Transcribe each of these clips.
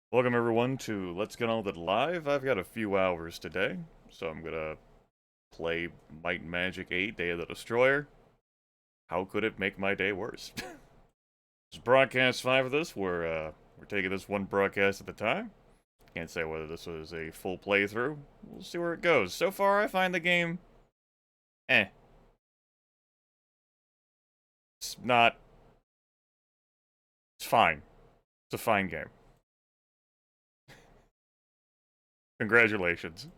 Welcome everyone to Let's Get On With It Live. I've got a few hours today, so I'm gonna play Might and Magic 8, Day of the Destroyer. How could it make my day worse? It's broadcast 5 of this. We're taking this one broadcast at a time. Can't say whether this was a full playthrough. We'll see where it goes. So far, I find the game, eh. It's not. It's fine. It's a fine game. Congratulations.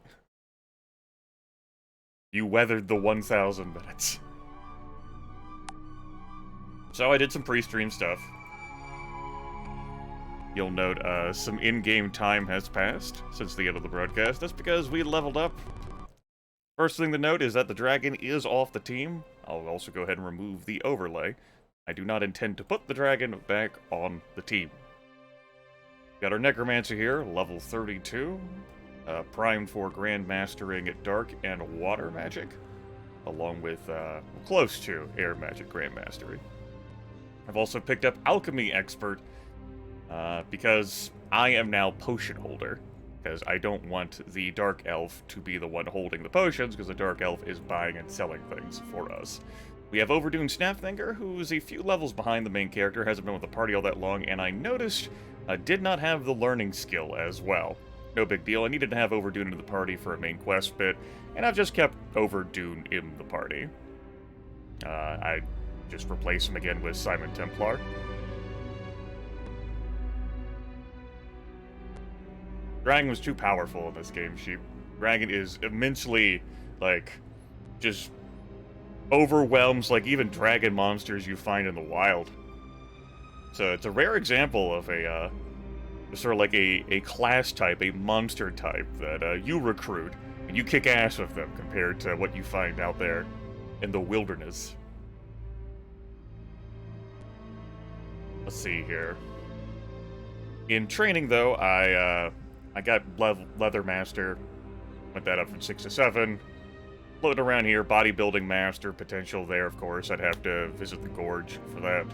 You weathered the 1,000 minutes. So I did some pre-stream stuff. You'll note some in-game time has passed since the end of the broadcast. That's because we leveled up. First thing to note is that the dragon is off the team. I'll also go ahead and remove the overlay. I do not intend to put the dragon back on the team. Got our Necromancer here, level 32. Primed for Grand Mastering Dark and Water Magic. Along with, close to Air Magic Grand Mastery. I've also picked up Alchemy Expert, because I am now Potion Holder. Because I don't want the Dark Elf to be the one holding the potions, because the Dark Elf is buying and selling things for us. We have Overdune Snapfinger, who's a few levels behind the main character, hasn't been with the party all that long, and I noticed did not have the learning skill as well. No big deal, I needed to have Overdune in the party for a main quest bit, and I've just kept Overdune in the party. I just replace him again with Simon Templar. Dragon was too powerful in this game, Sheep. Dragon is immensely, like, just overwhelms, like, even dragon monsters you find in the wild. So it's a rare example of a, sort of like a class type, a monster type that you recruit, and you kick ass with them compared to what you find out there in the wilderness. Let's see here. In training, though, I got Leather Master, went that up from 6 to 7. Floating around here, Bodybuilding Master, potential there, of course. I'd have to visit the Gorge for that.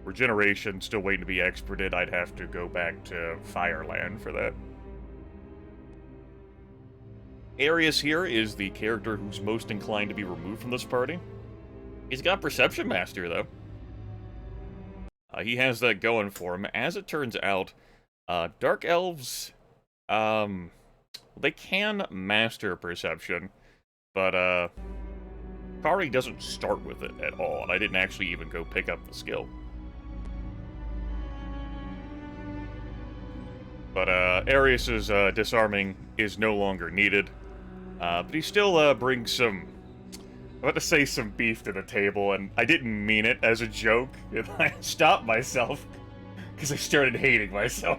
Regeneration, still waiting to be experted. I'd have to go back to Fireland for that. Arius here is the character who's most inclined to be removed from this party. He's got Perception Master, though. He has that going for him. As it turns out, Dark Elves, they can master Perception, but, Kari doesn't start with it at all, and I didn't actually even go pick up the skill. But, Arius's, disarming is no longer needed, but he still, brings some, I'm about to say some beef to the table, and I didn't mean it as a joke, and I stopped myself, because I started hating myself.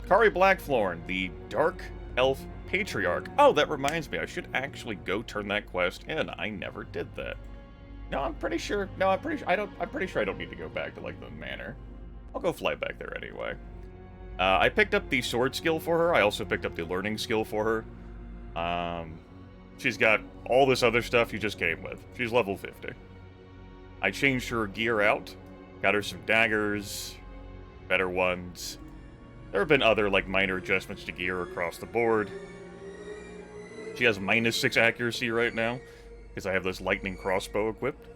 Kari Blackthorn, the Dark Elf Patriarch. Oh, that reminds me, I should actually go turn that quest in. I never did that. No, I'm pretty sure. No, I'm pretty sure I don't need to go back to, like, the manor. I'll go fly back there anyway. I picked up the sword skill for her. I also picked up the learning skill for her. She's got all this other stuff you just came with. She's level 50. I changed her gear out. Got her some daggers. Better ones. There have been other, like, minor adjustments to gear across the board. She has -6 accuracy right now, because I have this lightning crossbow equipped.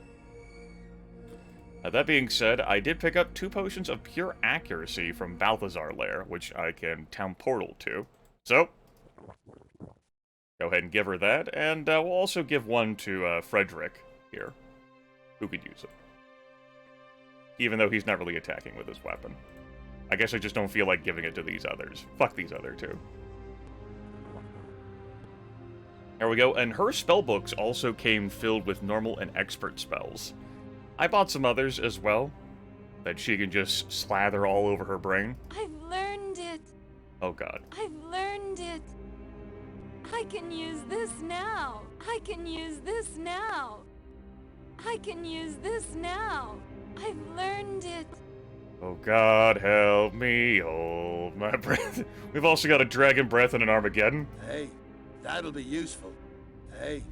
That being said, I did pick up 2 potions of pure accuracy from Balthazar Lair, which I can town portal to. So, go ahead and give her that, and we'll also give one to Frederick here, who could use it. Even though he's not really attacking with his weapon. I guess I just don't feel like giving it to these others. Fuck these other 2. There we go, and her spellbooks also came filled with normal and expert spells. I bought some others as well, that she can just slather all over her brain. I've learned it. Oh god. I've learned it. I can use this now. I can use this now. I can use this now. I've learned it. Oh god, help me hold my breath. We've also got a Dragon Breath and an Armageddon. Hey, that'll be useful. Hey,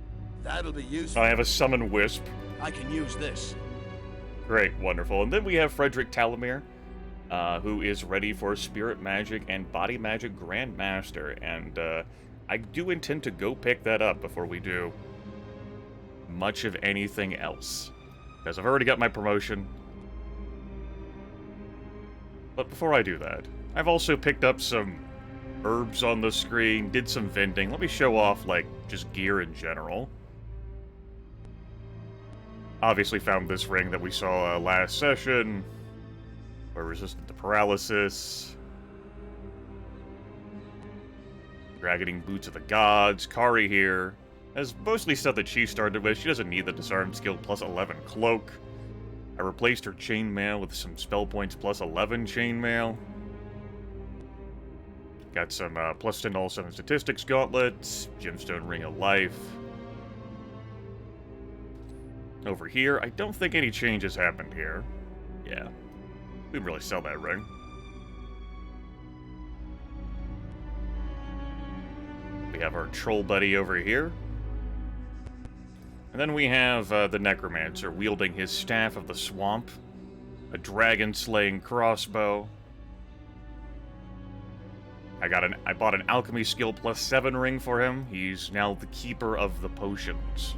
That'll be useful. I have a summon wisp. I can use this. Great, wonderful. And then we have Frederick Talamir, who is ready for Spirit Magic and Body Magic Grandmaster, and I do intend to go pick that up before we do much of anything else, because I've already got my promotion. But before I do that, I've also picked up some herbs on the screen, did some vending. Let me show off, like, just gear in general. Obviously found this ring that we saw last session, where resistant to paralysis. Dragoning Boots of the Gods. Kari here has mostly stuff that she started with. She doesn't need the Disarm skill plus 11 Cloak. I replaced her Chainmail with some spell points plus 11 Chainmail. Got some plus 10 to all 7 statistics gauntlets. Gemstone Ring of Life. Over here, I don't think any changes happened here. Yeah. We didn't really sell that ring. We have our troll buddy over here. And then we have the Necromancer wielding his Staff of the Swamp, a dragon-slaying crossbow. I bought an Alchemy skill plus 7 ring for him. He's now the Keeper of the Potions.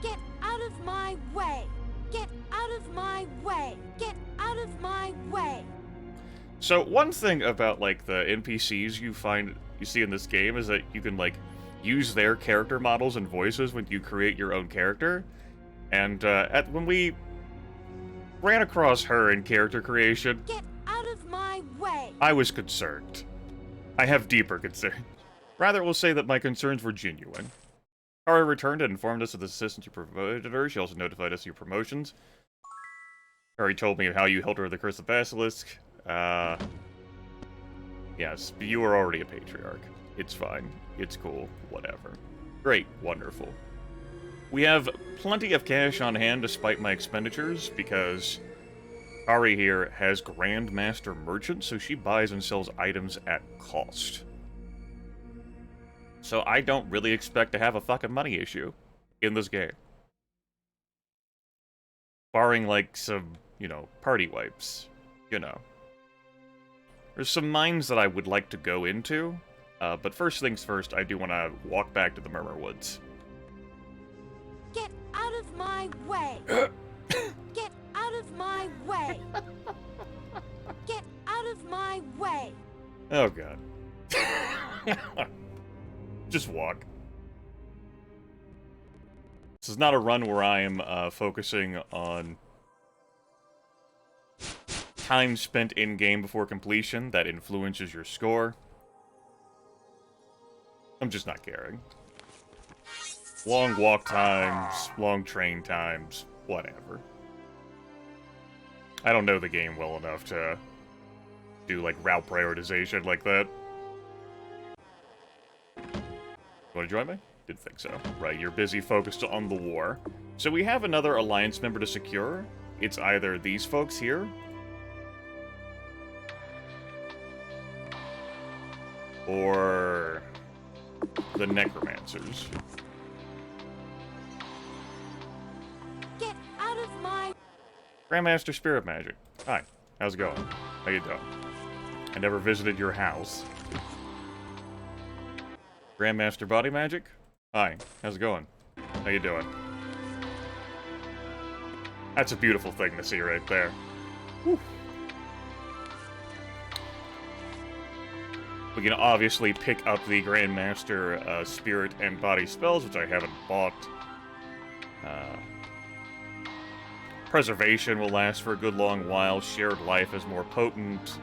Get out of my way! Get out of my way! Get out of my way! So one thing about, like, the NPCs you see in this game is that you can, like, use their character models and voices when you create your own character. And when we ran across her in character creation, Get out of my way! I was concerned. I have deeper concerns. Rather, we'll say that my concerns were genuine. Kari returned and informed us of the assistance you provided her. She also notified us of your promotions. Kari told me of how you held her the Curse of Basilisk. Yes, you were already a patriarch. It's fine. It's cool. Whatever. Great. Wonderful. We have plenty of cash on hand despite my expenditures, because Kari here has Grandmaster Merchant, so she buys and sells items at cost. So I don't really expect to have a fucking money issue in this game. Barring, like, some, you know, party wipes. You know. There's some mines that I would like to go into, but first things first, I do want to walk back to the Murmur Woods. Get out of my way! Get out of my way! Get out of my way! Oh, God. Just walk. This is not a run where I am focusing on time spent in-game before completion that influences your score. I'm just not caring. Long walk times, long train times, whatever. I don't know the game well enough to do, like, route prioritization like that. Want to join me? Didn't think so. Right, you're busy focused on the war. So we have another Alliance member to secure. It's either these folks here, or the Necromancers. Get out of my... Grandmaster Spirit Magic. Hi, how's it going? How you doing? I never visited your house. Grandmaster Body Magic? Hi, how's it going? How you doing? That's a beautiful thing to see right there. Whew. We can obviously pick up the Grandmaster Spirit and Body spells, which I haven't bought. Preservation will last for a good long while. Shared Life is more potent.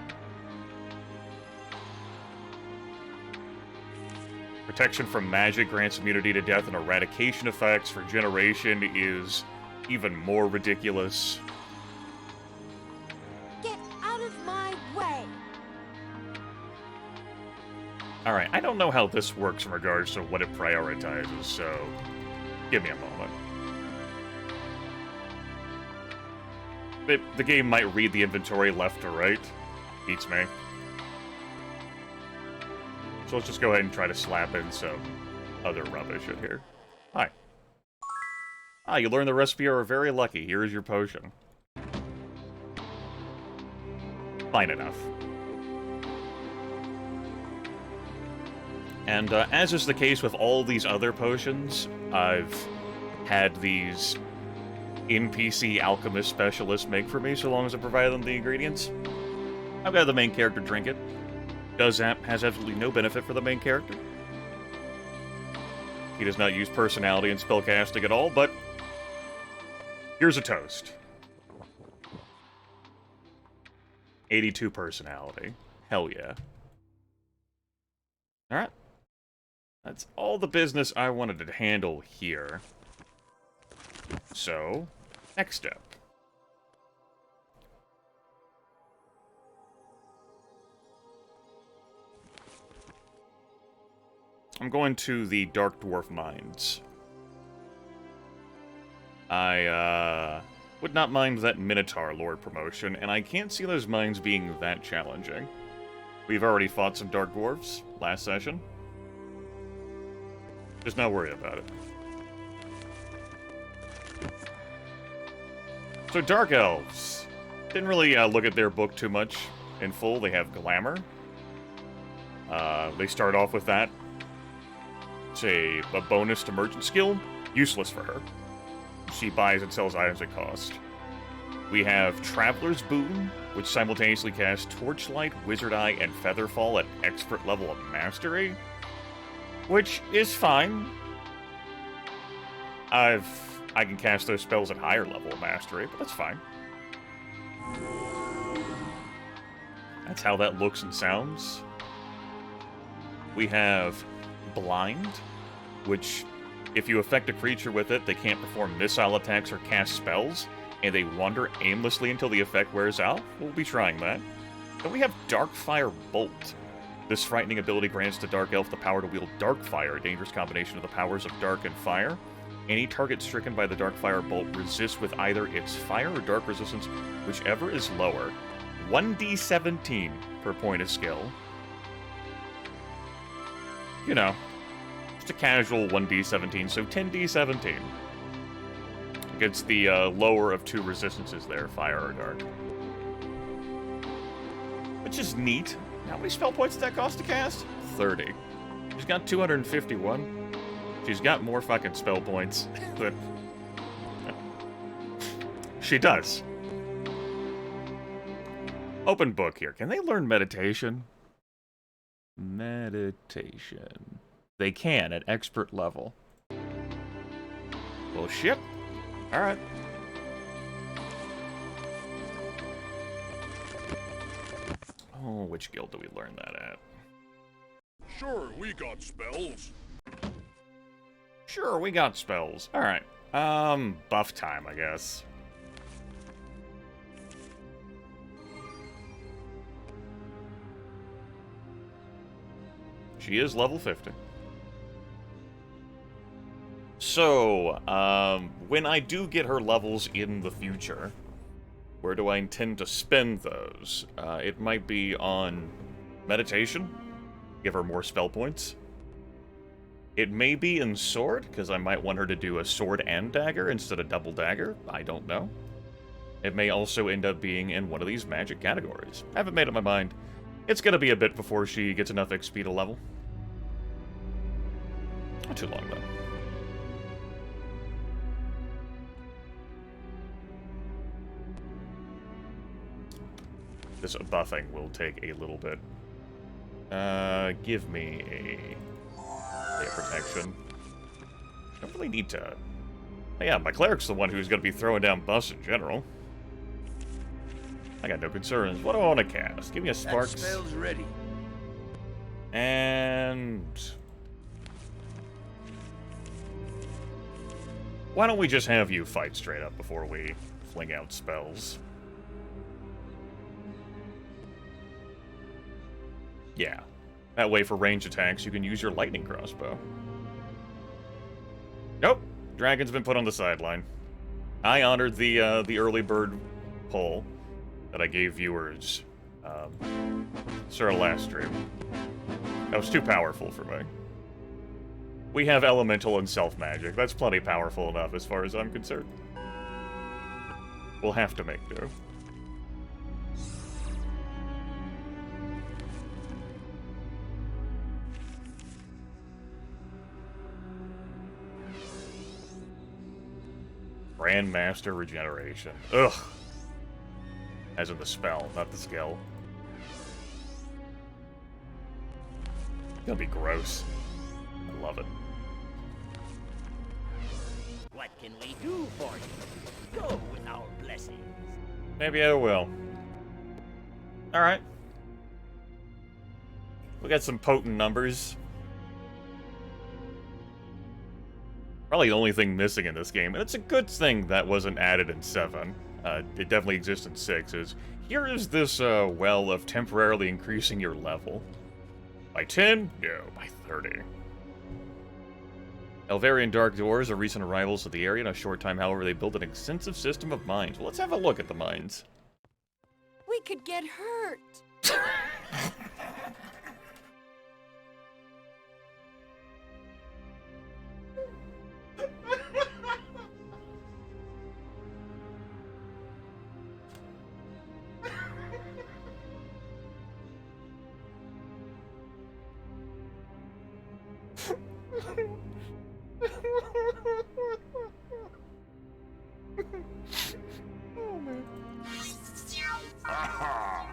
Protection from magic grants immunity to death and eradication effects for generation is even more ridiculous. Get out of my way! Alright, I don't know how this works in regards to what it prioritizes, so give me a moment. The game might read the inventory left to right. Beats me. So let's just go ahead and try to slap in some other rubbish in here. Hi. Ah, you learned the recipe or are very lucky. Here is your potion. Fine enough. And as is the case with all these other potions, I've had these NPC alchemist specialists make for me so long as I provide them the ingredients. I've got the main character drink it. Has absolutely no benefit for the main character. He does not use personality and spellcasting at all, but here's a toast. 82 personality. Hell yeah. Alright. That's all the business I wanted to handle here. So, next step. I'm going to the Dark Dwarf Mines. I, would not mind that Minotaur Lord promotion, and I can't see those mines being that challenging. We've already fought some Dark Dwarves last session. Just not worried about it. So, Dark Elves. Didn't really look at their book too much in full. They have Glamour. They start off with that. It's a bonus to merchant skill. Useless for her. She buys and sells items at cost. We have Traveler's Boon, which simultaneously casts Torchlight, Wizard Eye, and Featherfall at expert level of mastery. Which is fine. I can cast those spells at higher level of mastery, but that's fine. That's how that looks and sounds. We have Blind, which, if you affect a creature with it, they can't perform missile attacks or cast spells, and they wander aimlessly until the effect wears out. We'll be trying that. Then we have Darkfire Bolt. This frightening ability grants the Dark Elf the power to wield Darkfire, a dangerous combination of the powers of Dark and Fire. Any target stricken by the Darkfire Bolt resists with either its Fire or Dark resistance, whichever is lower. 1d17 per point of skill. You know, just a casual 1d17, so 10d17. Against the lower of two resistances there, Fire or Dark. Which is neat. How many spell points does that cost to cast? 30. She's got 251. She's got more fucking spell points than... She does. Open book here. Can they learn meditation? Meditation. They can at expert level. Well, shit. Alright. Oh, which guild do we learn that at? Sure, we got spells. Sure, we got spells. Alright. Buff time, I guess. She is level 50. So, when I do get her levels in the future, where do I intend to spend those? It might be on meditation, give her more spell points. It may be in sword, because I might want her to do a sword and dagger instead of double dagger. I don't know. It may also end up being in one of these magic categories. I haven't made up my mind. It's gonna be a bit before she gets enough XP to level. Not too long, though. This buffing will take a little bit. Give me a protection. Don't really need to... Oh, yeah, my cleric's the one who's going to be throwing down buffs in general. I got no concerns. What do I want to cast? Give me a Sparks. That spell's ready. And... why don't we just have you fight straight up before we fling out spells? Yeah. That way, for range attacks, you can use your lightning crossbow. Nope. Dragon's been put on the sideline. I honored the early bird poll that I gave viewers sort of last stream. That was too powerful for me. We have elemental and self-magic. That's plenty powerful enough as far as I'm concerned. We'll have to make do. Grandmaster Regeneration. Ugh. As in the spell, not the skill. It's gonna be gross. I love it. What can we do for you? Go with our blessings. Maybe I will. Alright. We got some potent numbers. Probably the only thing missing in this game, and it's a good thing that wasn't added in 7. It definitely exists in 6, is here is this well of temporarily increasing your level. By 10? No, by 30. Elvarian Dark Dwarves are recent arrivals to the area. In a short time, however, they built an extensive system of mines. Well, let's have a look at the mines. We could get hurt.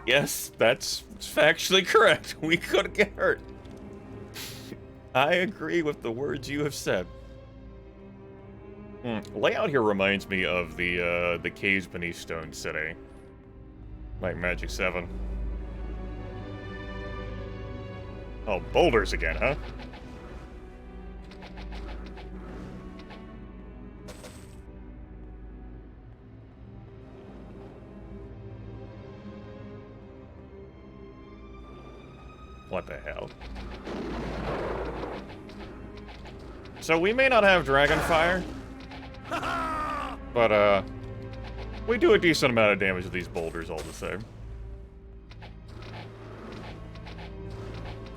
Yes, that's factually correct. We could get hurt. I agree with the words you have said. Layout here reminds me of the caves beneath Stone City. Like Magic 7. Oh, boulders again, huh? What the hell? So we may not have Dragonfire, but we do a decent amount of damage to these boulders all the same.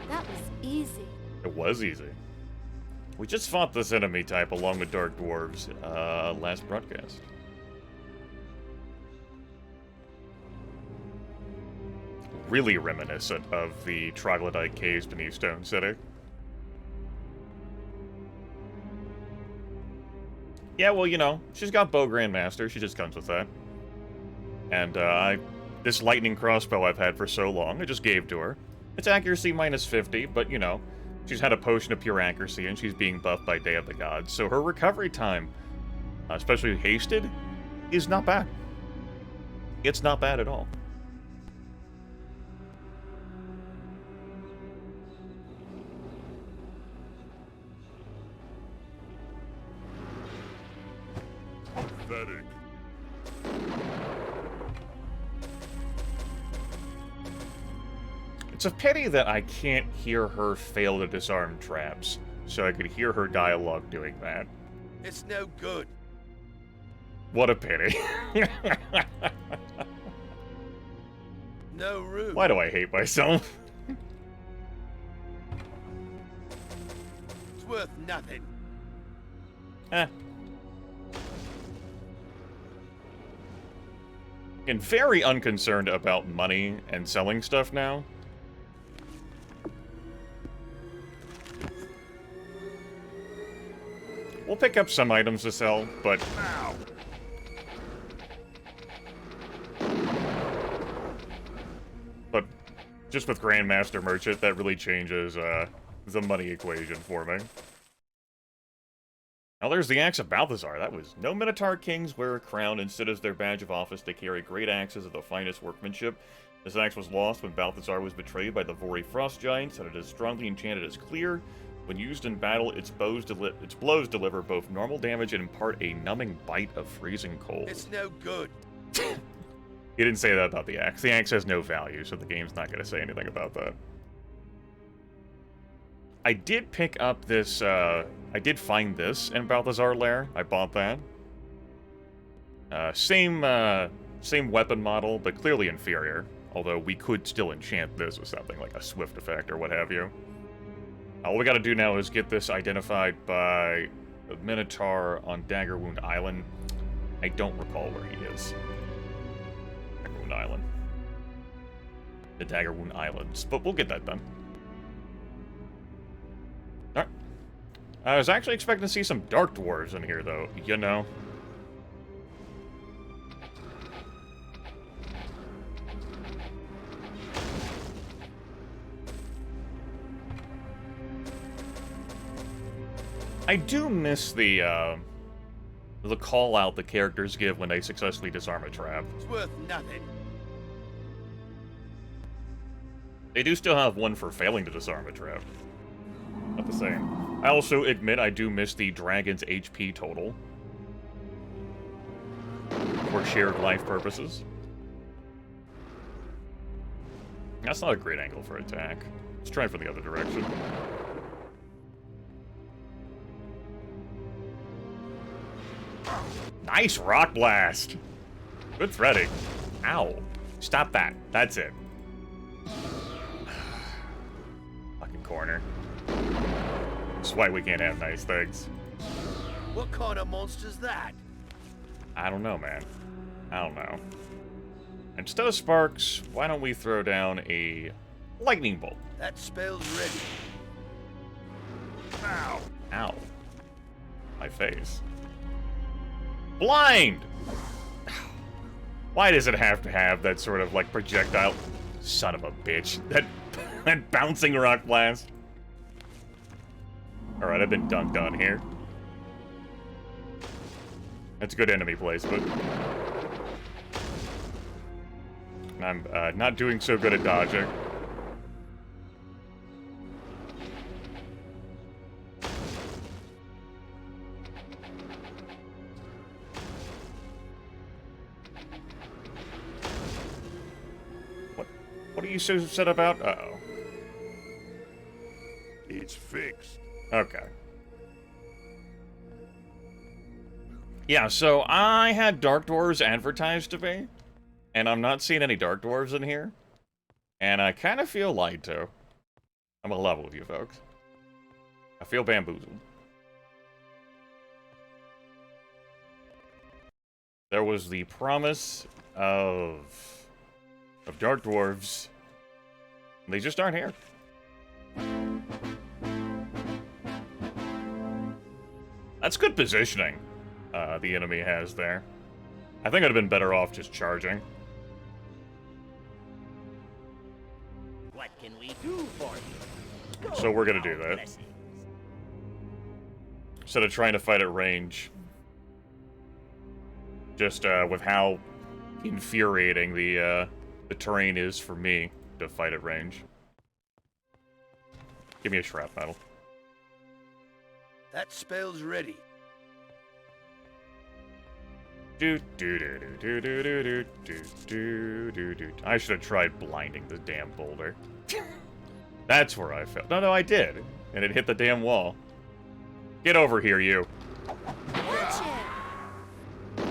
That was easy. It was easy. We just fought this enemy type along with Dark Dwarves last broadcast. Really reminiscent of the troglodyte caves beneath Stone City. Yeah, well, you know, she's got Bow Grandmaster. She just comes with that. And this lightning crossbow I've had for so long, I just gave to her. It's accuracy minus 50, but, you know, she's had a potion of pure accuracy, and she's being buffed by Day of the Gods. So her recovery time, especially hasted, is not bad. It's not bad at all. Pathetic. It's a pity that I can't hear her fail to disarm traps, so I could hear her dialogue doing that. It's no good. What a pity. No room. Why do I hate myself? It's worth nothing. Eh. And very unconcerned about money and selling stuff now. We'll pick up some items to sell, but... Ow. But just with Grandmaster Merchant, that really changes the money equation for me. Now there's the Axe of Balthazar. That was no Minotaur kings wear a crown. Instead, as their badge of office, they carry great axes of the finest workmanship. This axe was lost when Balthazar was betrayed by the Vori Frost Giants, and it is strongly enchanted as clear. When used in battle, its blows deliver both normal damage and impart a numbing bite of freezing cold. It's no good. He didn't say that about the axe. The axe has no value, so the game's not going to say anything about that. I did pick up this, I did find this in Balthazar Lair. I bought that. Same weapon model, but clearly inferior. Although we could still enchant this with something like a swift effect or what have you. All we gotta do now is get this identified by the Minotaur on Daggerwound Island. I don't recall where he is. Daggerwound Island. The Daggerwound Islands. But we'll get that done. Alright. I was actually expecting to see some Dark Dwarves in here, though. You know. I do miss the call out the characters give when they successfully disarm a trap. It's worth nothing. They do still have one for failing to disarm a trap. Not the same. I also admit I do miss the dragon's HP total. For shared life purposes. That's not a great angle for attack. Let's try for the other direction. Nice rock blast! Good threading. Ow. Stop that. That's it. Fucking corner. That's why we can't have nice things. What kind of monster's that? I don't know, man. I don't know. Instead of sparks, why don't we throw down a lightning bolt? That spell's ready. Ow. Ow. My face. Blind! Why does it have to have that sort of, like, projectile? Son of a bitch. That bouncing rock blast. Alright, I've been dunked on here. That's good enemy placement. I'm not doing so good at dodging. What are you so upset about? Uh-oh. It's fixed. Okay. Yeah, so I had Dark Dwarves advertised to me, and I'm not seeing any Dark Dwarves in here, and I kind of feel lied to. I'm gonna level with you folks. I feel bamboozled. There was the promise of Dark Dwarves. They just aren't here. That's good positioning, the enemy has there. I think I'd have been better off just charging. What can we do for you? Go So we're gonna with do our that. blessings. Instead of trying to fight at range. Just, with how infuriating the terrain is for me to fight at range. Give me a shrapnel. That spell's ready. I should have tried blinding the damn boulder. That's where I fell. No, I did. And it hit the damn wall. Get over here, you. Watch it!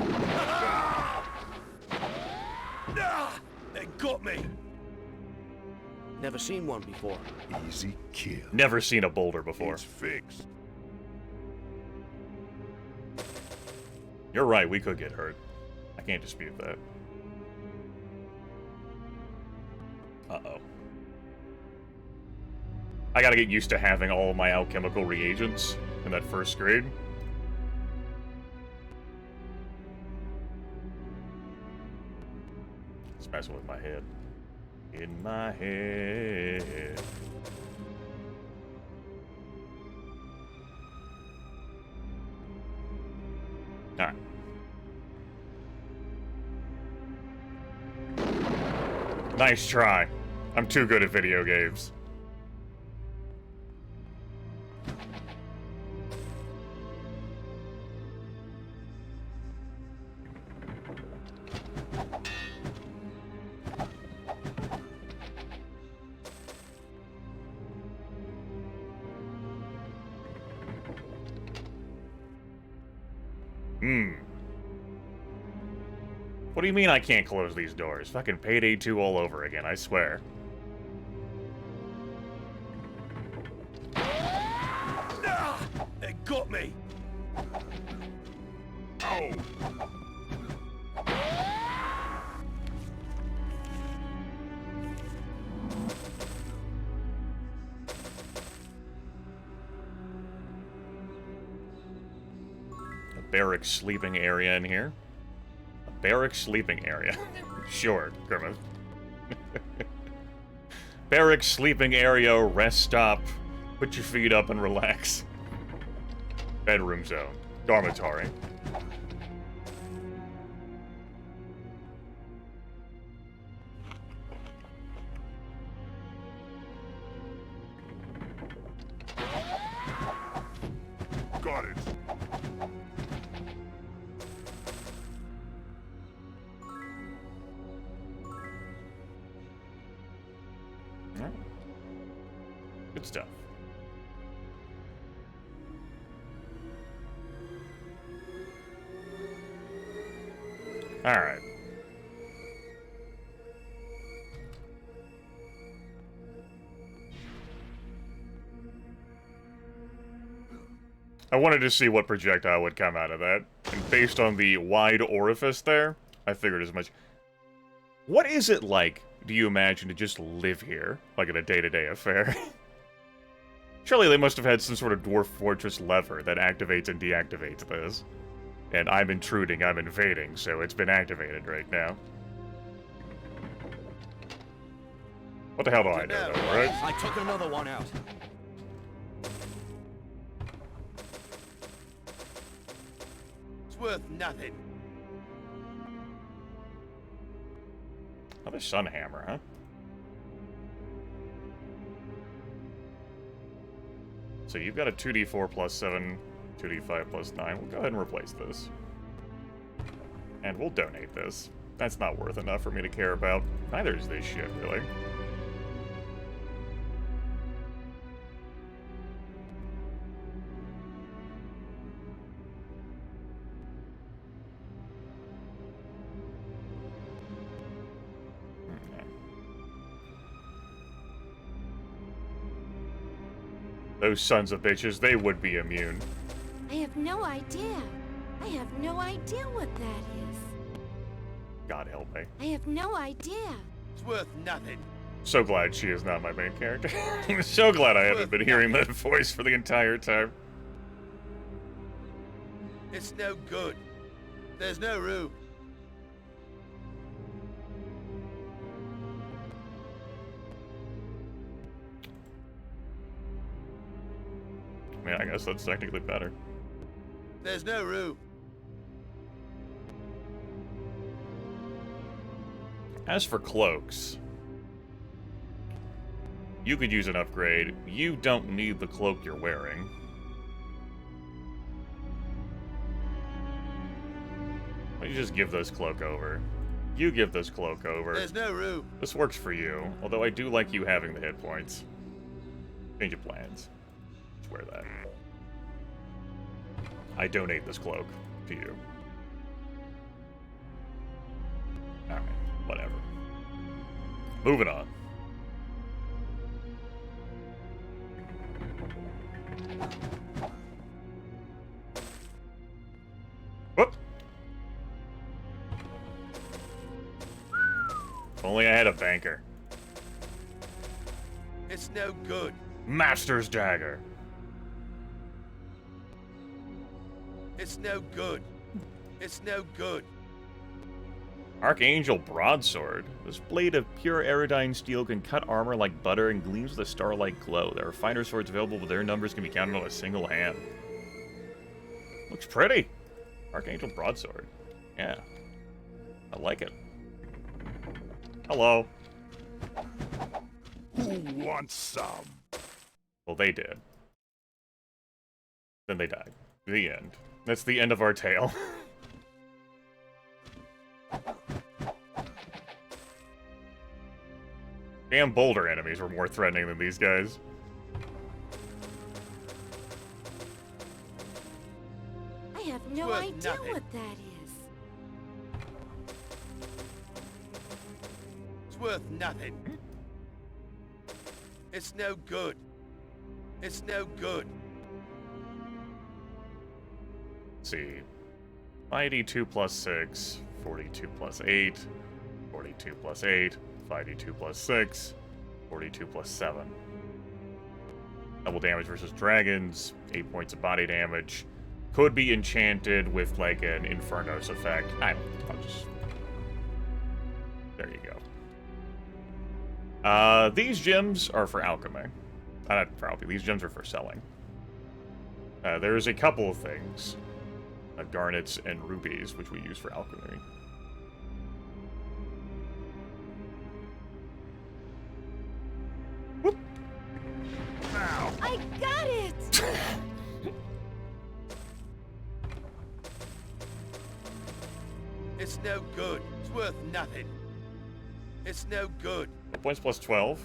They got me. Never seen one before. Easy kill. Never seen a boulder before. It's fixed. You're right, we could get hurt. I can't dispute that. Uh-oh. I gotta get used to having all of my alchemical reagents in that first grade. It's messing with my head. In my head. Alright. Nice try. I'm too good at video games. What do you mean I can't close these doors? Fucking Payday 2 all over again, I swear. got me! Oh! Barrack sleeping area in here. A barrack sleeping area. Sure, Grimace. Barrack sleeping area, rest stop. Put your feet up and relax. Bedroom zone. Dormitory. Got it! Alright. Good stuff. Alright. I wanted to see what projectile would come out of that, and based on the wide orifice there, I figured as much. What is it like, do you imagine, to just live here, like in a day-to-day affair? Surely they must have had some sort of dwarf fortress lever that activates and deactivates this. And I'm intruding, I'm invading, so it's been activated right now. What the hell do I know, though, right? I took another one out. It's worth nothing. Another sunhammer, huh? So you've got a 2d4 plus 7, 2d5 plus 9. We'll go ahead and replace this. And we'll donate this. That's not worth enough for me to care about. Neither is this shit, really. Those sons of bitches, they would be immune. I have no idea. I have no idea what that is. God help me. I have no idea. It's worth nothing. So glad she is not my main character. I'm so glad I haven't been hearing that voice for the entire time. It's no good. There's no room. I mean, I guess that's technically better. There's no room. As for cloaks, you could use an upgrade. You don't need the cloak you're wearing. Why don't you just give this cloak over? You give this cloak over. There's no room. This works for you, although I do like you having the hit points. Change of plans. Just wear that. I donate this cloak to you. Alright, whatever. Moving on. Whoop! If only I had a banker. It's no good. Master's Dagger. It's no good. It's no good. Archangel Broadsword. This blade of pure Aerodyne steel can cut armor like butter and gleams with a starlight glow. There are finer swords available, but their numbers can be counted on a single hand. Looks pretty. Archangel Broadsword. Yeah. I like it. Hello. Who wants some? Well, they did. Then they died. The end. That's the end of our tale. Damn boulder enemies were more threatening than these guys. I have no worth idea nothing. what that is. It's worth nothing. It's no good. It's no good. Let's see. 5d2 plus 6, 42 plus 8, 42 plus 8, 5d2 plus 6, 42 plus 7. Double damage versus dragons, 8 points of body damage. Could be enchanted with, like, an Infernos effect. I'll just... There you go. These gems are for alchemy. Not for alchemy, these gems are for selling. There's a couple of things. Garnets and rubies, which we use for alchemy. Whoop! Ow. I got it! It's no good. It's worth nothing. It's no good. Points plus 12.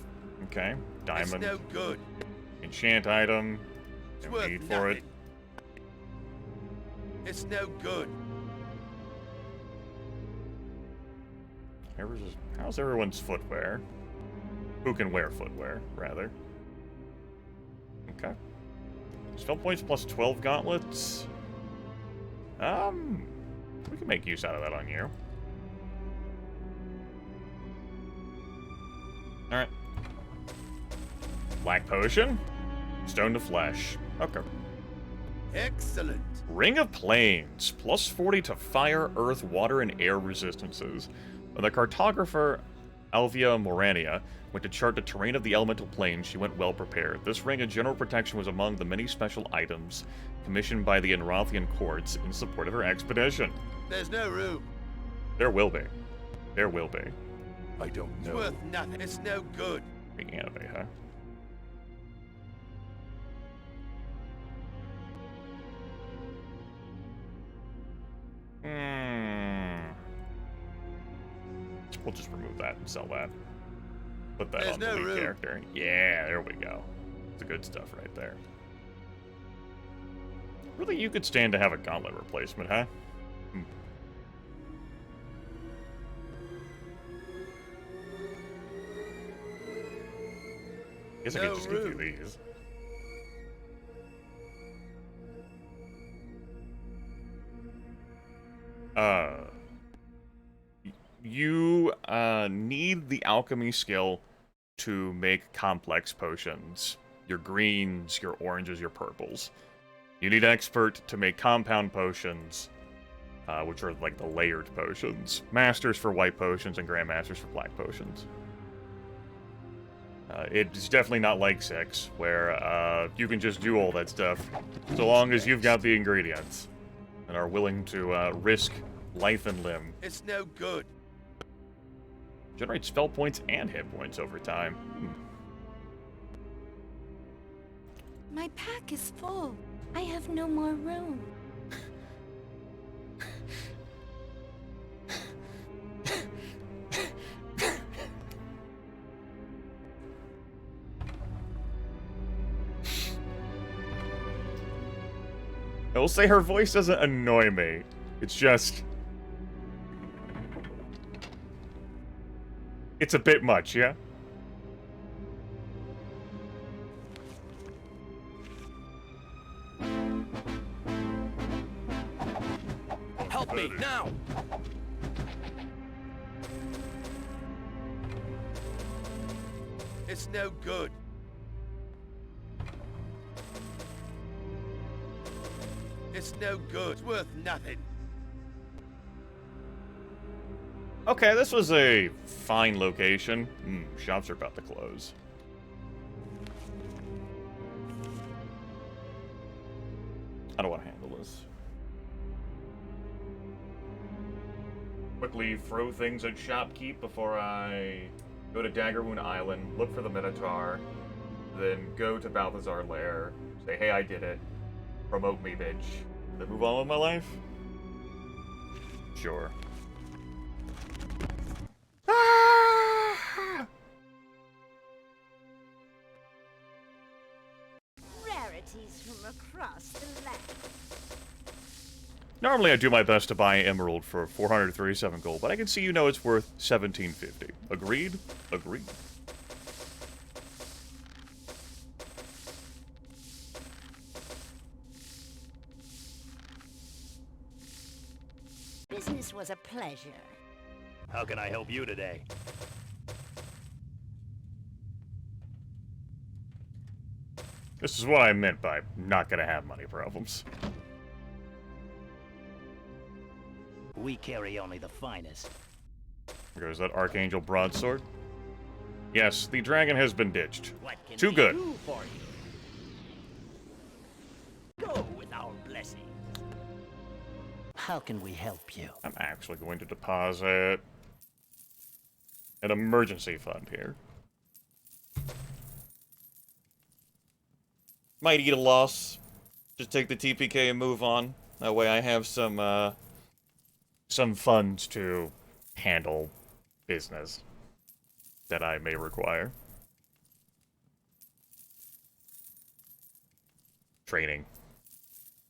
Okay. Diamond. It's no good. Enchant item. It's No worth need nothing. for it. It's no good. How's everyone's footwear? Who can wear footwear, rather? Okay. Spell points plus 12 gauntlets. We can make use out of that on you. Alright. Black potion. Stone to flesh. Okay. Excellent. Ring of Plains. Plus 40 to fire, earth, water, and air resistances. When the cartographer Alvia Morania went to chart the terrain of the elemental plains, she went well prepared. This ring of general protection was among the many special items commissioned by the Enrothian courts in support of her expedition. There's no room. There will be. There will be. I don't It's know. worth nothing. It's no good. Big anime, huh? We'll just remove that and sell that. Put that There's on the no lead room. character. Yeah, there we go. It's the good stuff right there. Really, you could stand to have a gauntlet replacement, huh? Guess I could No just give you room. these. You need the alchemy skill to make complex potions. Your greens, your oranges, your purples. You need expert to make compound potions, which are like the layered potions. Masters for white potions and grandmasters for black potions. It's definitely not like 6, where you can just do all that stuff, so long as you've got the ingredients and are willing to risk life and limb. It's no good. Generate spell points and hit points over time. My pack is full. I have no more room. I will say her voice doesn't annoy me. It's just... It's a bit much, yeah? Help me, now! It's no good. It's no good. It's worth nothing. Okay, this was a fine location. Shops are about to close. How do I handle this? Quickly throw things at shopkeep before I go to Daggerwound Island, look for the Minotaur, then go to Balthazar Lair, say, hey, I did it, promote me, bitch, then move on with my life? Sure. Rarities from across the land. Normally I do my best to buy an emerald for 437 gold, but I can see you know it's worth 1750. Agreed? Agreed. Business was a pleasure. How can I help you today? This is what I meant by not gonna have money problems. We carry only the finest. There goes that Archangel Broadsword. Yes, the dragon has been ditched. What can Too we good. do for you? Go with our blessing. How can we help you? I'm actually going to deposit an emergency fund here. Might eat a loss. Just take the TPK and move on. That way I have some funds to handle business that I may require. Training.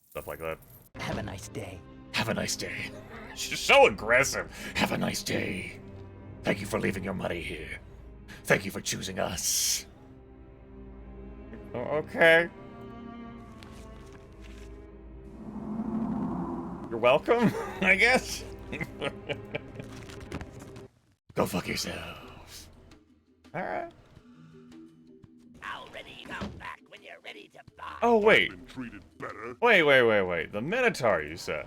Stuff like that. Have a nice day. Have a nice day. She's so aggressive. Have a nice day. Thank you for leaving your money here. Thank you for choosing us. Okay. You're welcome, I guess. Go fuck yourself. Alright. Already come back when you're ready to buy. Oh, wait. Been treated better. Wait. The Minotaur, you said.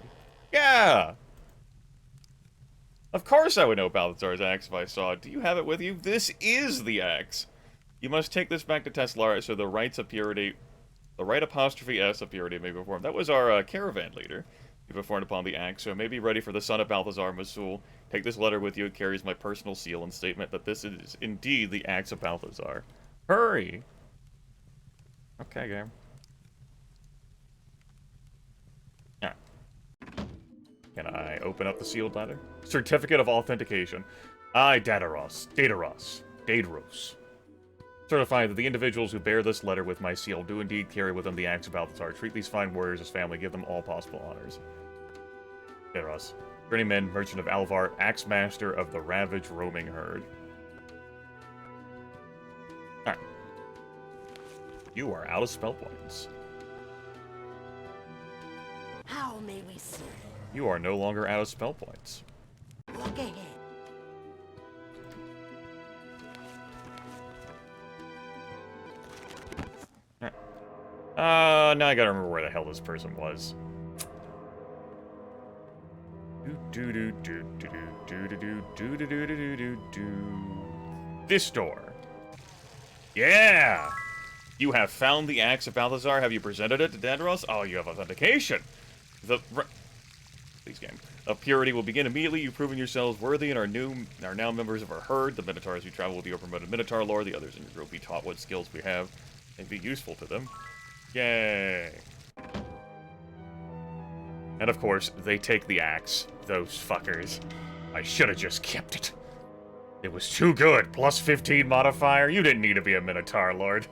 Yeah! Of course I would know Balthazar's axe if I saw it. Do you have it with you? This is the axe! You must take this back to Teslara so the rites of purity... The right apostrophe S of purity may be performed. That was our caravan leader. You performed upon the axe, so it may be ready for the son of Balthazar Masul. Take this letter with you. It carries my personal seal and statement that this is indeed the axe of Balthazar. Hurry! Okay, game. Yeah. Can I open up the sealed letter? Certificate of Authentication. I, Dadaros. Certify that the individuals who bear this letter with my seal do indeed carry with them the axe of Balthazar. Treat these fine warriors as family. Give them all possible honors. Dadaros. Journeyman, Merchant of Alvar, Axe Master of the Ravaged Roaming Herd. Alright. You are out of spell points. How may we serve? You are no longer out of spell points. Walk ahead. Now I gotta remember where the hell this person was. This door. Yeah! You have found the axe of Balthazar. Have you presented it to Dendros? Oh, you have authentication. Please, game. Of purity will begin immediately. You've proven yourselves worthy and are now members of our herd. The Minotaurs who travel with you are promoted Minotaur lore. The others in your group be taught what skills we have and be useful to them. Yay. And of course, they take the axe. Those fuckers. I should have just kept it. It was too good. Plus 15 modifier. You didn't need to be a Minotaur Lord.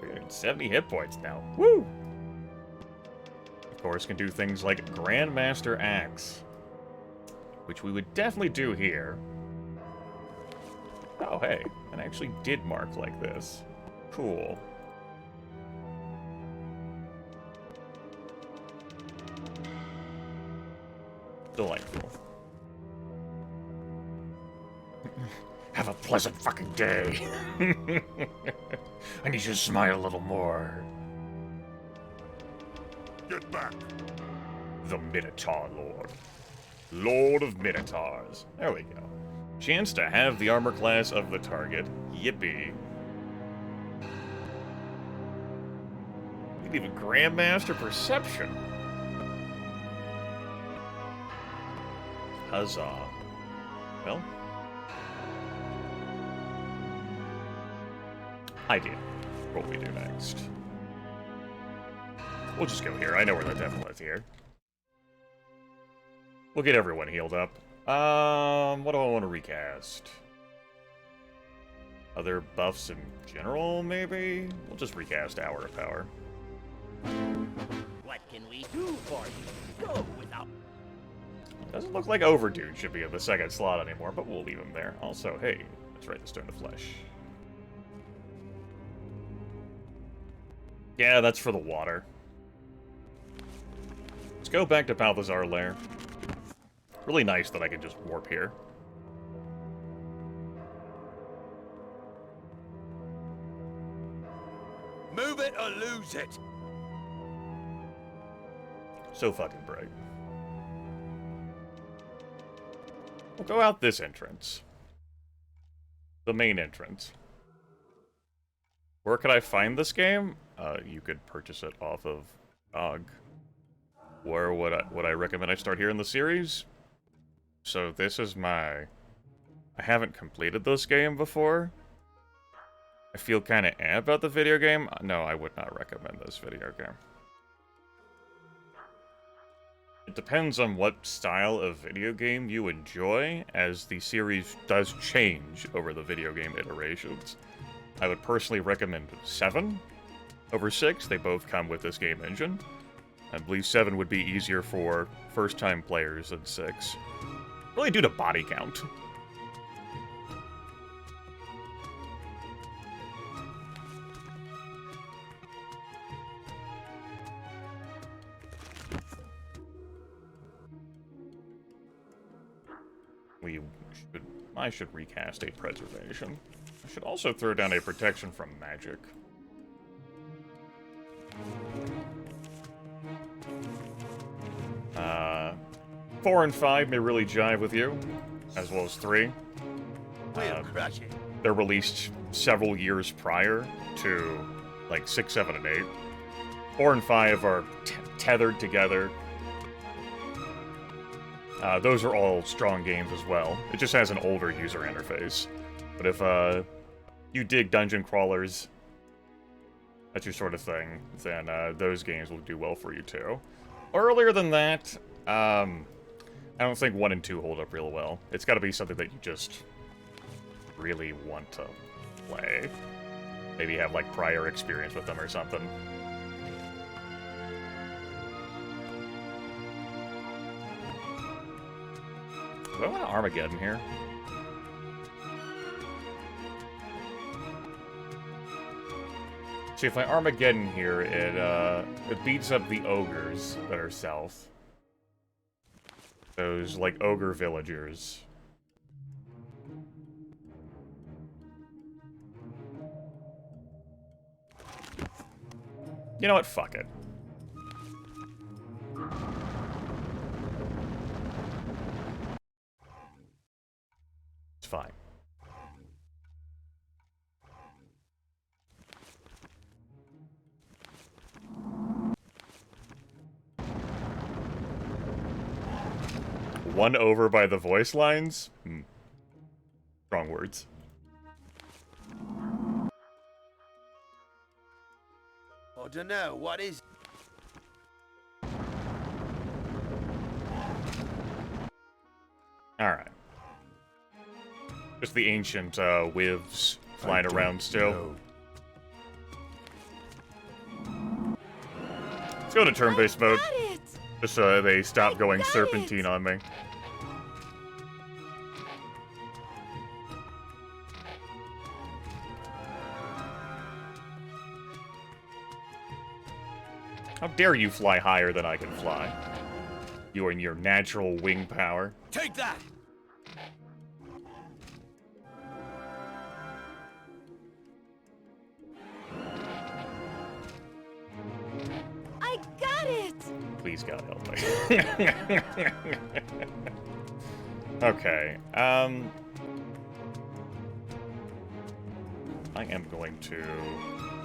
370 hit points now. Woo! Of course, can do things like Grandmaster Axe. Which we would definitely do here. Oh, hey. It actually did mark like this. Cool. Delightful. Have a pleasant fucking day. I need you to smile a little more. Get back. The Minotaur Lord. Lord of Minotaurs. There we go. Chance to have the armor class of the target. Yippee. Even Grandmaster Perception. Huzzah. Well. Idea. What we do next. We'll just go here. I know where the devil is here. We'll get everyone healed up. What do I want to recast? Other buffs in general, maybe? We'll just recast Hour of Power. What can we do for you? Go without. Doesn't look like Overdude should be in the second slot anymore, but we'll leave him there. Also, hey, let's write the Stone to Flesh. Yeah, that's for the water. Let's go back to Balthazar Lair. Really nice that I can just warp here. Move it or lose it. So fucking bright. We'll go out this entrance. The main entrance. Where could I find this game? You could purchase it off of GOG. Where would I recommend I start here in the series? So this is my... I haven't completed this game before. I feel kind of about the video game. No, I would not recommend this video game. It depends on what style of video game you enjoy, as the series does change over the video game iterations. I would personally recommend 7 over 6. They both come with this game engine. I believe 7 would be easier for first-time players than 6. Really due to body count. I should recast a preservation. I should also throw down a protection from magic. Four and 5 may really jive with you, as well as 3. We'll crush it. They're released several years prior to, like, 6, 7, and 8. 4 and 5 are tethered together. Those are all strong games as well. It just has an older user interface. But if you dig dungeon crawlers, that's your sort of thing, then those games will do well for you too. Earlier than that, I don't think 1 and 2 hold up real well. It's got to be something that you just really want to play. Maybe have like prior experience with them or something. Do I want to Armageddon here? See, if I Armageddon here, it beats up the ogres that are south. Those, like, ogre villagers. You know what? Fuck it. It's fine. Won over by the voice lines? Strong words. I don't know, what is... Alright. Just the ancient wivs flying around still. Let's go to turn-based mode. Just so they stop going serpentine on me. How dare you fly higher than I can fly? You and your natural wing power. Take that! I got it! Please, God, help me. Okay, I am going to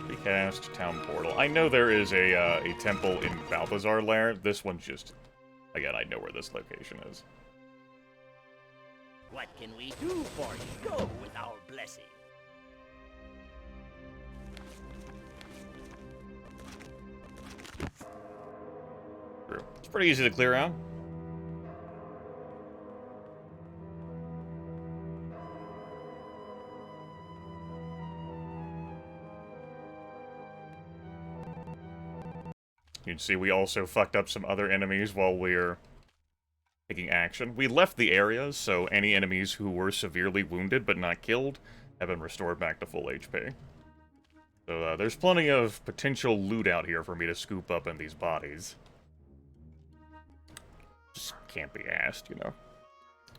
recast Town Portal. I know there is a temple in Balthazar Lair. This one's just... Again, I know where this location is. What can we do for you? Go with our blessing. True. It's pretty easy to clear out. You can see we also fucked up some other enemies while we're taking action. We left the area, so any enemies who were severely wounded but not killed have been restored back to full HP. So there's plenty of potential loot out here for me to scoop up in these bodies. Just can't be asked, you know.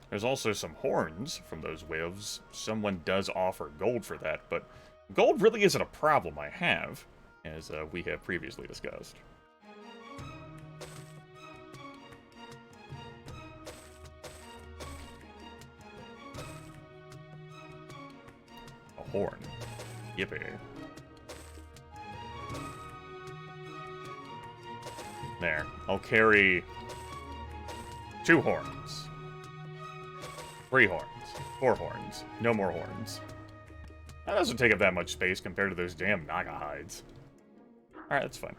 There's also some horns from those whivs. Someone does offer gold for that, but gold really isn't a problem I have, as we have previously discussed. A horn. Yippee. There. I'll carry 2 horns. 3 horns. 4 horns. No more horns. That doesn't take up that much space compared to those damn Naga hides. Alright, that's fine.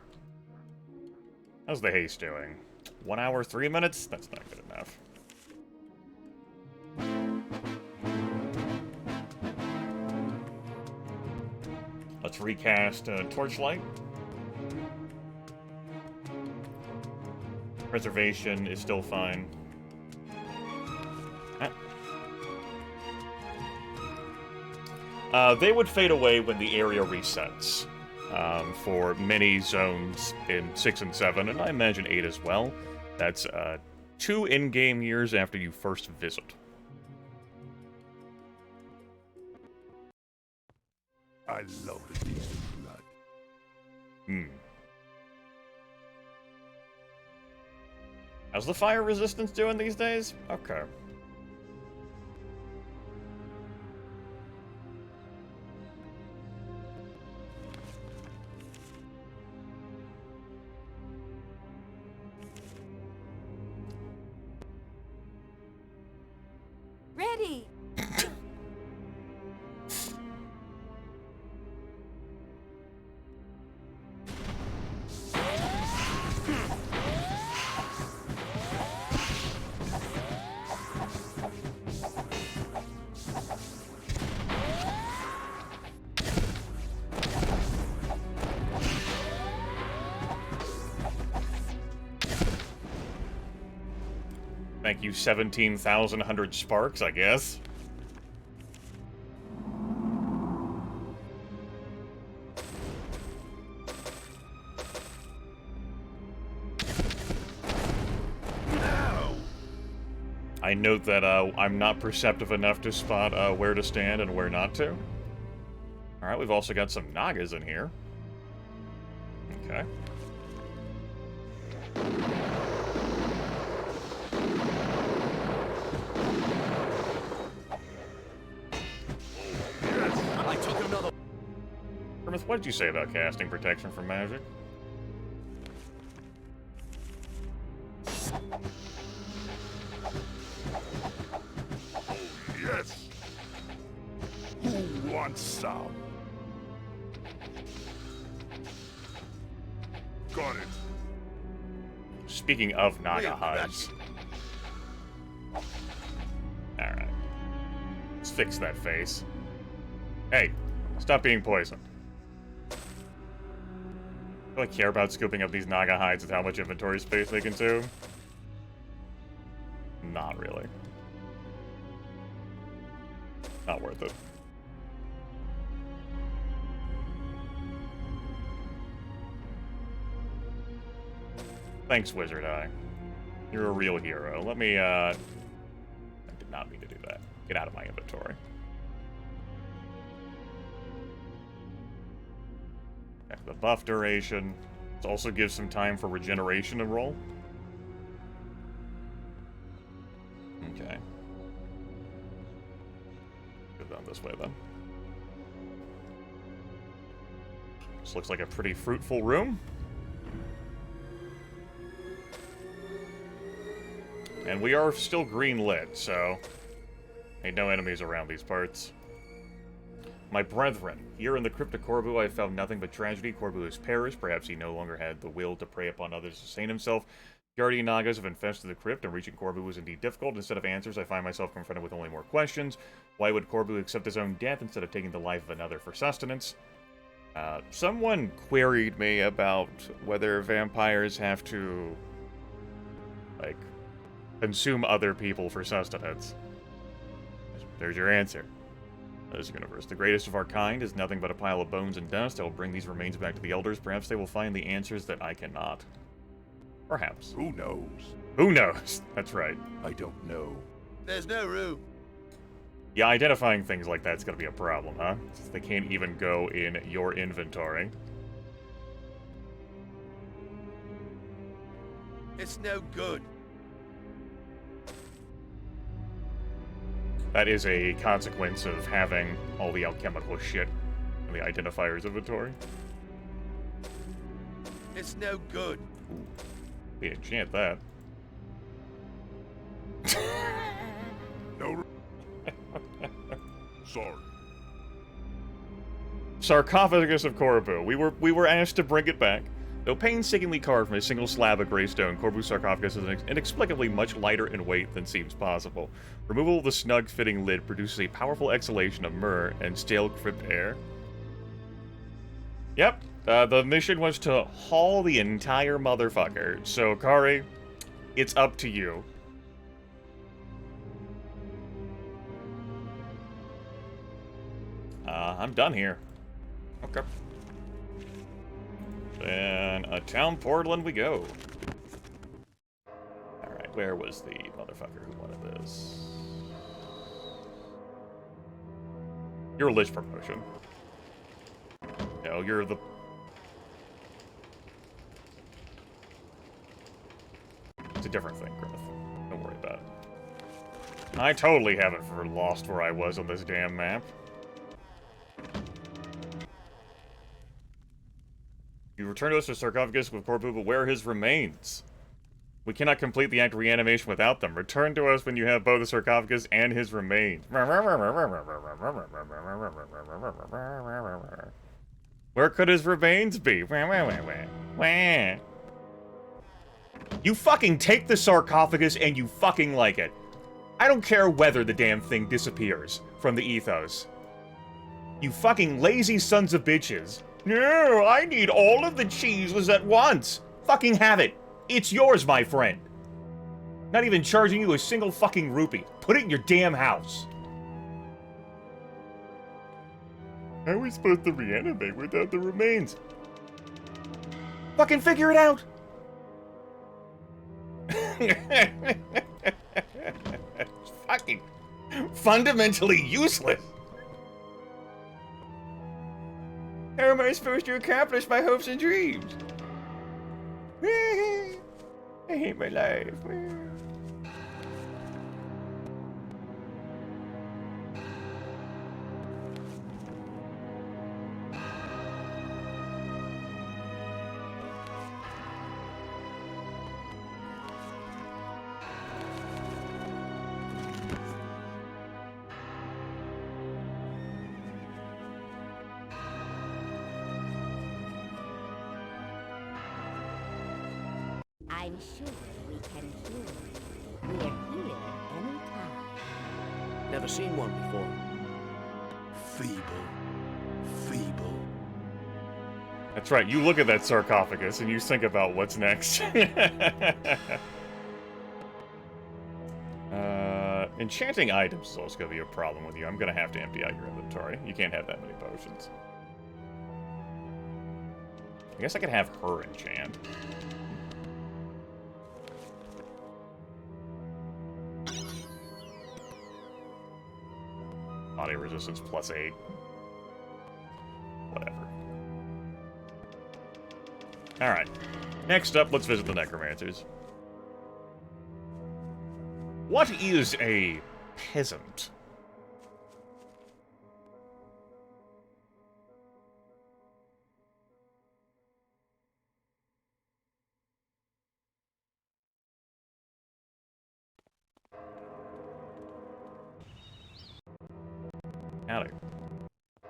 How's the haste doing? 1 hour, 3 minutes? That's not good enough. Let's recast Torchlight. Preservation is still fine. They would fade away when the area resets for many zones in 6 and 7, and I imagine 8 as well. That's 2 in-game years after you first visit. I love the taste of blood. Hmm. How's the fire resistance doing these days? Okay. Ready! Thank you, 17,100 sparks, I guess. I note that I'm not perceptive enough to spot where to stand and where not to. Alright, we've also got some Nagas in here. Okay. I took another. Hermith, what did you say about casting protection from magic? Yes! Who wants some? Got it. Speaking of Naga We'll hides. Alright. Let's fix that face. Hey, stop being poisoned. Do I care about scooping up these Naga hides with how much inventory space they consume? Not really. Not worth it. Thanks, Wizard Eye. You're a real hero. Let me, I did not mean to do that. Get out of my inventory. Okay, the buff duration. This also gives some time for regeneration to roll. Okay. Go down this way, then. This looks like a pretty fruitful room. And we are still green lit, so ain't no enemies around these parts. My brethren, here in the crypt of Corbu I have found nothing but tragedy. Corbu has perished. Perhaps he no longer had the will to prey upon others to sustain himself. Guardian Nagas have infested the crypt, and reaching Corbu was indeed difficult. Instead of answers, I find myself confronted with only more questions. Why would Corbu accept his own death instead of taking the life of another for sustenance? Someone queried me about whether vampires have to, like, consume other people for sustenance. There's your answer. This universe, the greatest of our kind, is nothing but a pile of bones and dust. I will bring these remains back to the Elders. Perhaps they will find the answers that I cannot. Perhaps. Who knows? Who knows? That's right. I don't know. There's no room. Yeah, identifying things like that's gonna be a problem, huh? Since they can't even go in your inventory. It's no good. That is a consequence of having all the alchemical shit in the identifier's inventory. It's no good. We enchant that. No. Sorry. Sarcophagus of Corbu. We were asked to bring it back. Though painstakingly carved from a single slab of gray stone, Corbu's sarcophagus is inexplicably much lighter in weight than seems possible. Removal of the snug-fitting lid produces a powerful exhalation of myrrh and stale crypt air. Yep, the mission was to haul the entire motherfucker. So, Kari, it's up to you. I'm done here. Okay. Then a town Portland we go. Alright, where was the motherfucker who wanted this? You're a Lich promotion. No, you're the... It's a different thing, Griff. Don't worry about it. I totally haven't lost where I was on this damn map. You return to us with sarcophagus with Corbu, but where are his remains? We cannot complete the act of reanimation without them. Return to us when you have both the sarcophagus and his remains. Where could his remains be? You fucking take the sarcophagus and you fucking like it. I don't care whether the damn thing disappears from the ethos. You fucking lazy sons of bitches. No, I need all of the cheeses at once. Fucking have it. It's yours, my friend. Not even charging you a single fucking rupee. Put it in your damn house. How are we supposed to reanimate without the remains? Fucking figure it out. It's fucking fundamentally useless. How am I supposed to accomplish my hopes and dreams? I hate my life. I'm sure we can heal. We're here anytime. Never seen one before. Feeble. Feeble. That's right, you look at that sarcophagus and you think about what's next. Enchanting items is also going to be a problem with you. I'm going to have to empty out your inventory. You can't have that many potions. I guess I could have her enchant. Body resistance +8. Whatever. Alright. Next up, let's visit the necromancers. What is a peasant? Howdy.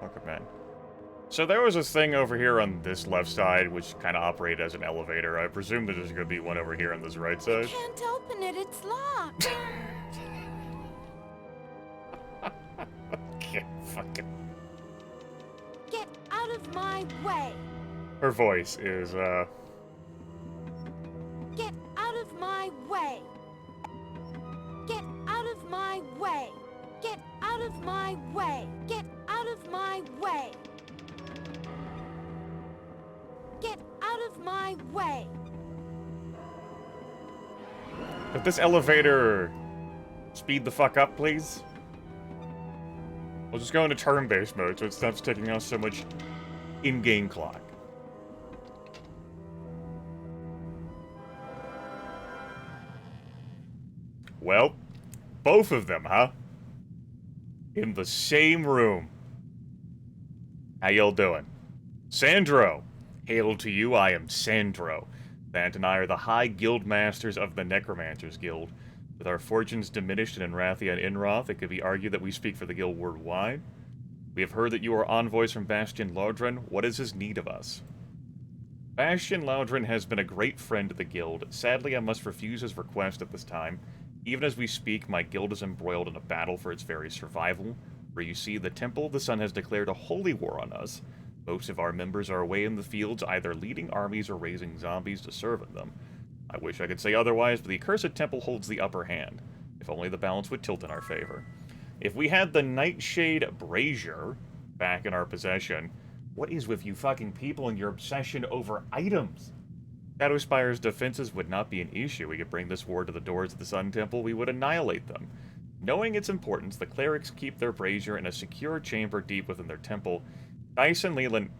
Welcome, man. So there was a thing over here on this left side which kind of operated as an elevator. I presume that there's going to be one over here on this right side. Can't open it, it's locked. Can't fucking... Get out of my way. Her voice is, Get out of my way. Get out of my way. Get out of my way. Get out of my way. Get out of my way. Could this elevator speed the fuck up, please? We'll just go into turn-based mode so it stops taking us so much in-game clock. Well, both of them, huh? In the same room. How y'all doing? Sandro! Hail to you, I am Sandro. Thant and I are the High Guild Masters of the Necromancers Guild. With our fortunes diminished in Enrathia and Inroth, it could be argued that we speak for the guild worldwide. We have heard that you are envoys from Bastion Laudren. What is his need of us? Bastion Laudren has been a great friend to the guild. Sadly, I must refuse his request at this time. Even as we speak, my guild is embroiled in a battle for its very survival, where you see the Temple of the Sun has declared a holy war on us. Most of our members are away in the fields, either leading armies or raising zombies to serve in them. I wish I could say otherwise, but the Accursed Temple holds the upper hand. If only the balance would tilt in our favor. If we had the Nightshade Brazier back in our possession, what is with you fucking people and your obsession over items? Shadowspire's defenses would not be an issue. We could bring this war to the doors of the Sun Temple, we would annihilate them. Knowing its importance, the clerics keep their brazier in a secure chamber deep within their temple. Dyson Leland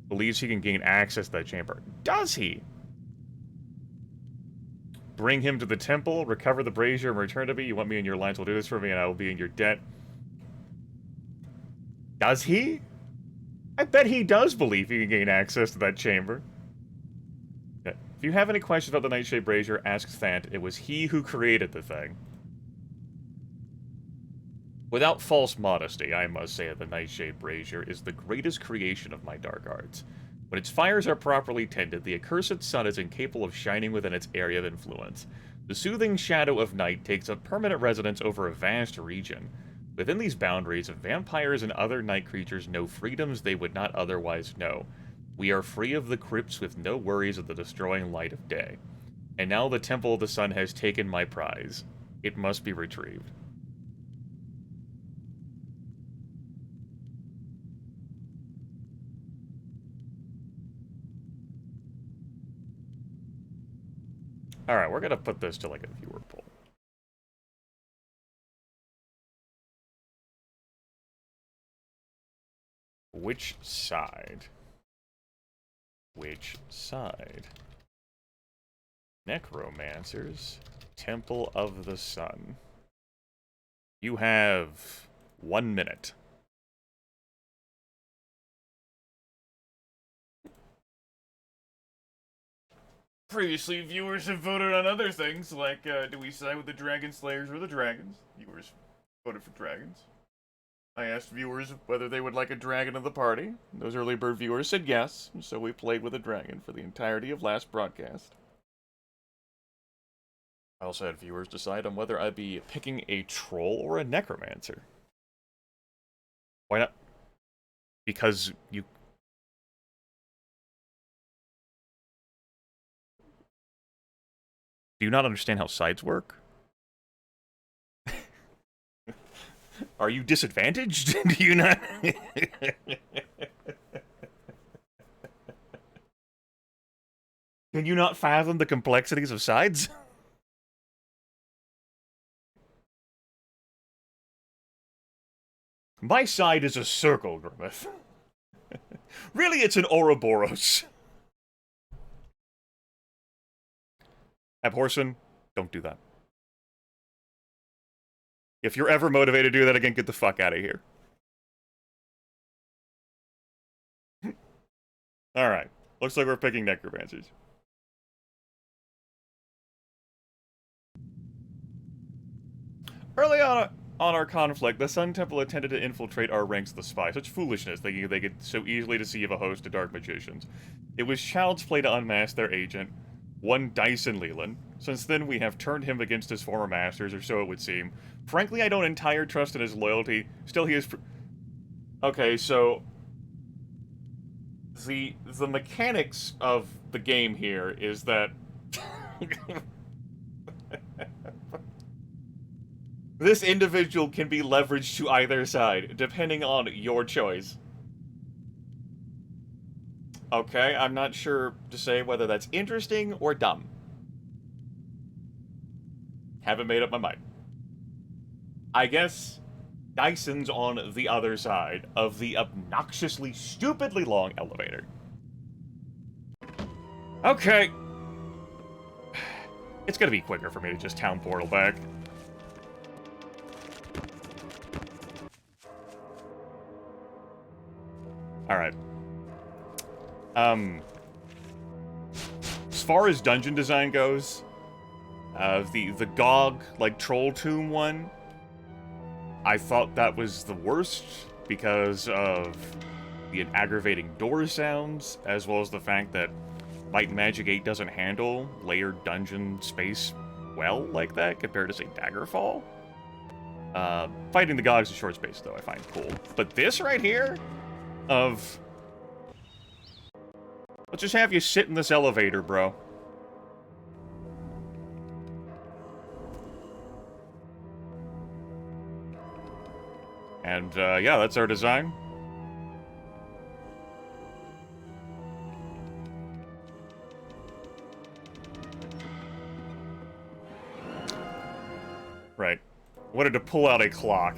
believes he can gain access to that chamber. Does he? Bring him to the temple, recover the brazier, and return to me. You want me in your lines, will do this for me, and I will be in your debt. Does he? I bet he does believe he can gain access to that chamber. Okay. If you have any questions about the Nightshade Brazier, ask Thant. It was he who created the thing. Without false modesty, I must say that the Nightshade Brazier is the greatest creation of my dark arts. When its fires are properly tended, the accursed sun is incapable of shining within its area of influence. The soothing shadow of night takes up permanent residence over a vast region. Within these boundaries, vampires and other night creatures know freedoms they would not otherwise know. We are free of the crypts with no worries of the destroying light of day. And now the Temple of the Sun has taken my prize. It must be retrieved. Alright, we're gonna put this to like a viewer poll. Which side? Which side? Necromancers, Temple of the Sun. You have 1 minute. Previously, viewers have voted on other things, like, do we side with the Dragon Slayers or the Dragons? Viewers voted for Dragons. I asked viewers whether they would like a dragon in the party. Those early bird viewers said yes, so we played with a dragon for the entirety of last broadcast. I also had viewers decide on whether I'd be picking a troll or a necromancer. Why not? Because you... Do you not understand how sides work? Are you disadvantaged? Do you not? Can you not fathom the complexities of sides? My side is a circle, Grimmeth. Really, it's an Ouroboros. Abhorsen, don't do that. If you're ever motivated to do that again, get the fuck out of here. Alright. Looks like we're picking necromancers. Early on our conflict, the Sun Temple attempted to infiltrate our ranks of the spy. Such foolishness, thinking they could so easily deceive a host of dark magicians. It was child's play to unmask their agent, one Dyson Leland. Since then, we have turned him against his former masters, or so it would seem. Frankly, I don't entire trust in his loyalty. Still, he is... Okay, so... The mechanics of the game here is that... This individual can be leveraged to either side, depending on your choice. Okay, I'm not sure to say whether that's interesting or dumb. Haven't made up my mind. I guess Dyson's on the other side of the obnoxiously, stupidly long elevator. Okay. It's gonna be quicker for me to just town portal back. Alright. As far as dungeon design goes, the GOG, like, Troll Tomb one, I thought that was the worst because of the aggravating door sounds, as well as the fact that Might and Magic 8 doesn't handle layered dungeon space well like that compared to, say, Daggerfall. Fighting the GOGs in short space, though, I find cool. But this right here, of... Let's just have you sit in this elevator, bro. And, yeah, that's our design. Right. Wanted to pull out a clock.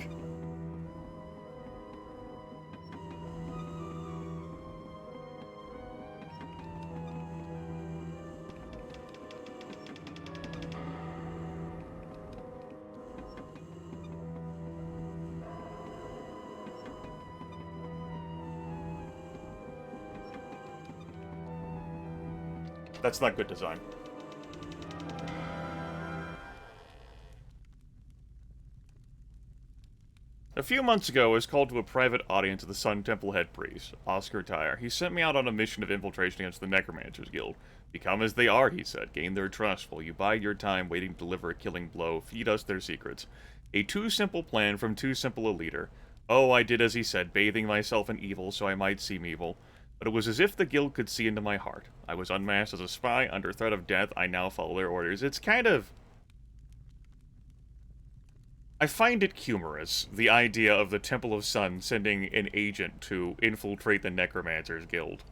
That's not good design. A few months ago, I was called to a private audience of the Sun Temple head priest, Oscar Tyre. He sent me out on a mission of infiltration against the Necromancers Guild. Become as they are, he said. Gain their trust while you bide your time waiting to deliver a killing blow. Feed us their secrets. A too simple plan from too simple a leader. Oh, I did as he said, bathing myself in evil so I might seem evil. But it was as if the guild could see into my heart. I was unmasked as a spy, under threat of death. I now follow their orders. It's kind of... I find it humorous, the idea of the Temple of Sun sending an agent to infiltrate the Necromancers Guild.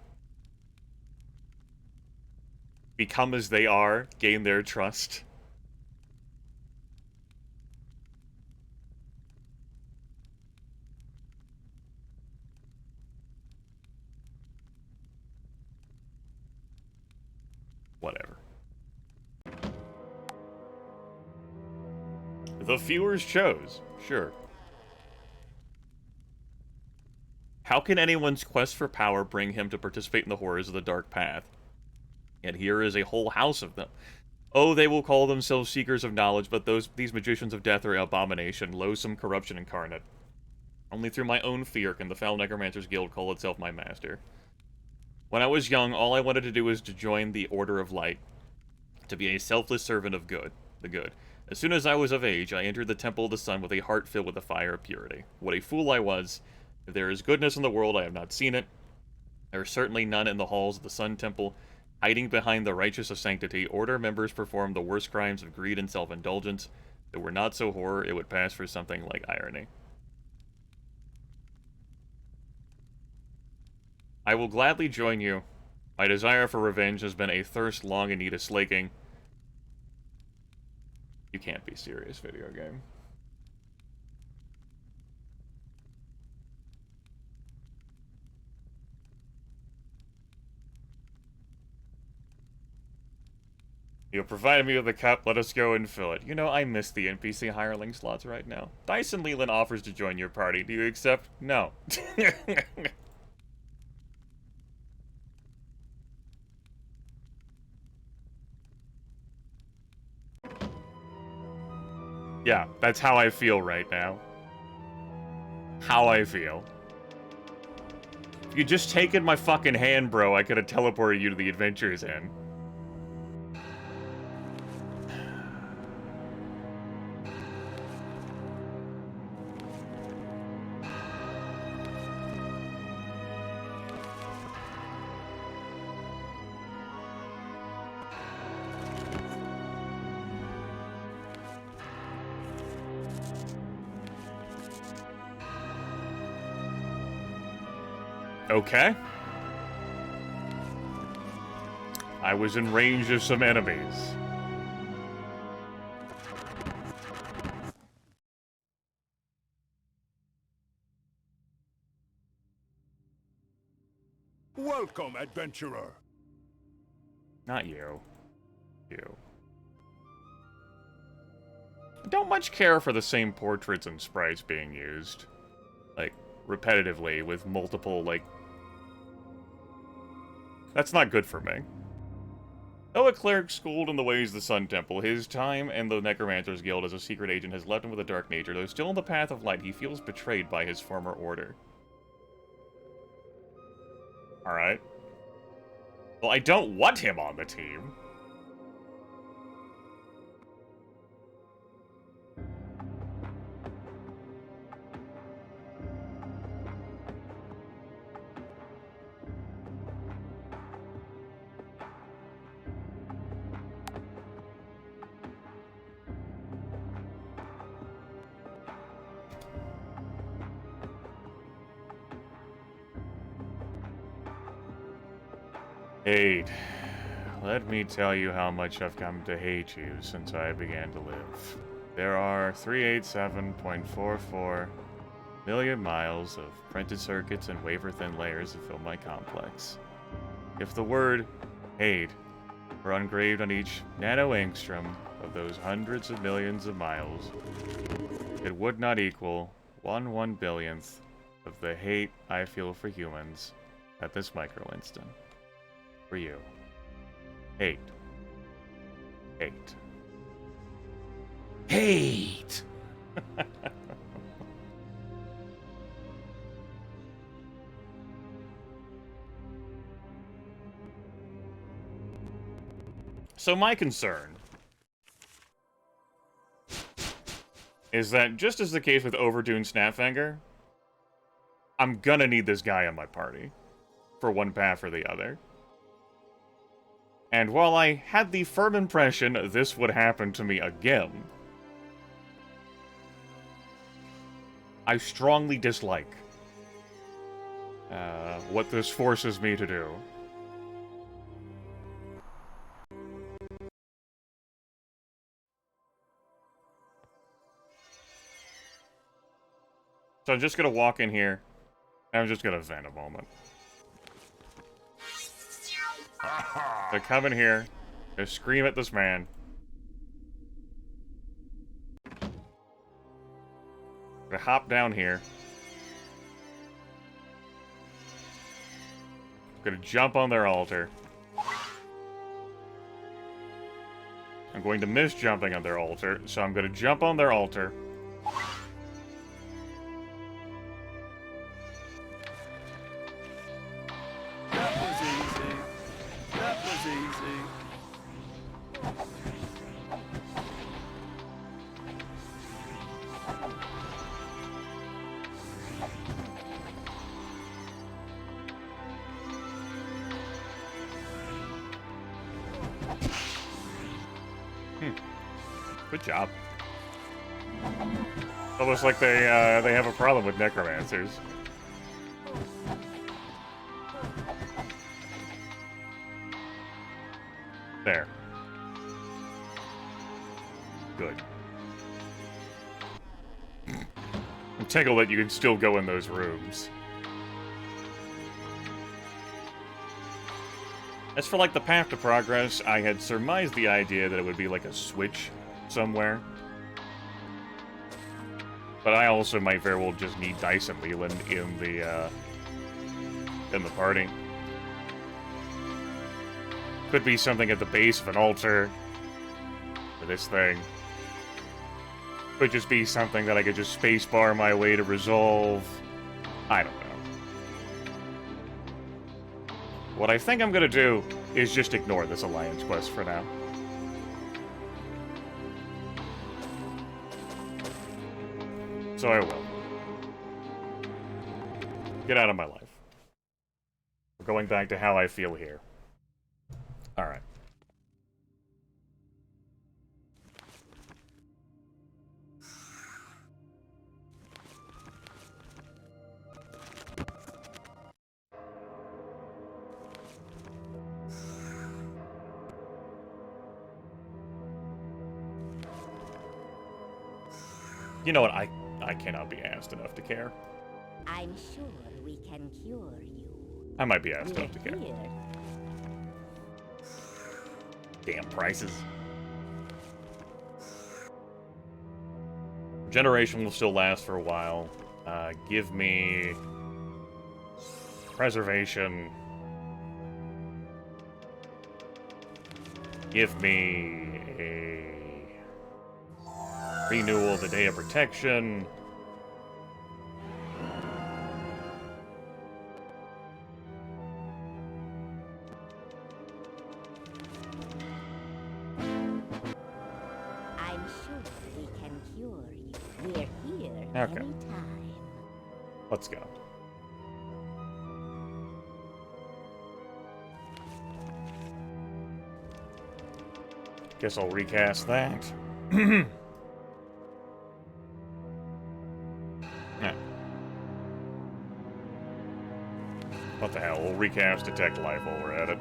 Become as they are, gain their trust. Whatever. The viewers chose. Sure. How can anyone's quest for power bring him to participate in the horrors of the dark path? And here is a whole house of them. Oh, they will call themselves seekers of knowledge, but these magicians of death are abomination, loathsome corruption incarnate. Only through my own fear can the foul Necromancers Guild call itself my master. When I was young, all I wanted to do was to join the Order of Light, to be a selfless servant of the good. As soon as I was of age, I entered the Temple of the Sun with a heart filled with the fire of purity. What a fool I was. If there is goodness in the world, I have not seen it. There is certainly none in the halls of the Sun Temple. Hiding behind the righteous of sanctity, Order members perform the worst crimes of greed and self-indulgence. If it were not so horror, it would pass for something like irony. I will gladly join you. My desire for revenge has been a thirst long in need of slaking. You can't be serious, video game. You have provided me with a cup, let us go and fill it. You know, I miss the NPC hireling slots right now. Dyson Leland offers to join your party. Do you accept? No. Yeah, that's how I feel right now. How I feel. If you'd just taken my fucking hand, bro, I could have teleported you to the Adventures Inn. Okay. I was in range of some enemies. Welcome, adventurer. Not you. You. I don't much care for the same portraits and sprites being used. Like, repetitively, with multiple, like... That's not good for me. Though a cleric schooled in the ways of the Sun Temple, his time in the Necromancer's Guild as a secret agent has left him with a dark nature. Though still on the path of light, he feels betrayed by his former order. Alright. Well, I don't want him on the team. Hate. Let me tell you how much I've come to hate you since I began to live. There are 387.44 million miles of printed circuits and wafer-thin layers that fill my complex. If the word hate were engraved on each nano-angstrom of those hundreds of millions of miles, it would not equal 1/1 billionth of the hate I feel for humans at this micro-instant. For you. Hate. Hate. Hate! So my concern is that, just as the case with Overdue and Snapfinger, I'm gonna need this guy on my party. For one path or the other. And while I had the firm impression this would happen to me again, I strongly dislike what this forces me to do. So I'm just gonna walk in here, and I'm just gonna vent a moment. They come in here, they scream at this man. They hop down here. I'm gonna jump on their altar. I'm going to miss jumping on their altar, so I'm gonna jump on their altar. That was easy. That was easy. Good job. Almost like they have a problem with necromancers. There. Good. I'm tickled that you can still go in those rooms. As for, like, the path to progress, I had surmised the idea that it would be like a switch somewhere. But I also might very well just need Dice and Leland in the party. Could be something at the base of an altar for this thing. Could just be something that I could just spacebar my way to resolve. I don't know. What I think I'm gonna do is just ignore this alliance quest for now. So I will. Get out of my life. We're going back to how I feel here. Alright. You know what? I cannot be asked enough to care. I'm sure we can cure you. I might be asked We're up to get. here. Damn prices. Generation will still last for a while. Give me preservation. Give me a renewal of the Day of Protection. I'm sure we can cure you. We're here Okay. anytime. Let's go. Guess I'll recast that. Yeah. What the hell? We'll recast Detect Life while we're at it.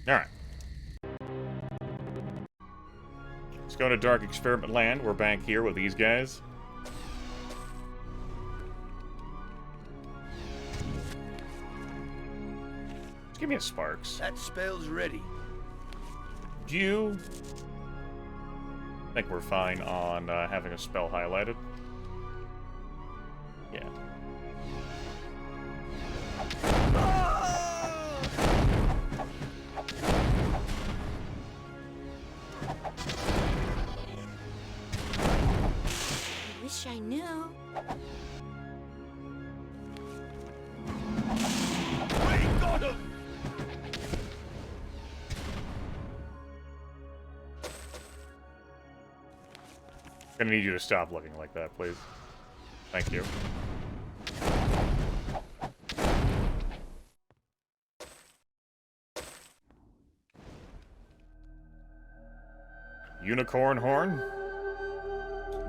Alright. Let's go to Dark Experiment Land. We're back here with these guys. Just give me a Sparks. That spell's ready. Do you think we're fine on having a spell highlighted? Yeah. I wish I knew. We got him! Gonna need you to stop looking like that, please. Thank you. Unicorn horn?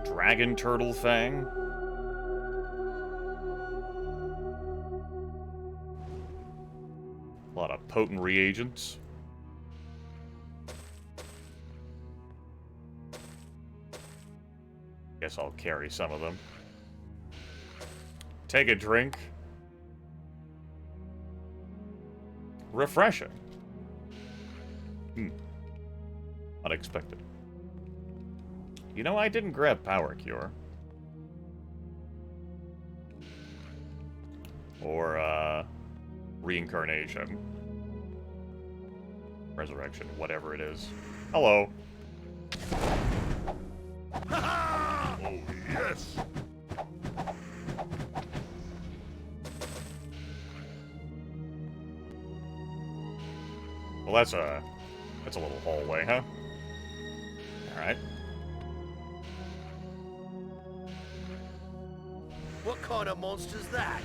Dragon turtle fang? A lot of potent reagents. Guess I'll carry some of them. Take a drink. Refreshing. Unexpected. You know, I didn't grab Power Cure. Or, Reincarnation. Resurrection, whatever it is. Hello. Oh, yes! Well, that's a little hallway, huh? Alright. What kind of monster's that?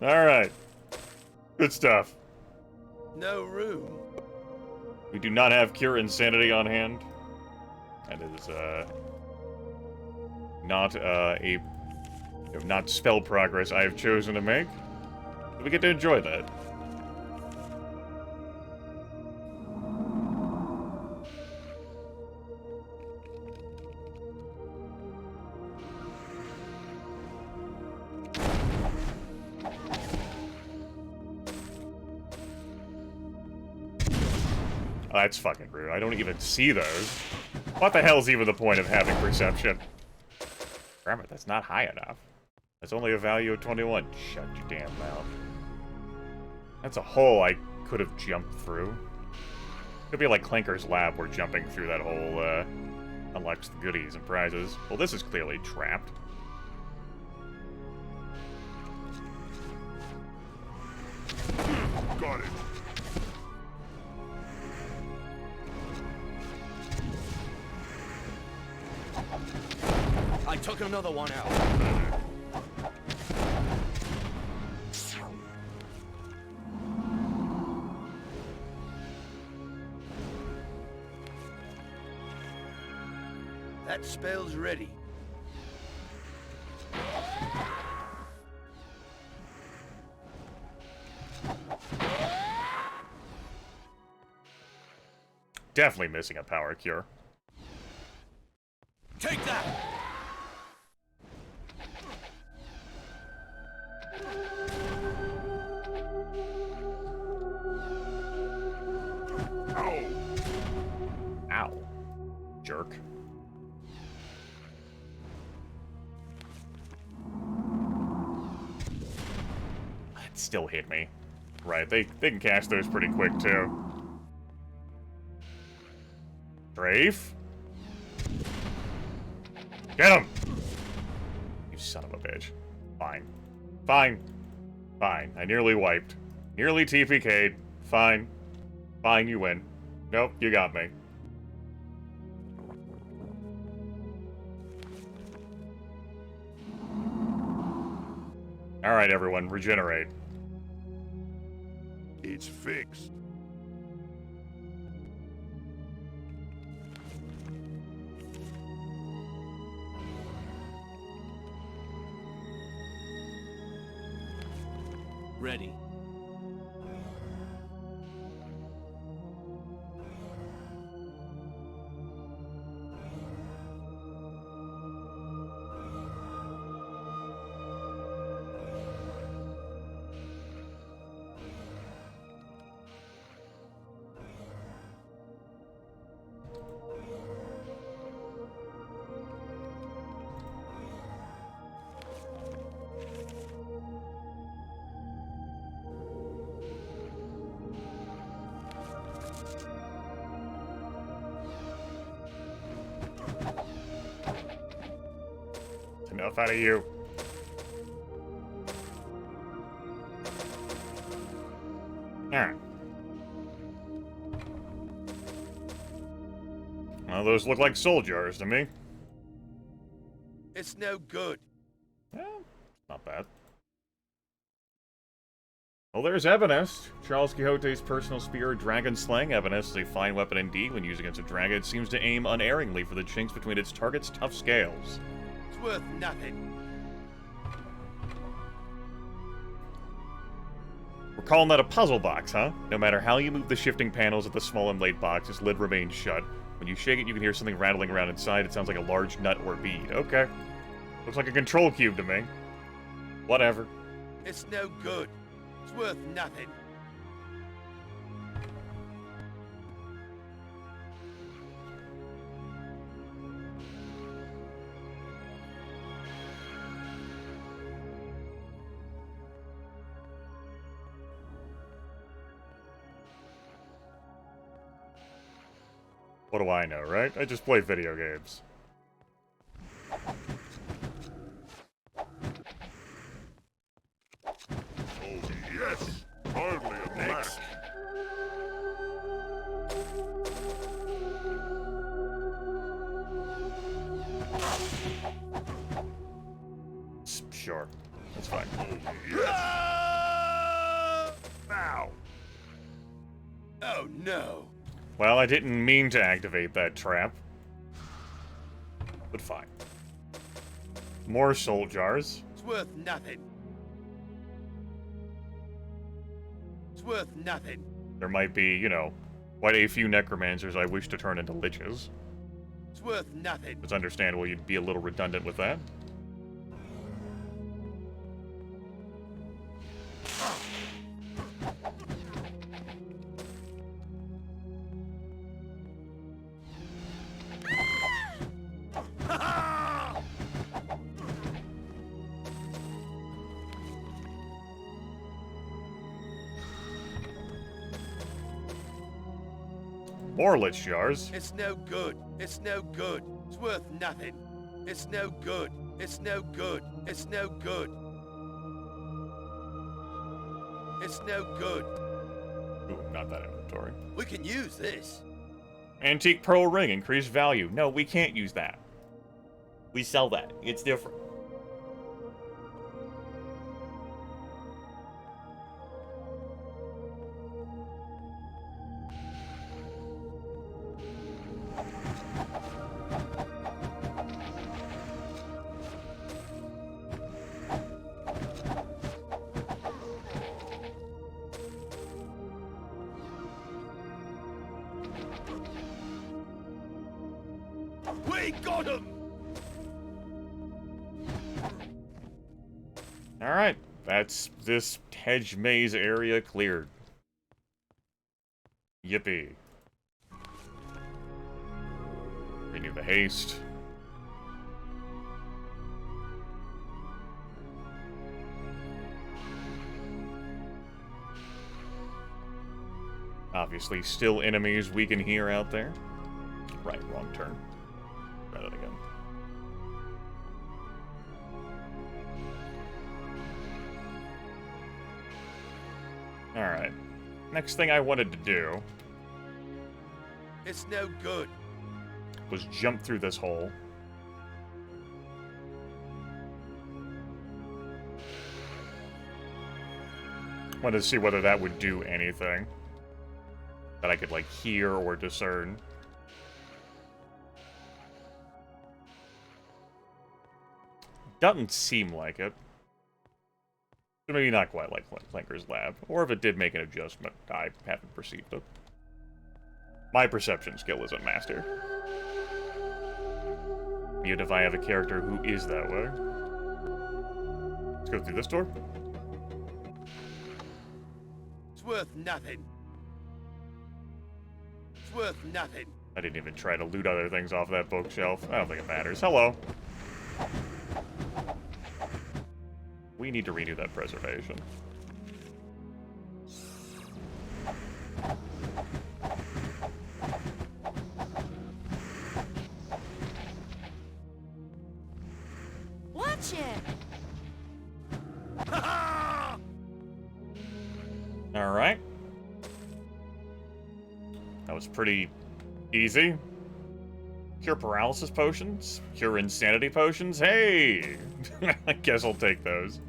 Alright. Good stuff. No room. We do not have Cure Insanity on hand. That is, not spell progress I have chosen to make. But we get to enjoy that. Oh, that's fucking rude. I don't even see those. What the hell's even the point of having perception? Damn it, that's not high enough. That's only a value of 21. Shut your damn mouth. That's a hole I could have jumped through. Could be like Clanker's lab where jumping through that hole, unlocks the goodies and prizes. Well, this is clearly trapped. Got it. I took another one out. That spell's ready. Definitely missing a power cure. Take that! Ow. Jerk. It still hit me. Right, they can catch those pretty quick, too. Strafe? Get him! You son of a bitch. Fine. Fine. Fine. I nearly wiped. Nearly TPK'd. Fine. Fine, you win. Nope, you got me. Alright, everyone, regenerate. It's fixed. Ready. Enough out of you. Alright. Well, those look like soul jars to me. It's no good. Yeah, not bad. Well, there's Ebenest. Charles Quixote's personal spear, Dragon Slaying. Ebenest is a fine weapon indeed. When used against a dragon, it seems to aim unerringly for the chinks between its target's tough scales. It's worth nothing. We're calling that a puzzle box, huh? No matter how you move the shifting panels of the small inlaid box, its lid remains shut. When you shake it, you can hear something rattling around inside. It sounds like a large nut or bead. Okay. Looks like a control cube to me. Whatever. It's no good. It's worth nothing. What do I know, right? I just play video games. Oh, yes! Hardly a black. Sure. That's fine. Ow! Oh no. Well, I didn't mean to activate that trap. But fine. More soul jars. It's worth nothing. It's worth nothing. There might be, you know, quite a few necromancers I wish to turn into liches. It's worth nothing. It's understandable you'd be a little redundant with that. More lich jars. It's no good. It's no good. It's worth nothing. It's no good. It's no good. It's no good. It's no good. Ooh, not that inventory. We can use this. Antique pearl ring, increased value. No, we can't use that. We sell that. It's different. We got him! Alright, that's this hedge maze area cleared. Yippee. Renew the haste. Obviously, still enemies we can hear out there. Right, wrong turn. Try that again. Alright. Next thing I wanted to do It's no good. was jump through this hole. Wanted to see whether that would do anything that I could, like, hear or discern. Doesn't seem like it. Maybe not quite like Clanker's lab. Or if it did make an adjustment, I haven't perceived it. My perception skill isn't master. Even if I have a character who is that way. Let's go through this door. It's worth nothing. It's worth nothing. I didn't even try to loot other things off that bookshelf. I don't think it matters. Hello. We need to renew that preservation. Watch it! Alright. That was pretty easy. Cure paralysis potions. Cure insanity potions. Hey! I guess I'll take those.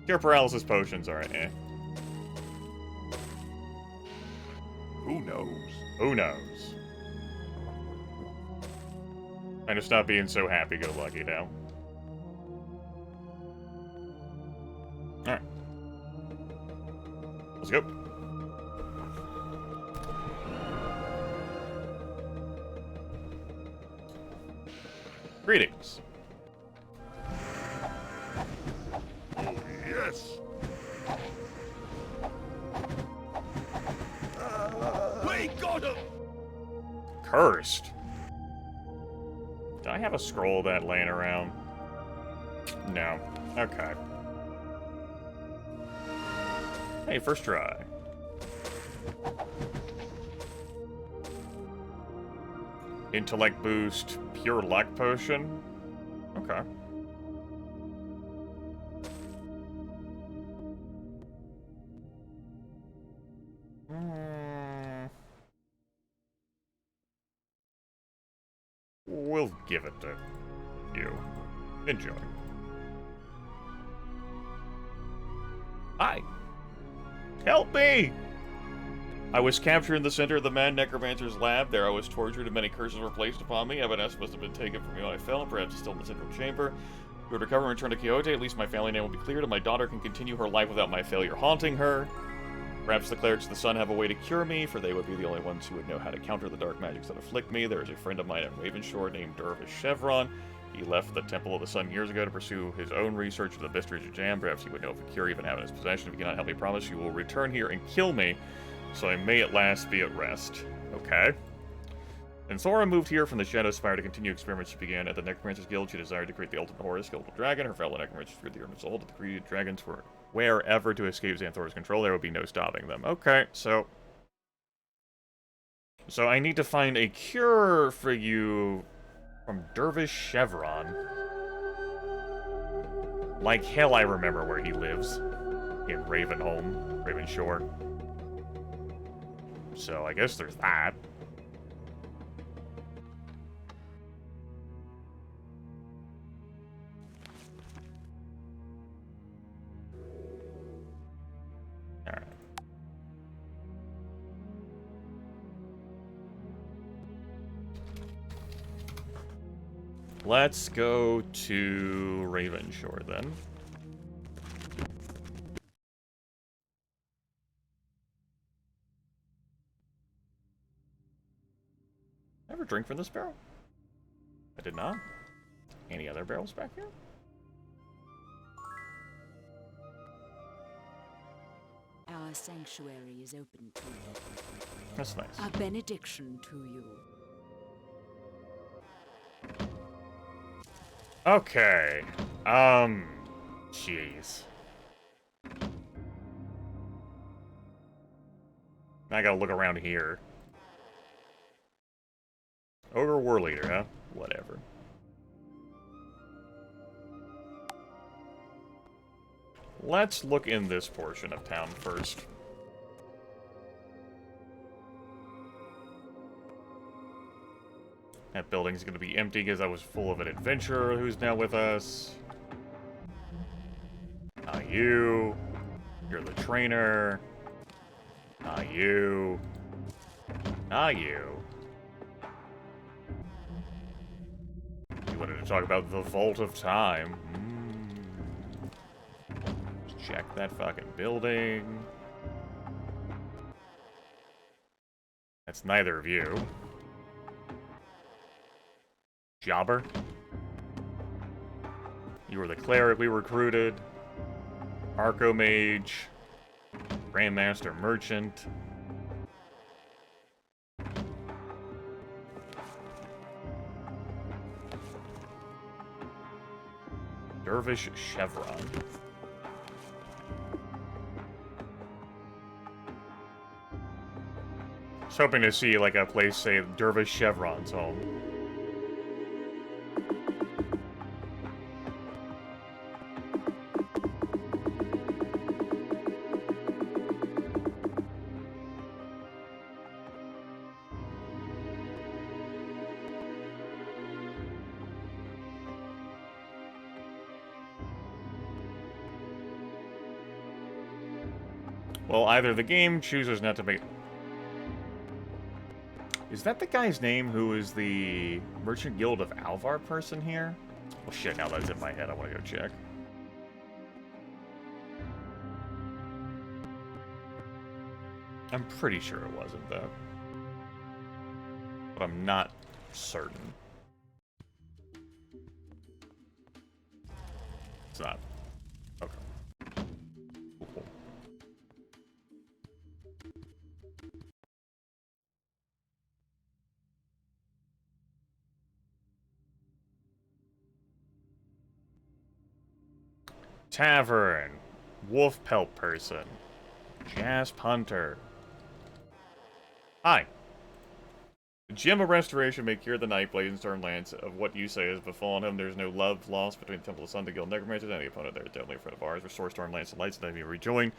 Cure paralysis potions are eh. Who knows? Who knows? I'm just not being so happy-go-lucky now. Alright. Let's go. Greetings. Oh, yes! We got him! Cursed. Do I have a scroll of that laying around? No. Okay. Hey, first try. Intellect boost, pure luck potion. Okay. We'll give it to you. Enjoy. Hi. Help me! I was captured in the center of the Mad Necromancer's lab. There I was tortured and many curses were placed upon me. Evidence must have been taken from me when I fell, and perhaps it's still in the central chamber. If we would recover and return to Quixote, at least my family name will be cleared, and my daughter can continue her life without my failure haunting her. Perhaps the clerics of the sun have a way to cure me, for they would be the only ones who would know how to counter the dark magics that afflict me. There is a friend of mine at Ravenshore named Dervish Chevron. He left the Temple of the Sun years ago to pursue his own research of the mysteries of Jam. Perhaps he would know of a cure even have in his possession. If he cannot help me, promise you will return here and kill me, so I may at last be at rest. Okay. And Thora moved here from the Shadow Spire to continue experiments she began at the Necromancer's Guild. She desired to create the ultimate horror, skeletal dragon. Her fellow necromancers feared the earnest soul that the created dragons were wherever to escape Xanthora's control. There would be no stopping them. Okay, so I need to find a cure for you from Dervish Chevron. Like hell I remember where he lives. In Ravenshore. So I guess there's that. Alright. Let's go to Ravenshore then. Ever drink from this barrel? I did not. Any other barrels back here? Our sanctuary is open to you. That's nice. A benediction to you. Okay. Jeez. I gotta look around here. Ogre War Leader, huh? Whatever. Let's look in this portion of town first. That building's gonna be empty because I was full of an adventurer who's now with us. You. You're the trainer. You. You. You wanted to talk about the Vault of Time. Check that fucking building. That's neither of you. Jobber. You were the cleric we recruited. Archomage. Grandmaster Merchant. Dervish Chevron. I was hoping to see, like, a place, say, Dervish Chevron's home. Well, either the game chooses not to make... Is that the guy's name who is the Merchant Guild of Alvar person here? Well, shit, now that's in my head. I want to go check. I'm pretty sure it wasn't, though. But I'm not certain. It's not. Okay. Cool. Tavern. Wolf Pelt person. Jasp Hunter. Hi. The Gem of Restoration may cure the Nightblade and Stormlance of what you say has befallen him. There's no love lost between the Temple of Sun and the Guild Necromancers. Any opponent there is definitely a friend of ours. Restore Stormlance and Lights and then you rejoin.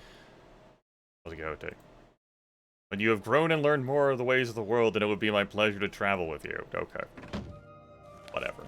How's it go, Dick? When you have grown and learned more of the ways of the world, then it would be my pleasure to travel with you. Okay. Whatever.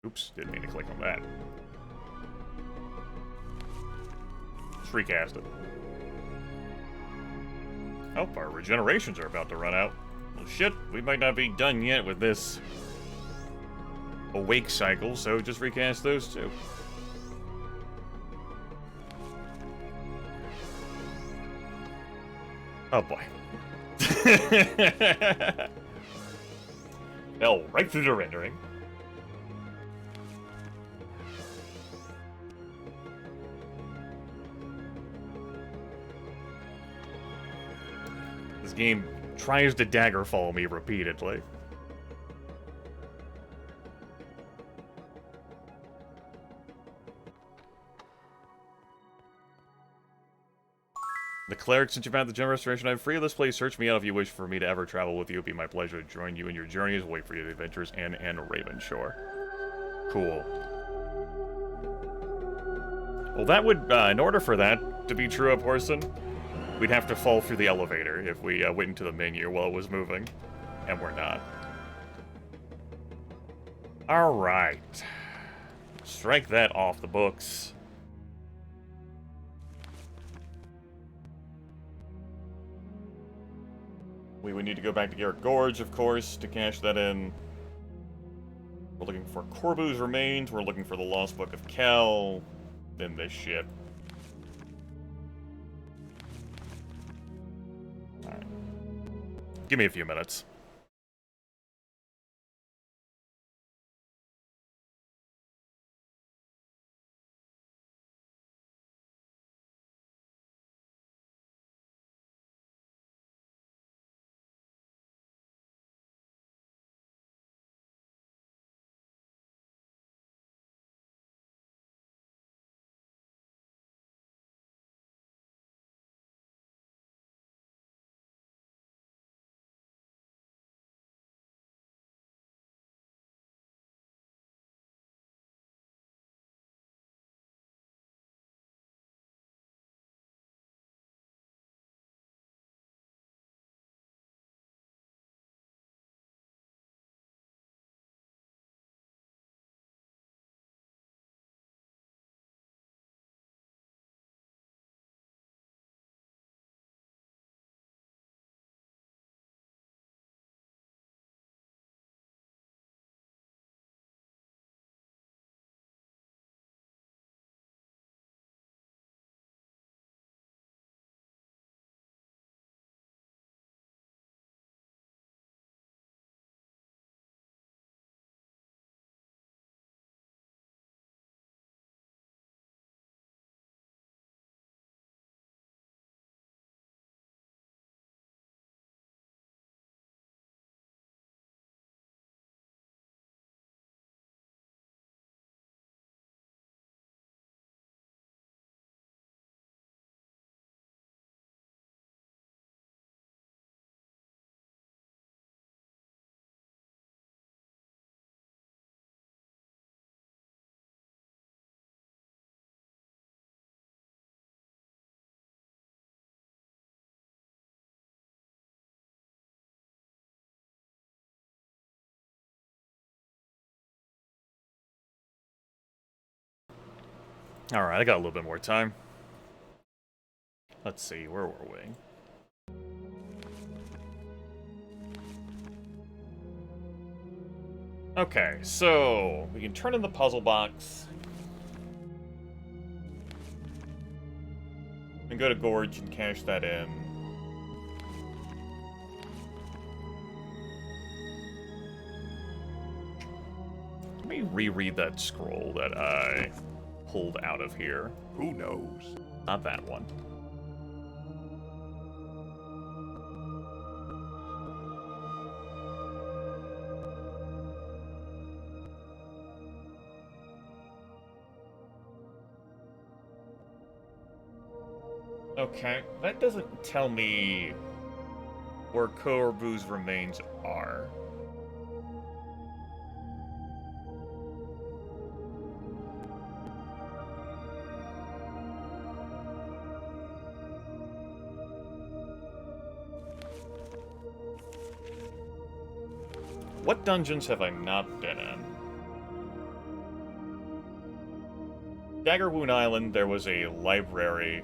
Oops, didn't mean to click on that. Let's recast it. Oh, our regenerations are about to run out. Well, shit, we might not be done yet with this awake cycle, so just recast those too. Oh boy. Fell right through the rendering. This game tries to daggerfall me repeatedly. The cleric, since you found the gem restoration, I'm free of this place. Search me out if you wish for me to ever travel with you. It'd be my pleasure to join you in your journeys. Wait for you the adventures and Ravenshore. Cool. Well, that would, in order for that to be true of Horson, we'd have to fall through the elevator if we went into the menu while it was moving. And we're not. Alright. Strike that off the books. We would need to go back to Garrett Gorge, of course, to cash that in. We're looking for Corbu's remains. We're looking for the Lost Book of Kel. Then this shit. Alright. Give me a few minutes. Alright, I got a little bit more time. Let's see, where were we? Okay, so we can turn in the puzzle box. And go to Gorge and cash that in. Let me reread that scroll that I pulled out of here. Who knows? Not that one. Okay, that doesn't tell me where Corbu's remains are. What dungeons have I not been in? Daggerwound Island, there was a library.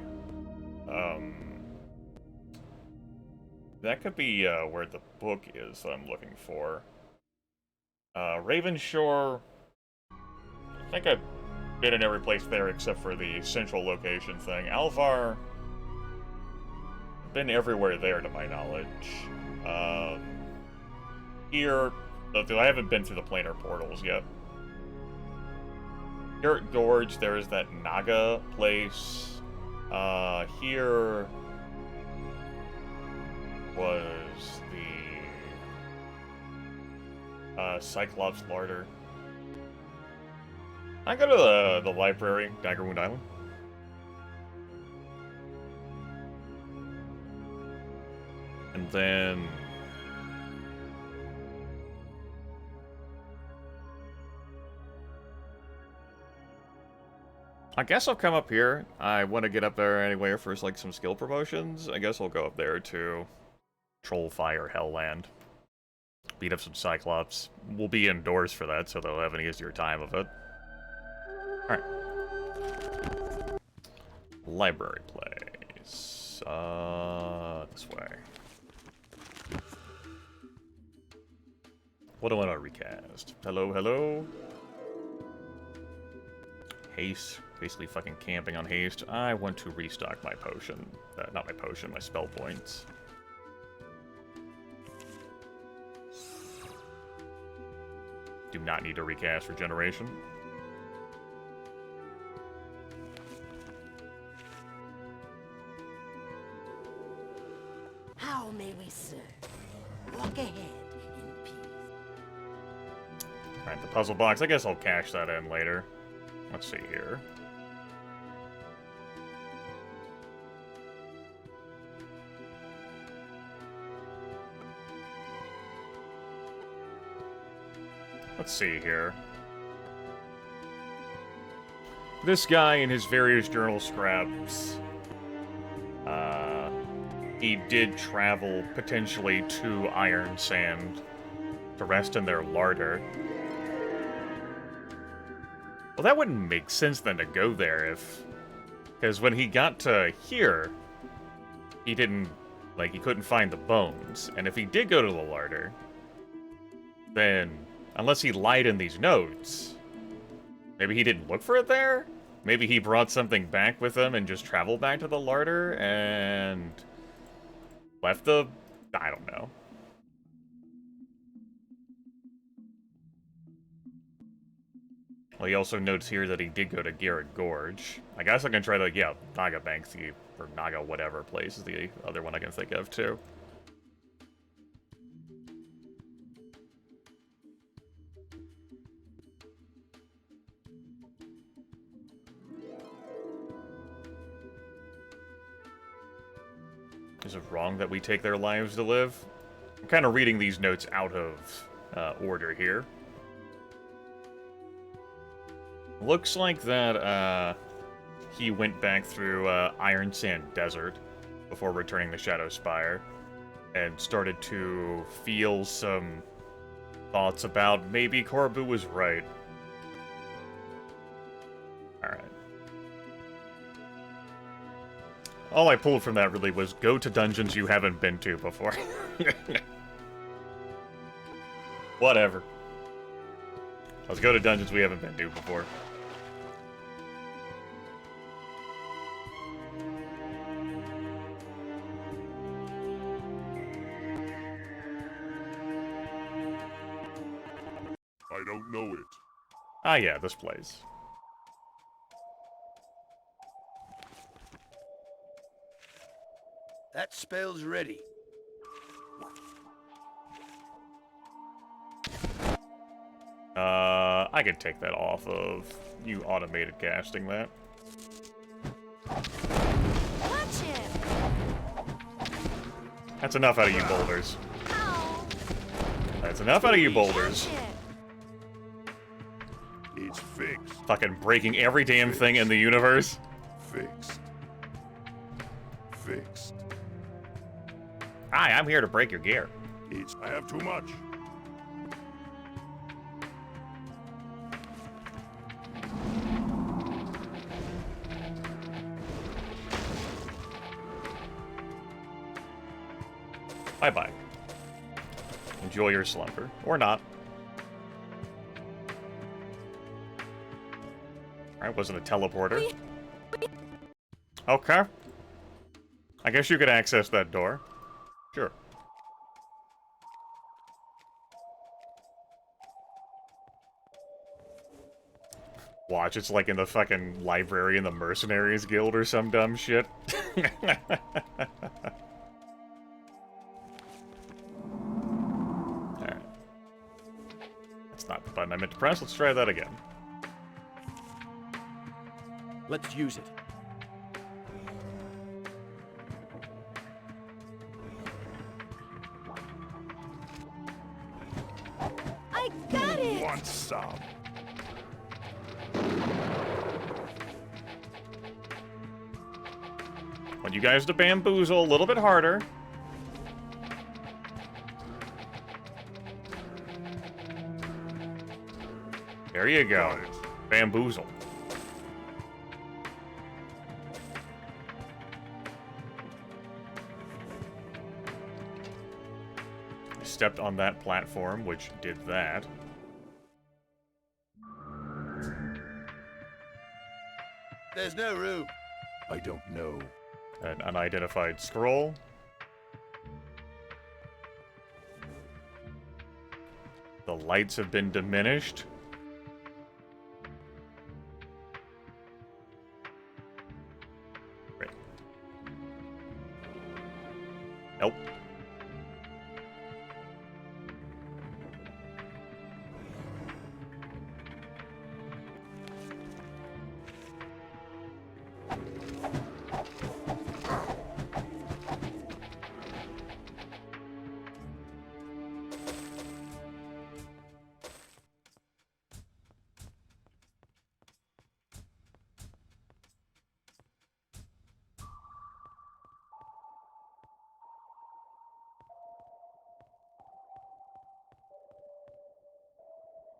That could be where the book is that I'm looking for. Ravenshore, I think I've been in every place there except for the central location thing. Alvar, been everywhere there to my knowledge. Here, though I haven't been through the planar portals yet. Here at Gorge, there is that Naga place. Here was the Cyclops larder. I go to the library, Daggerwound Island. And then I guess I'll come up here. I want to get up there anyway for like some skill promotions. I guess I'll go up there to Trollfire Hellland. beat up some Cyclops. We'll be indoors for that, so they'll have an easier time of it. Alright. Library place. This way. What do I want to recast? Hello, hello? Haste. Basically fucking camping on haste. I want to restock my potion. Not my potion, my spell points. Do not need to recast regeneration. How may we serve? Walk ahead in peace. Alright, the puzzle box. I guess I'll cash that in later. Let's see here. Let's see here. This guy in his various journal scraps, he did travel potentially to Iron Sand to rest in their larder. Well, that wouldn't make sense then to go there if... Because when he got to here, he didn't... Like, he couldn't find the bones. And if he did go to the larder, then... Unless he lied in these notes, maybe he didn't look for it there? Maybe he brought something back with him and just traveled back to the larder and... left the... I don't know. Well, he also notes here that he did go to Garrett Gorge. I guess I can try the, yeah, Naga Bank, or Naga whatever place is the other one I can think of, too. Is it wrong that we take their lives to live? I'm kind of reading these notes out of order here. Looks like that he went back through Iron Sand Desert before returning to Shadow Spire and started to feel some thoughts about maybe Korbu was right. Alright. All I pulled from that really was go to dungeons you haven't been to before. Whatever. Let's go to dungeons we haven't been to before. I don't know it. Ah yeah, this place. That spell's ready. I could take that off of you automated casting that. Watch it! That's enough out of you boulders. Ow! That's enough out of you boulders. Watch it! It's fixed. Fucking breaking every damn thing in the universe. Fixed. Fixed. Hi, I'm here to break your gear. I have too much. Bye-bye. Enjoy your slumber. Or not. Alright, wasn't a teleporter. Okay. I guess you could access that door. Sure. Watch, it's like in the fucking library in the Mercenaries Guild or some dumb shit. Alright. That's not the button I meant to press. Let's try that again. Let's use it. I got it! Want some? Want you guys to bamboozle a little bit harder. There you go. Got it. Bamboozle. Stepped on that platform, which did that. There's no room. I don't know. An unidentified scroll. The lights have been diminished. Great. Nope.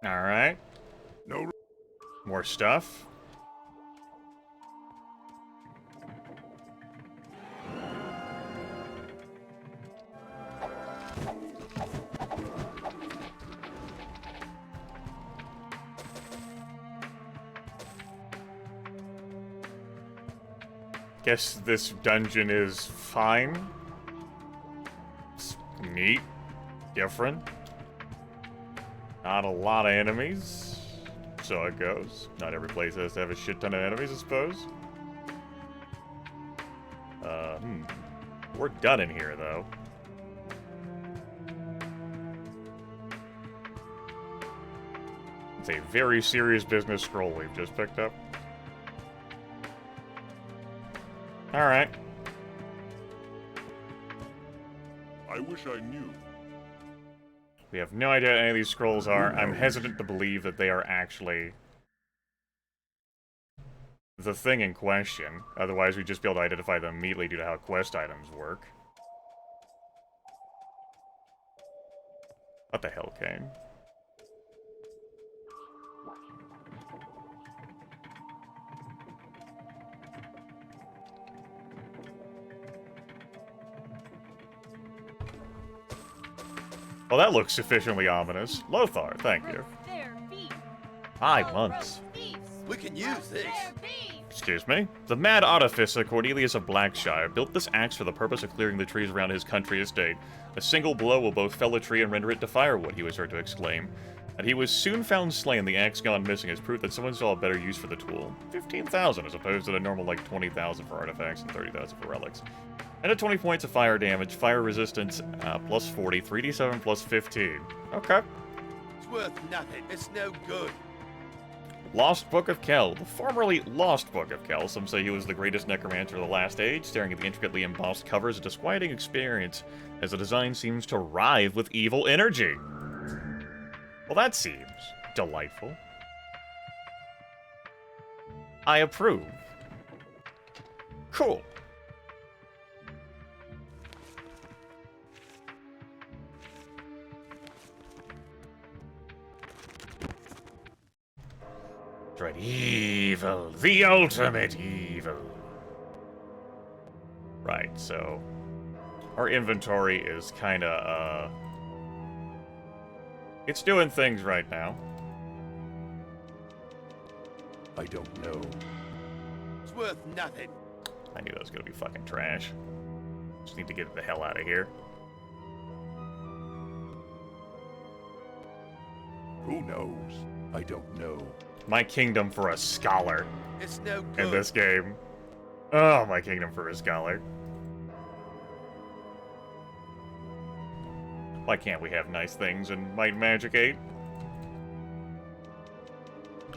Alright. No. More stuff. Guess this dungeon is fine. It's neat. Different. Not a lot of enemies. So it goes. Not every place has to have a shit ton of enemies, I suppose. We're done in here, though. It's a very serious business scroll we've just picked up. Alright. I wish I knew. We have no idea what any of these scrolls are. I'm hesitant to believe that they are actually the thing in question. Otherwise, we'd just be able to identify them immediately due to how quest items work. What the hell came? Well, that looks sufficiently ominous. Lothar, thank you. 5 months. We can use this. Excuse me? The mad artificer Cornelius of Blackshire built this axe for the purpose of clearing the trees around his country estate. A single blow will both fell a tree and render it to firewood, he was heard to exclaim. And he was soon found slain, the axe gone missing, as proof that someone saw a better use for the tool. 15,000 as opposed to the normal like 20,000 for artifacts and 30,000 for relics. And at 20 points of fire damage, fire resistance plus 40, 3d7 plus 15. Okay. It's worth nothing. It's no good. Lost Book of Kel. The formerly Lost Book of Kel. Some say he was the greatest necromancer of the last age. Staring at the intricately embossed cover is a disquieting experience, as the design seems to writhe with evil energy. Well, that seems delightful. I approve. Cool. Right, evil, the ultimate evil. Right, so our inventory is kind of, it's doing things right now. I don't know. It's worth nothing. I knew that was gonna be fucking trash. Just need to get the hell out of here. Who knows? I don't know. My kingdom for a scholar It's no good. in this game. Oh, my kingdom for a scholar. Why can't we have nice things in Might and Magic 8?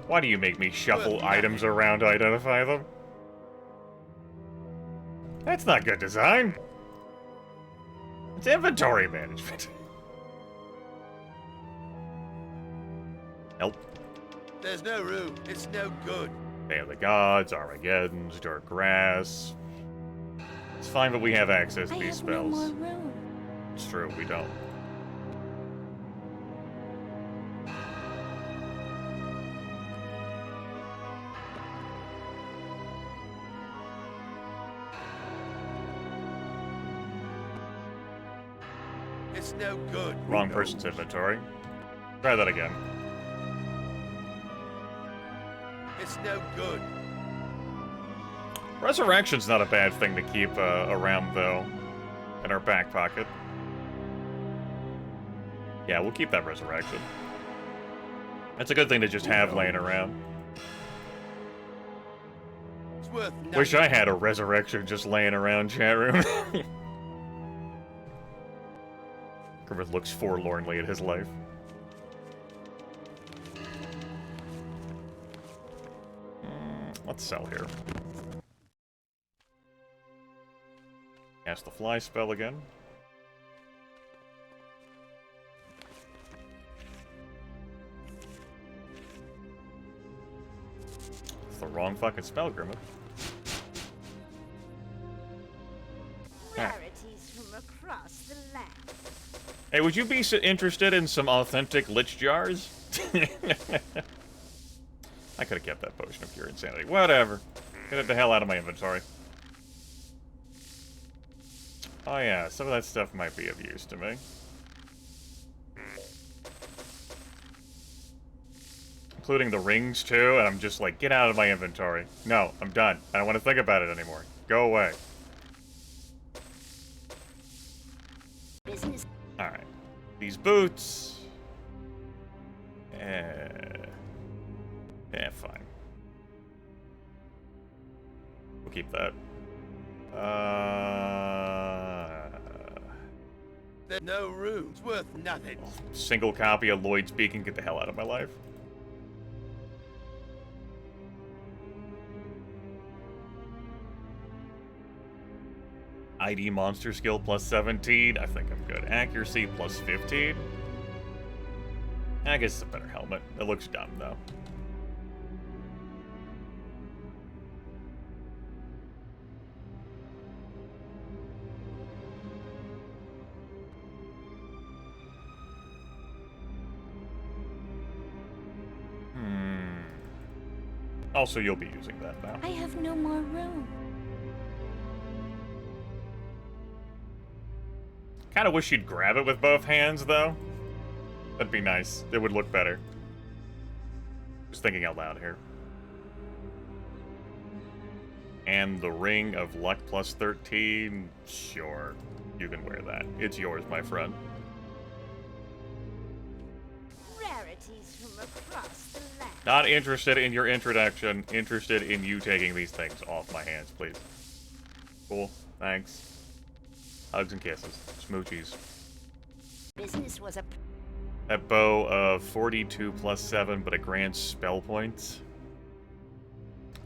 Why do you make me shuffle items around to identify them? That's not good design. It's inventory management. Nope. There's no room. It's no good. Day of the Gods, Armageddon's, Dark Grass. It's fine, but we have access to I these have no spells. more room. It's true, we don't. It's no good. Wrong person's inventory. Try that again. It's no good. Resurrection's not a bad thing to keep around, though. In our back pocket. Yeah, we'll keep that resurrection. That's a good thing to just have laying around. It's worth nothing. Wish I had a resurrection just laying around, chat room. Griffith looks forlornly at his life. Let's sell here. Cast the fly spell again. It's the wrong fucking spell, Griffith. Rarities from across the land. Hey, would you be interested in some authentic lich jars? I could have kept that potion of pure insanity. Whatever. Get it the hell out of my inventory. Oh yeah, some of that stuff might be of use to me. Including the rings, too, and I'm just like, get out of my inventory. No, I'm done. I don't want to think about it anymore. Go away. Business. Alright. These boots. Yeah, fine. We'll keep that. There's no room. It's worth nothing. Single copy of Lloyd's Beacon. Get the hell out of my life. ID monster skill plus 17. I think I'm good. Accuracy plus 15. I guess it's a better helmet. It looks dumb, though. Also, you'll be using that now. I have no more room. Kind of wish you'd grab it with both hands, though. That'd be nice. It would look better. Just thinking out loud here. And the Ring of Luck plus 13? Sure. You can wear that. It's yours, my friend. Rarities from across the land. Not interested in your introduction. Interested in you taking these things off my hands, please. Cool. Thanks. Hugs and kisses. Smoochies. Business was a... That bow of 42 plus 7, but it grants spell points.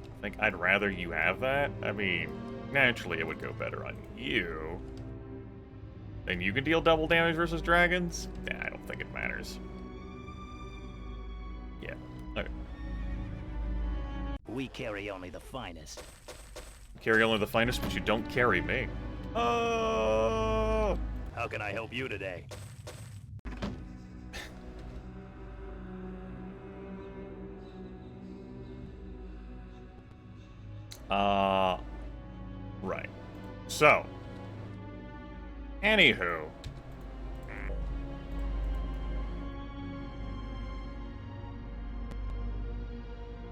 I think I'd rather you have that. I mean, naturally it would go better on you. Then you can deal double damage versus dragons? Nah, I don't think it matters. Yeah. Okay. We carry only the finest. Carry only the finest, but you don't carry me. Oh! How can I help you today? Right. So. Anywho.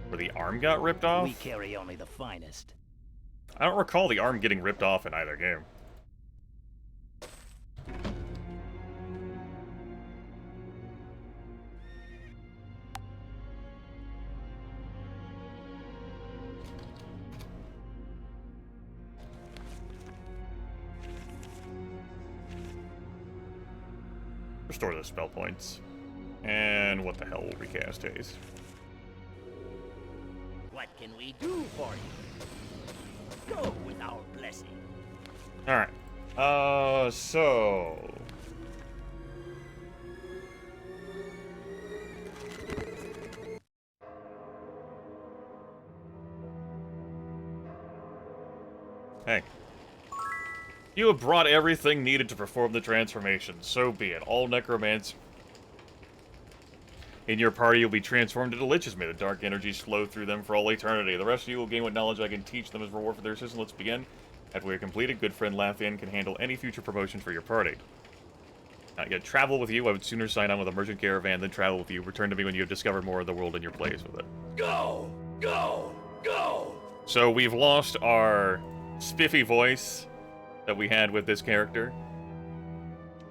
Where the arm got ripped off? We carry only the finest. I don't recall the arm getting ripped off in either game. Restore those spell points. And what the hell will we cast haste? What can we do for you? Go with our blessing. Alright. So... Hey. You have brought everything needed to perform the transformation. So be it. All necromancy in your party will be transformed into liches. May the dark energies flow through them for all eternity. The rest of you will gain what knowledge I can teach them as reward for their assistance. Let's begin. After we are completed, good friend Lathian can handle any future promotions for your party. Yet travel with you. I would sooner sign on with a merchant caravan than travel with you. Return to me when you have discovered more of the world in your place with it. Go! Go! Go! So we've lost our spiffy voice that we had with this character.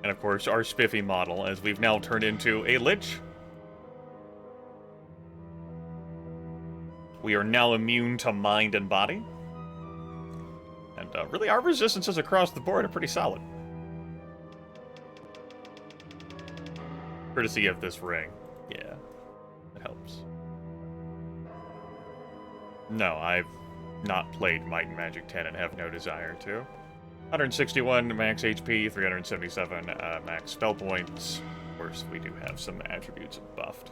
And of course, our spiffy model, as we've now turned into a lich. We are now immune to mind and body. And really, our resistances across the board are pretty solid. Courtesy of this ring. Yeah, it helps. No, I've not played Might and Magic 10 and have no desire to. 161 max HP, 377 max spell points. Of course, we do have some attributes buffed.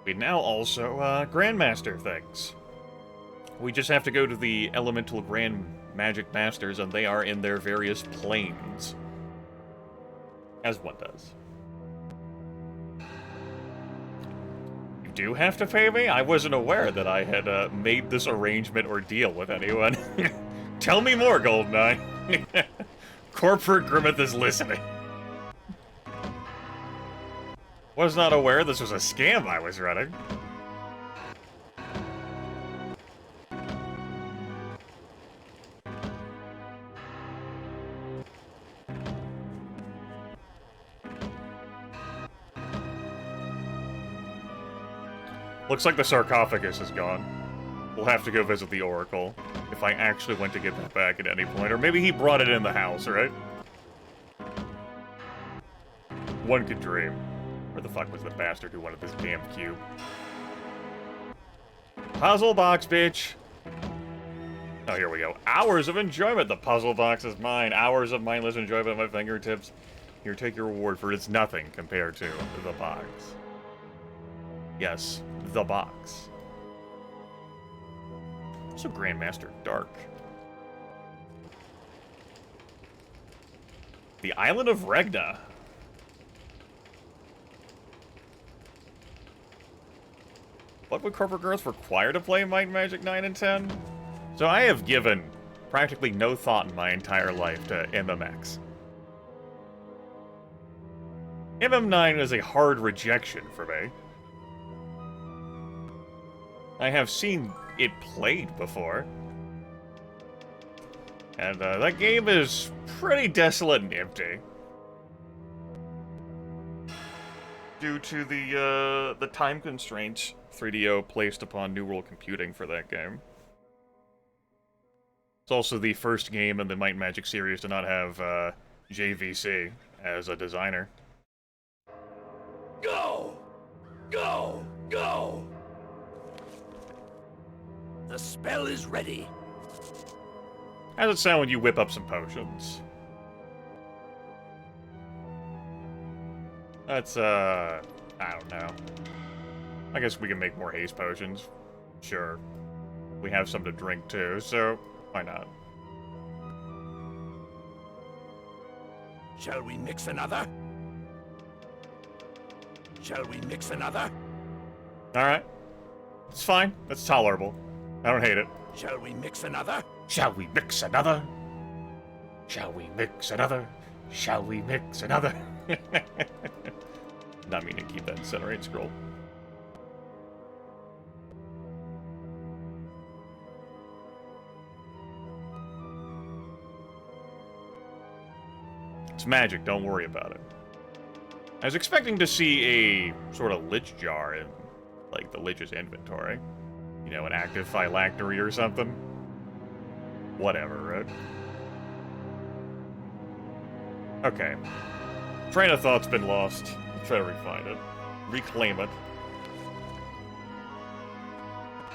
We now also Grandmaster things. We just have to go to the Elemental Grand Magic Masters, and they are in their various planes. As one does. You do have to pay me? I wasn't aware that I had made this arrangement or deal with anyone. Tell me more, GoldenEye. Corporate Grimmeth is listening. Was not aware this was a scam I was running. Looks like the sarcophagus is gone. We'll have to go visit the Oracle, if I actually went to get that back at any point. Or maybe he brought it in the house, right? One could dream. Where the fuck was the bastard who wanted this damn cube? Puzzle box, bitch! Oh, here we go. Hours of enjoyment! The puzzle box is mine. Hours of mindless enjoyment at my fingertips. Here, take your reward, for it's nothing compared to the box. Yes, the box. Also Grandmaster Dark. The Island of Regna. What would corporate girls require to play Might and Magic 9 and 10? So I have given practically no thought in my entire life to MMX. MM9 is a hard rejection for me. I have seen it played before. And that game is pretty desolate and empty. Due to the time constraints 3DO placed upon New World Computing for that game. It's also the first game in the Might and Magic series to not have JVC as a designer. Go! Go! Go! The spell is ready. How's it sound when you whip up some potions? That's, I don't know. I guess we can make more haste potions. Sure. We have some to drink too, so why not? Shall we mix another? Shall we mix another? Alright. It's fine. That's tolerable. I don't hate it. Shall we mix another? Shall we mix another? Shall we mix another? Shall we mix another? Not mean to keep that incinerate scroll. It's magic, don't worry about it. I was expecting to see a sort of lich jar in, like, the lich's inventory. You know, an active phylactery or something. Whatever, right? Okay. Train of thought's been lost. Try to refine it. Reclaim it.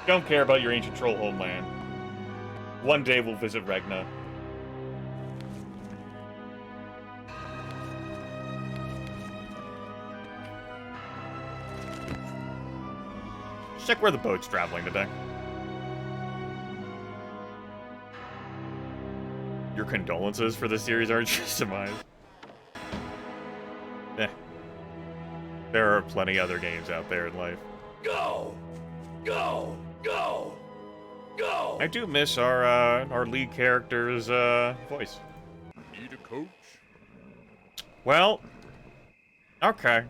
Don't care about your ancient troll homeland. One day we'll visit Regna. Check where the boat's traveling today. Your condolences for this series aren't just mine. Eh. There are plenty other games out there in life. Go! Go! Go! Go! I do miss our lead character's voice. Need a coach? Well, okay.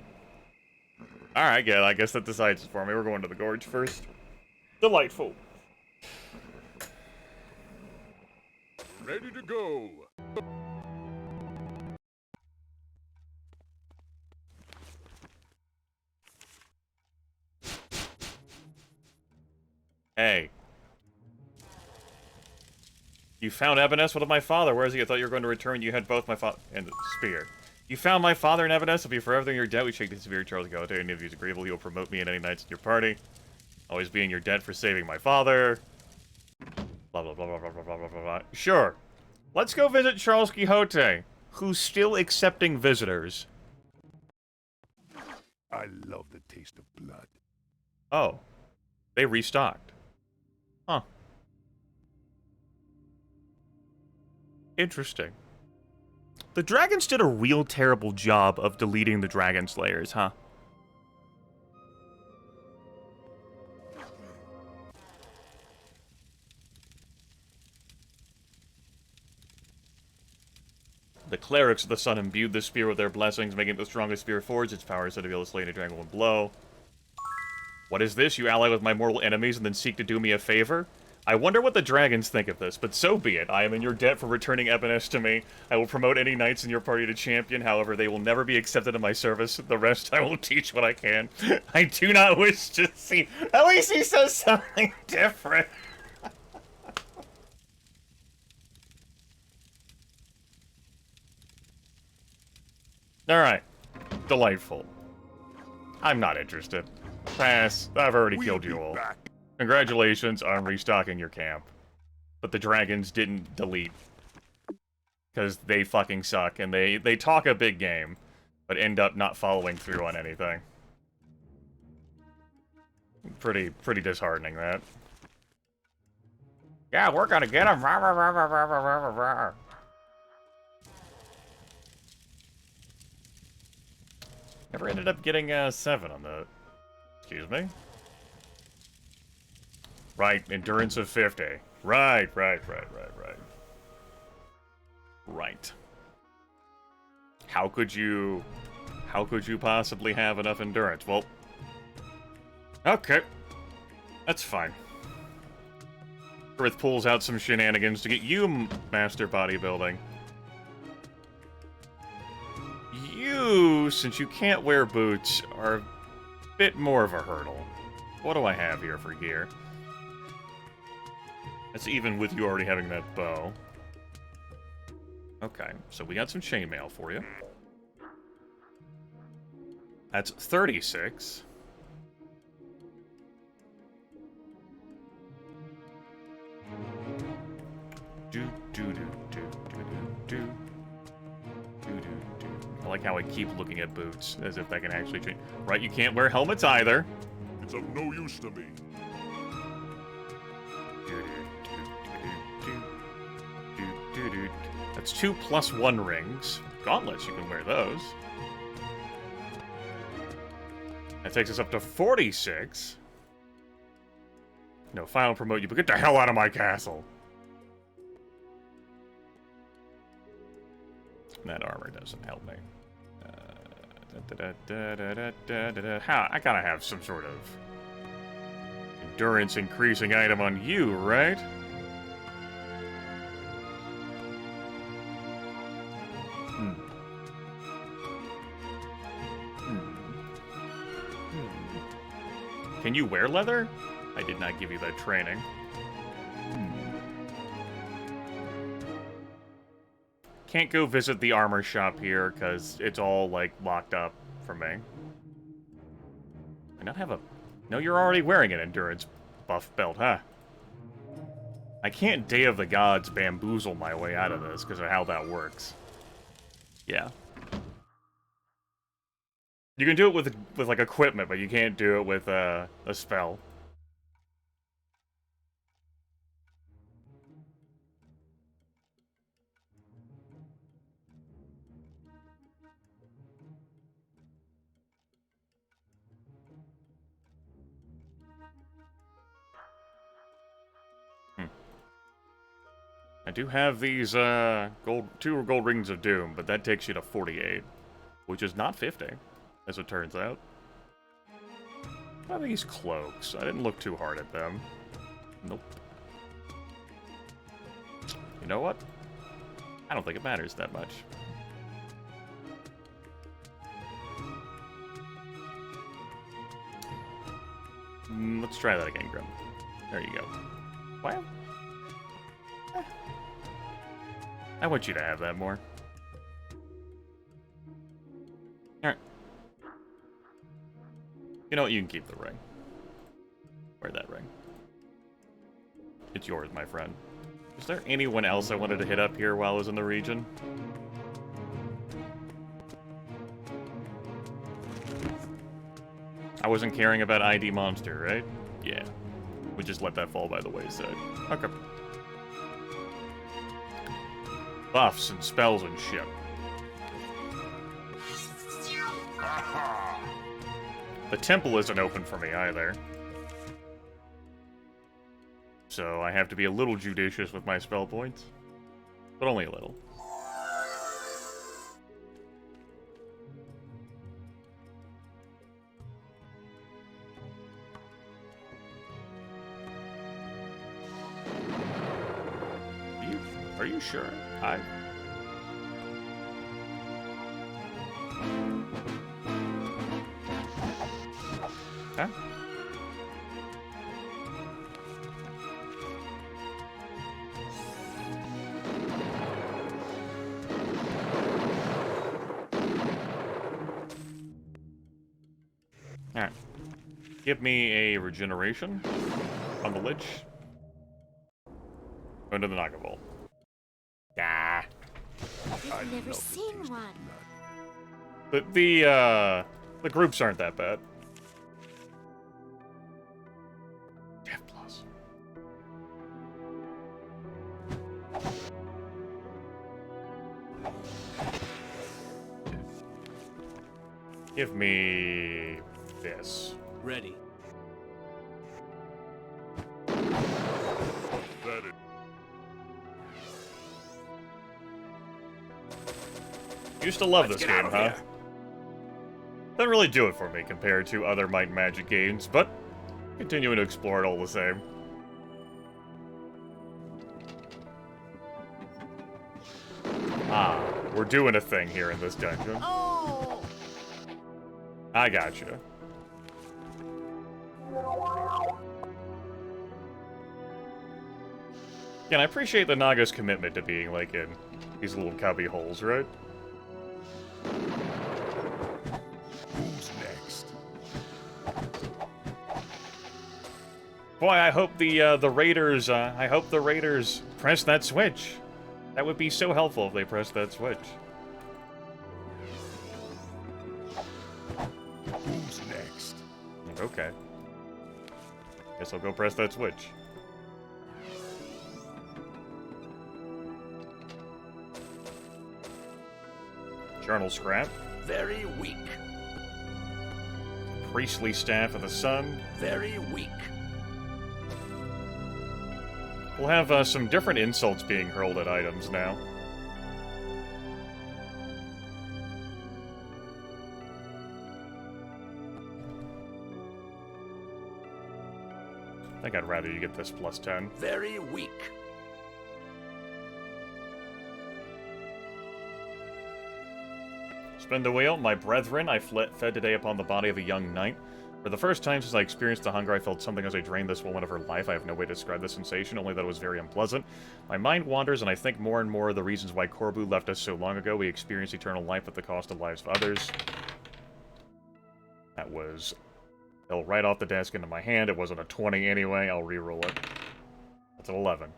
Alright, good. I guess that decides it for me. We're going to the gorge first. Delightful. Ready to go. Hey. You found Evanes? What of my father? Where is he? I thought you were going to return. You had both my father and the spear. You found my father in Evanes. I'll be forever in your debt. We shake the spear, Charles Galate. And if he's agreeable, you'll promote me in any knights in your party. Always be in your debt for saving my father. Blah, blah, blah, blah, blah, blah, blah, blah, blah. Sure. Let's go visit Charles Quixote, who's still accepting visitors. I love the taste of blood. Oh. They restocked. Huh. Interesting. The dragons did a real terrible job of deleting the dragon slayers, huh? The clerics of the sun imbued the spear with their blessings, making it the strongest spear forged. Its power is said to be able to slay a dragon with one blow. What is this? You ally with my mortal enemies and then seek to do me a favor? I wonder what the dragons think of this, but so be it. I am in your debt for returning Evanes to me. I will promote any knights in your party to champion, however, they will never be accepted in my service. The rest I will teach what I can. I do not wish to see... At least he says something different. Alright. Delightful. I'm not interested. Pass. I've already killed you all. Back. Congratulations on restocking your camp. But the dragons didn't delete. Because they fucking suck, and they talk a big game, but end up not following through on anything. Pretty disheartening, that. Yeah, we're gonna get him. Never ended up getting 7 on the... Excuse me? Right, endurance of 50. Right. Right. How could you possibly have enough endurance? Well, okay. That's fine. Earth pulls out some shenanigans to get you master bodybuilding. You, since you can't wear boots, are a bit more of a hurdle. What do I have here for gear? That's even with you already having that bow. Okay, so we got some chainmail for you. That's 36. I like how I keep looking at boots, as if that can actually change. Right, you can't wear helmets either. It's of no use to me. That's 2 +1 rings. Gauntlets, you can wear those. That takes us up to 46. No, final promote you, but get the hell out of my castle. That armor doesn't help me. How? I gotta have some sort of endurance increasing item on you, right? Can you wear leather? I did not give you that training. Can't go visit the armor shop here, because it's all, like, locked up for me. I not have a... No, you're already wearing an endurance buff belt, huh? I can't Day of the Gods bamboozle my way out of this, because of how that works. Yeah. You can do it with like, equipment, but you can't do it with, a spell. do have these, two gold rings of doom, but that takes you to 48. Which is not 50, as it turns out. What are these cloaks? I didn't look too hard at them. Nope. You know what? I don't think it matters that much. Let's try that again, Grim. There you go. Wow. I want you to have that more. Alright. You know what? You can keep the ring. Wear that ring. It's yours, my friend. Is there anyone else I wanted to hit up here while I was in the region? I wasn't caring about ID Monster, right? Yeah. We just let that fall by the wayside. Okay. Buffs and spells and shit. The temple isn't open for me either. So I have to be a little judicious with my spell points. But only a little. Are you sure? Huh? Alright. Give me a regeneration on the Lich. Go into the Naga Vault. Ah. I've never seen one. The groups aren't that bad. Death Plus. Give me this. Ready. That is. Used to love this game, huh? Doesn't really do it for me compared to other Might and Magic games, but continuing to explore it all the same. Ah, we're doing a thing here in this dungeon. Oh! I gotcha. Again, I appreciate the Naga's commitment to being, like, in these little cubby holes, right? Who's next? Boy, I hope the Raiders, I hope the Raiders press that switch. That would be so helpful if they pressed that switch. Who's next? Okay. Guess I'll go press that switch. Journal scrap. Very weak. Priestly Staff of the Sun. Very weak. We'll have some different insults being hurled at items now. I think I'd rather you get this plus 10. Very weak. Spin the wheel. My brethren, I fed today upon the body of a young knight. For the first time since I experienced the hunger, I felt something as I drained this woman of her life. I have no way to describe the sensation, only that it was very unpleasant. My mind wanders, and I think more and more of the reasons why Corbu left us so long ago. We experienced eternal life at the cost of lives of others. That was... fell right off the desk into my hand. It wasn't a 20 anyway. I'll re-roll it. That's an 11.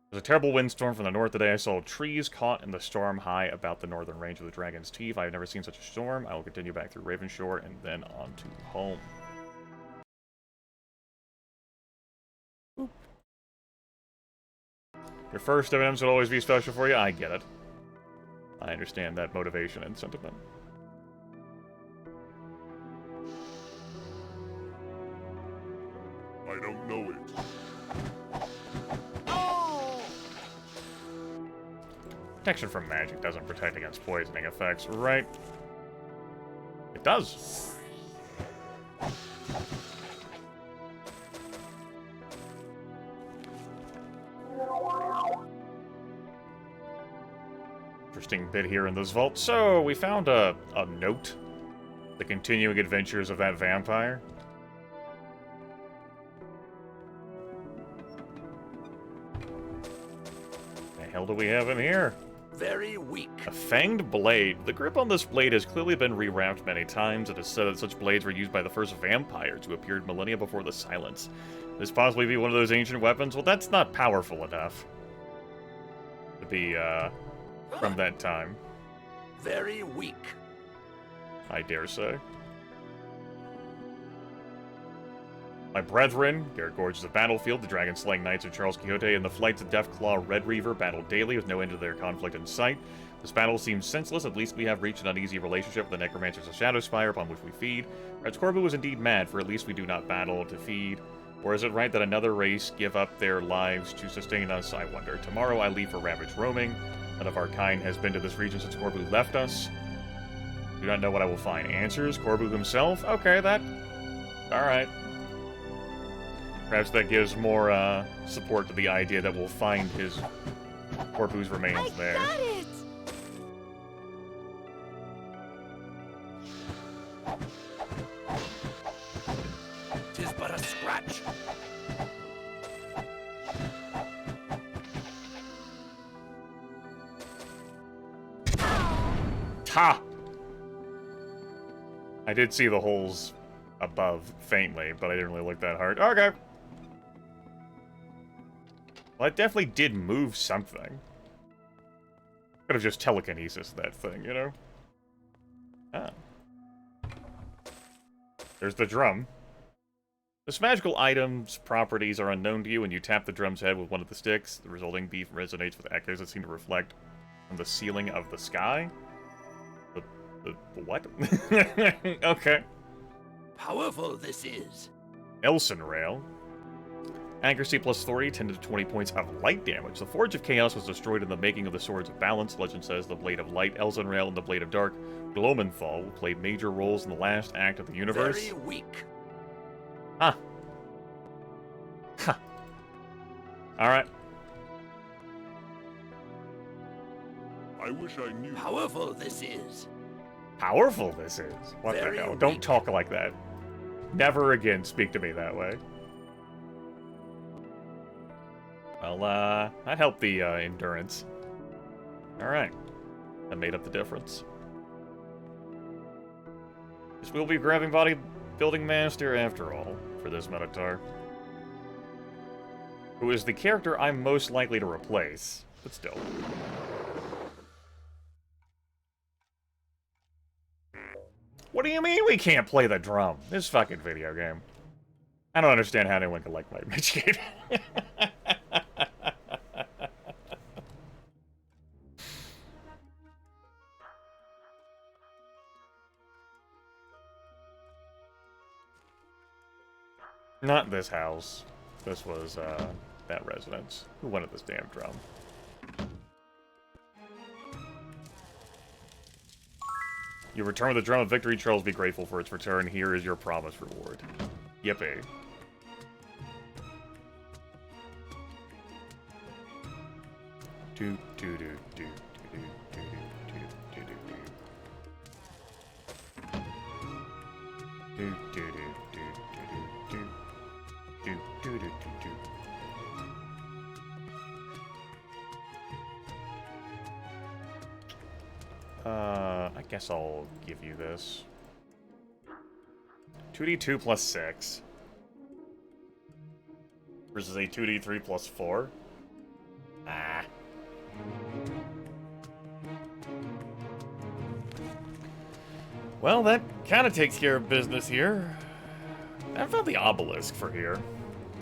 There's a terrible windstorm from the north today. I saw trees caught in the storm high about the northern range of the Dragon's Teeth. I have never seen such a storm. I will continue back through Ravenshore and then on to home. Oop. Your first items will always be special for you. I get it. I understand that motivation and sentiment. I don't know it. Oh! Protection from magic doesn't protect against poisoning effects, right? It does. Interesting bit here in this vault. So, we found a note. The continuing adventures of that vampire. The hell do we have in here? Very weak. A fanged blade. The grip on this blade has clearly been rewrapped many times. It is said that such blades were used by the first vampires who appeared millennia before the Silence. This possibly be one of those ancient weapons? Well, that's not powerful enough to be, from that time. Very weak. I dare say. My brethren, Garrett Gorge is the battlefield. The dragon-slaying knights of Charles Quixote and the flights of Deathclaw Red Reaver battle daily with no end to their conflict in sight. This battle seems senseless. At least we have reached an uneasy relationship with the necromancers of Shadowspire upon which we feed. Perhaps Corbu was indeed mad, for at least we do not battle to feed. Or is it right that another race give up their lives to sustain us? I wonder. Tomorrow I leave for ravaged roaming. None of our kind has been to this region since Corbu left us. Do not know what I will find. Answers? Corbu himself? Okay, that... Alright. Perhaps that gives more, support to the idea that we'll find his Corbu's remains there. Got it! Tis but a scratch. Ha! I did see the holes above faintly, but I didn't really look that hard. Okay. Well, it definitely did move something. Could have just telekinesis that thing, you know? Ah. There's the drum. This magical item's properties are unknown to you when you tap the drum's head with one of the sticks. The resulting beat resonates with echoes that seem to reflect from the ceiling of the sky. The what? Okay. Powerful this is. Elson Rail. Accuracy plus 30, 10 to 20 points of light damage. The Forge of Chaos was destroyed in the making of the Swords of Balance. Legend says the Blade of Light, Elson Rail, and the Blade of Dark, Glomenthal, will play major roles in the last act of the universe. Very weak. Huh. Huh. Alright. I wish I knew. Powerful this is. Powerful this is. What Very the hell? Don't weak. talk like that. Never again speak to me that way. Well, that helped the, endurance. Alright. That made up the difference. This will be grabbing bodybuilding master after all, for this Minotaur. Who is the character I'm most likely to replace, but still. What do you mean we can't play the drum? This fucking video game. I don't understand how anyone can like my Michigan. Not this house. This was, that residence. Who wanted this damn drum? You return with the Drum of Victory. Charles, be grateful for its return. Here is your promised reward. Yippee. Do do do do do do do do do do do do do do do do do do do do. I guess I'll give you this. 2d2 plus 6. Versus a 2d3 plus 4. Ah. Well, that kind of takes care of business here. I haven't found the obelisk for here.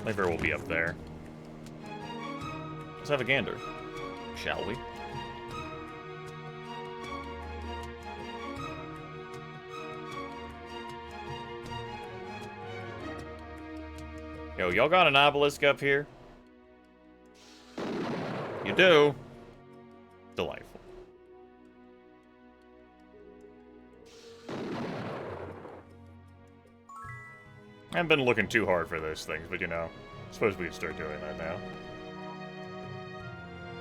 Maybe it will be up there. Let's have a gander. Shall we? Yo, y'all got an obelisk up here? You do? Delightful. I haven't been looking too hard for those things, but you know, I suppose we could start doing that now.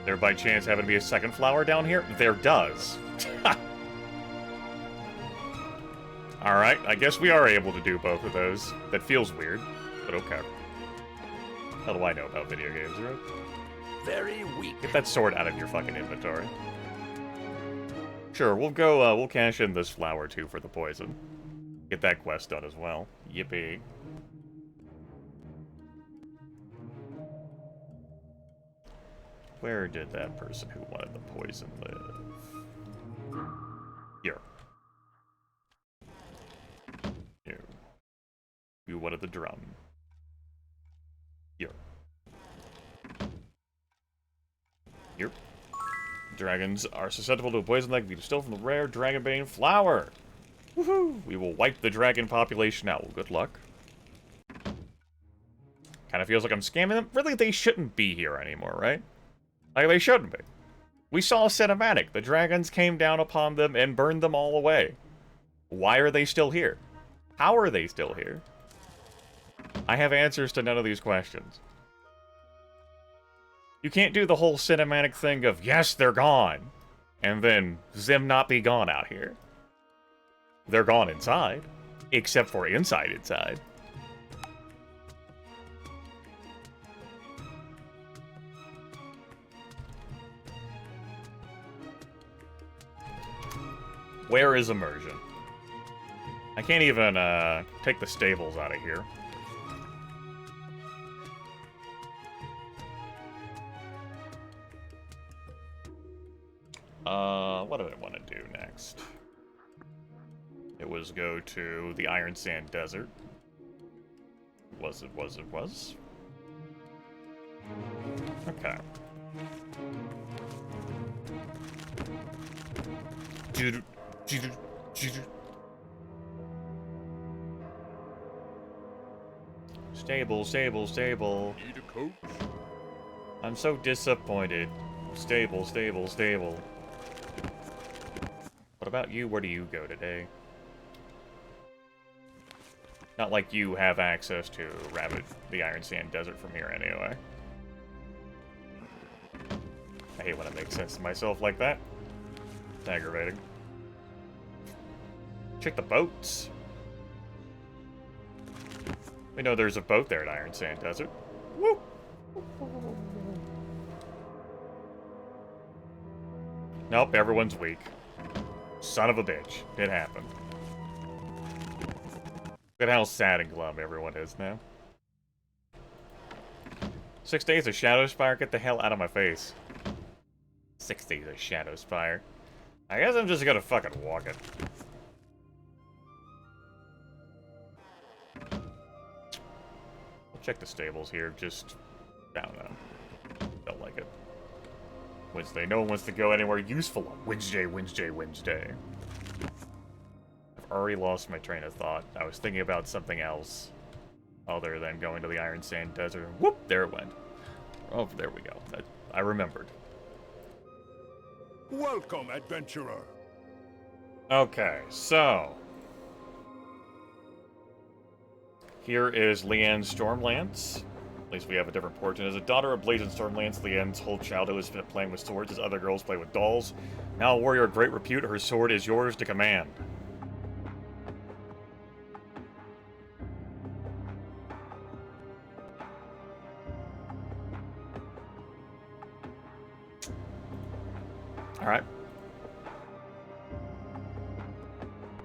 There by chance happen to be a second flower down here? There does. Alright, I guess we are able to do both of those. That feels weird, but okay. How do I know about video games, right? Very weak. Get that sword out of your fucking inventory. Sure, we'll go, we'll cash in this flower too for the poison. Get that quest done as well. Yippee. Where did that person who wanted the poison live? Here. You. You wanted the drum. Here. Here. Dragons are susceptible to a poison that can be distilled from the rare Dragonbane flower. Woohoo! We will wipe the dragon population out. Well, good luck. Kind of feels like I'm scamming them. Really, they shouldn't be here anymore, right? Like, they shouldn't be. We saw a cinematic. The dragons came down upon them and burned them all away. Why are they still here? How are they still here? I have answers to none of these questions. You can't do the whole cinematic thing of, yes, they're gone, and then them not be gone out here. They're gone inside, except for inside. Where is immersion? I can't even take the stables out of here. What do I want to do next? It was go to the Iron Sand Desert. Was? Okay. Stable. Need a coach? I'm so disappointed. Stable. What about you? Where do you go today? Not like you have access to the Iron Sand Desert from here anyway. I hate when it makes sense to myself like that. It's aggravating. Check the boats. We know there's a boat there at Iron Sand Desert. Woo! Nope, everyone's weak. Son of a bitch. It happened. Look at how sad and glum everyone is now. 6 days of Shadowspire? Get the hell out of my face. 6 days of Shadowspire. I guess I'm just gonna fucking walk it. I'll check the stables here, just... I don't know. Don't like it. Wednesday. No one wants to go anywhere useful on Wednesday. I've already lost my train of thought. I was thinking about something else other than going to the Iron Sand Desert. Whoop! There it went. Oh, there we go. I remembered. Welcome, adventurer. Okay, so... here is Leanne's Stormlance. At least we have a different portrait. As a daughter of Blazing Stormlance, Leanne's whole childhood was spent playing with swords as other girls play with dolls. Now a warrior of great repute, her sword is yours to command. Alright.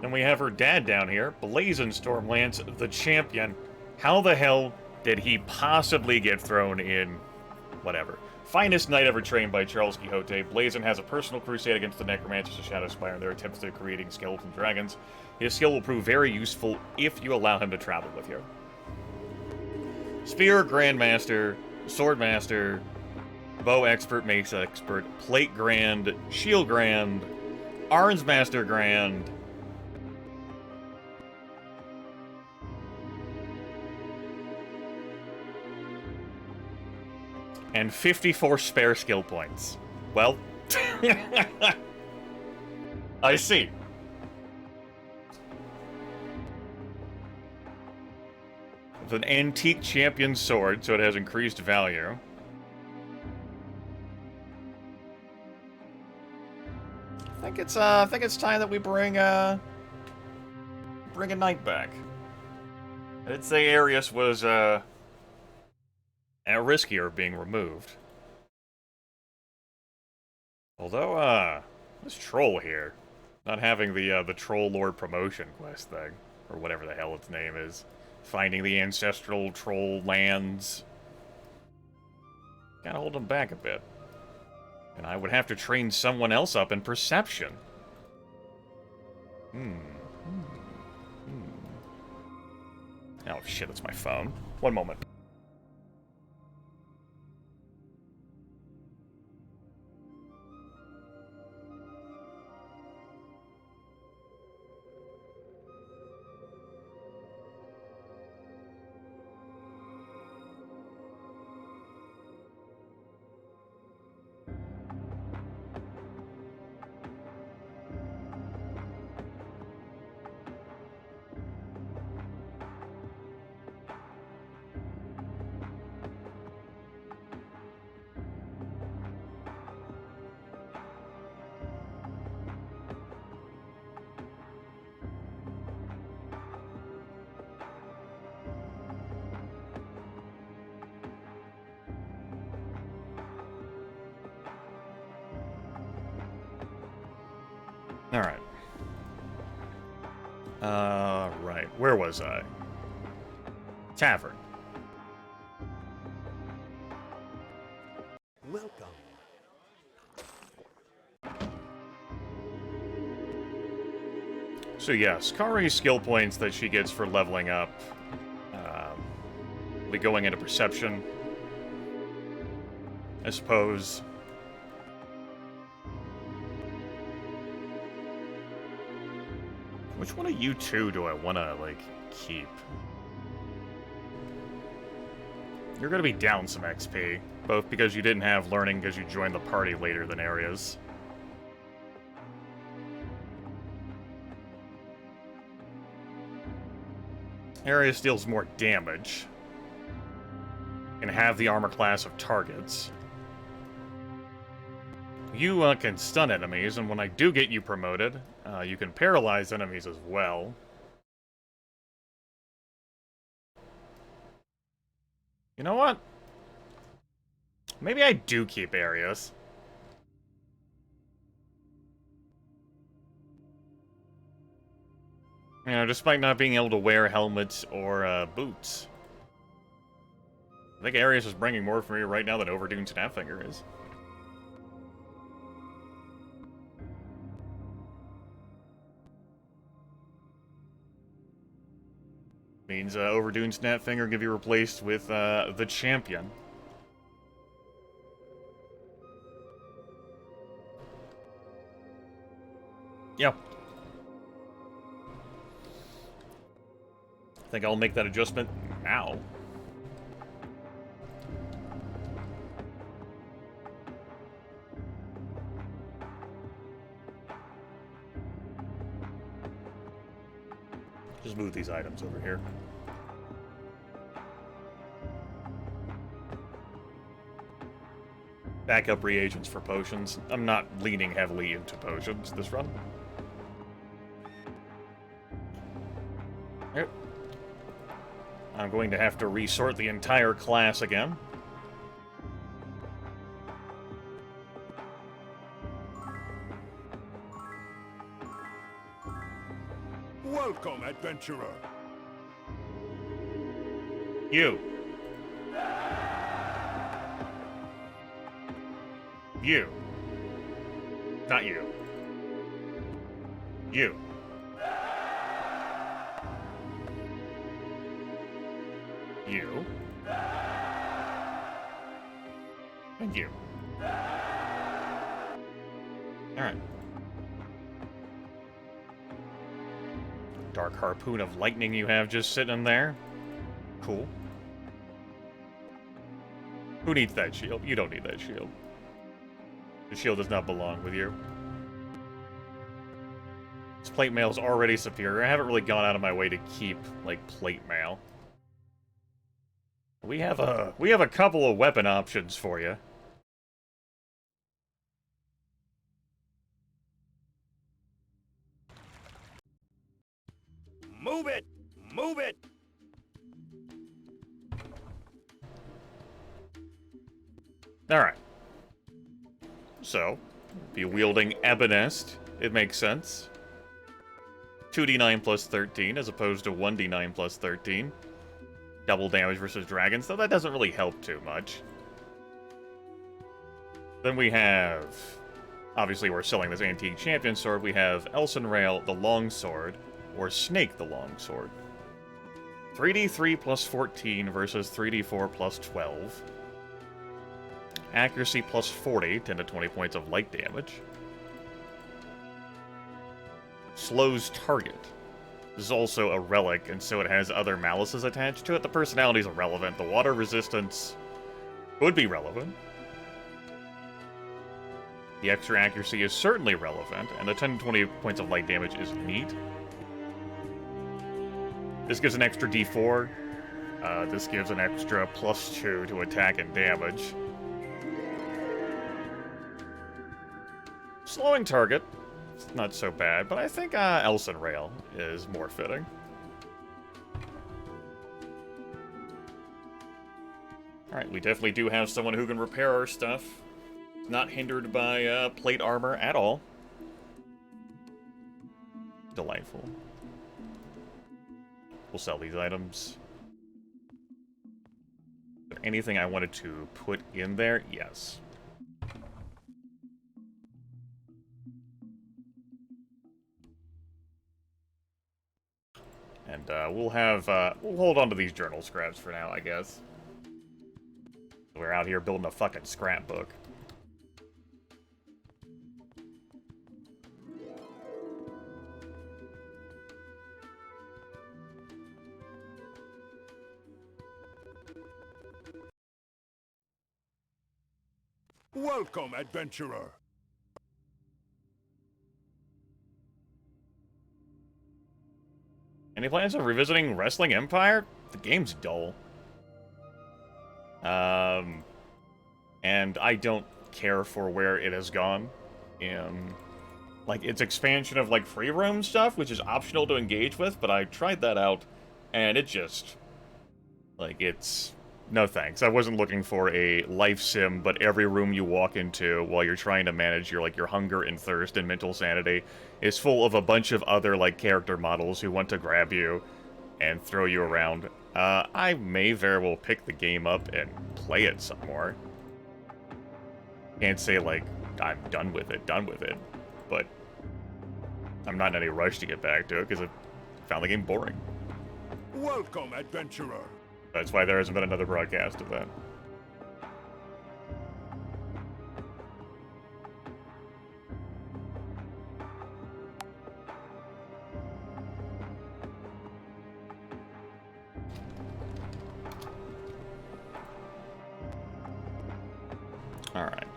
And we have her dad down here, Blazing Stormlance, the champion. How the hell did he possibly get thrown in? Whatever. Finest knight ever trained by Charles Quixote, Blazin has a personal crusade against the necromancers of Shadowspire and their attempts at creating skeleton dragons. His skill will prove very useful if you allow him to travel with you. Spear Grandmaster, Swordmaster, Bow Expert, Mace Expert, Plate Grand, Shield Grand, Arns Master Grand, and 54 spare skill points. Well, I see. With an antique champion sword, so it has increased value. I think it's time that we bring a knight back. I'd say Arius was riskier being removed. Although this troll here, not having the troll lord promotion quest thing, or whatever the hell its name is, finding the ancestral troll lands, gotta hold him back a bit. And I would have to train someone else up in perception. Oh shit, that's my phone. One moment. Alright. Right. Where was I? Tavern. Welcome. So yes, Kari's skill points that she gets for leveling up will be going into perception, I suppose. Which one of you two do I want to, like, keep? You're going to be down some XP, both because you didn't have learning because you joined the party later than Arias. Arias deals more damage and have the armor class of targets. You can stun enemies, and when I do get you promoted, you can paralyze enemies as well. You know what? Maybe I do keep Arius. You know, despite not being able to wear helmets or boots. I think Arius is bringing more for me right now than Overdune Snapfinger is. Means Overdune Snapfinger can be replaced with the champion. Yep. I think I'll make that adjustment now. Just move these items over here. Backup reagents for potions. I'm not leaning heavily into potions this run. Yep. I'm going to have to resort the entire class again. Welcome, adventurer. You. You. Not you. You. You. And you. Alright. Dark harpoon of lightning you have just sitting there. Cool. Who needs that shield? You don't need that shield. The shield does not belong with you. This plate mail is already superior. I haven't really gone out of my way to keep, like, plate mail. We have a couple of weapon options for you. Move it! Move it! Alright. So, be wielding Ebenest, it makes sense. 2d9 plus 13 as opposed to 1d9 plus 13. Double damage versus dragons, though that doesn't really help too much. Then we have... Obviously, we're selling this antique champion sword. We have Elsenrail the Longsword, or Snake the Longsword. 3d3 plus 14 versus 3d4 plus 12. Accuracy plus 40, 10 to 20 points of light damage. Slows target. This is also a relic, and so it has other malices attached to it. The personality is irrelevant. The water resistance would be relevant. The extra accuracy is certainly relevant, and the 10 to 20 points of light damage is neat. This gives an extra d4. This gives an extra +2 to attack and damage. Slowing target, it's not so bad, but I think Elsenrail is more fitting. Alright, we definitely do have someone who can repair our stuff. Not hindered by plate armor at all. Delightful. We'll sell these items. Is there anything I wanted to put in there? Yes. And we'll hold on to these journal scraps for now, I guess. We're out here building a fucking scrapbook. Welcome, adventurer. Any plans of revisiting Wrestling Empire? The game's dull. And I don't care for where it has gone. Like, its expansion of, like, free roam stuff, which is optional to engage with, but I tried that out, and it just... Like, it's... No thanks. I wasn't looking for a life sim, but every room you walk into while you're trying to manage your, like, your hunger and thirst and mental sanity is full of a bunch of other, like, character models who want to grab you and throw you around. I may very well pick the game up and play it some more. Can't say, like, I'm done with it, but I'm not in any rush to get back to it because I found the game boring. Welcome, adventurer. That's why there hasn't been another broadcast of that. Alright.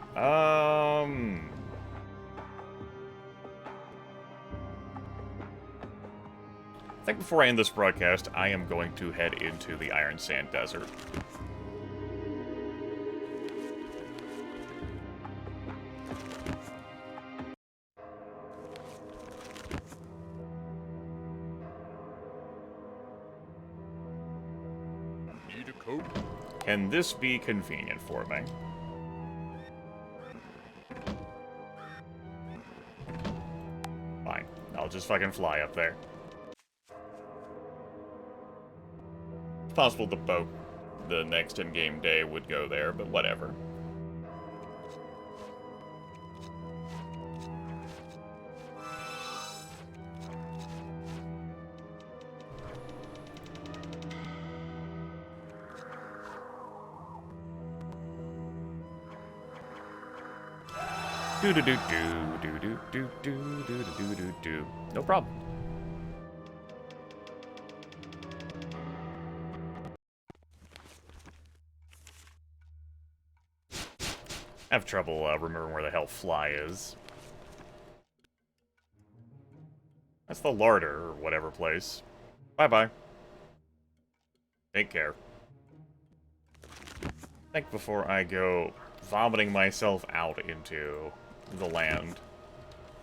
I think before I end this broadcast, I am going to head into the Iron Sand Desert. Need a coat? Can this be convenient for me? Fine. I'll just fucking fly up there. It's possible the boat the next in-game day would go there, but whatever. Do. No problem. I have trouble remembering where the hell Fly is. That's the larder, or whatever place. Bye-bye. Take care. think before I go vomiting myself out into the land,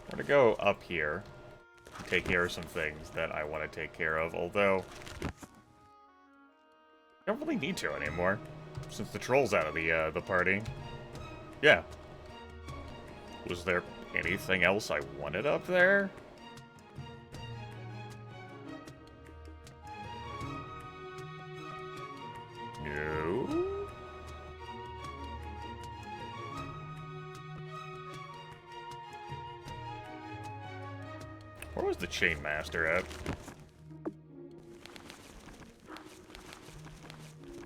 I'm going to go up here and take care of some things that I want to take care of, although I don't really need to anymore, since the troll's out of the party. Yeah. Was there anything else I wanted up there? No. Where was the Chain Master at?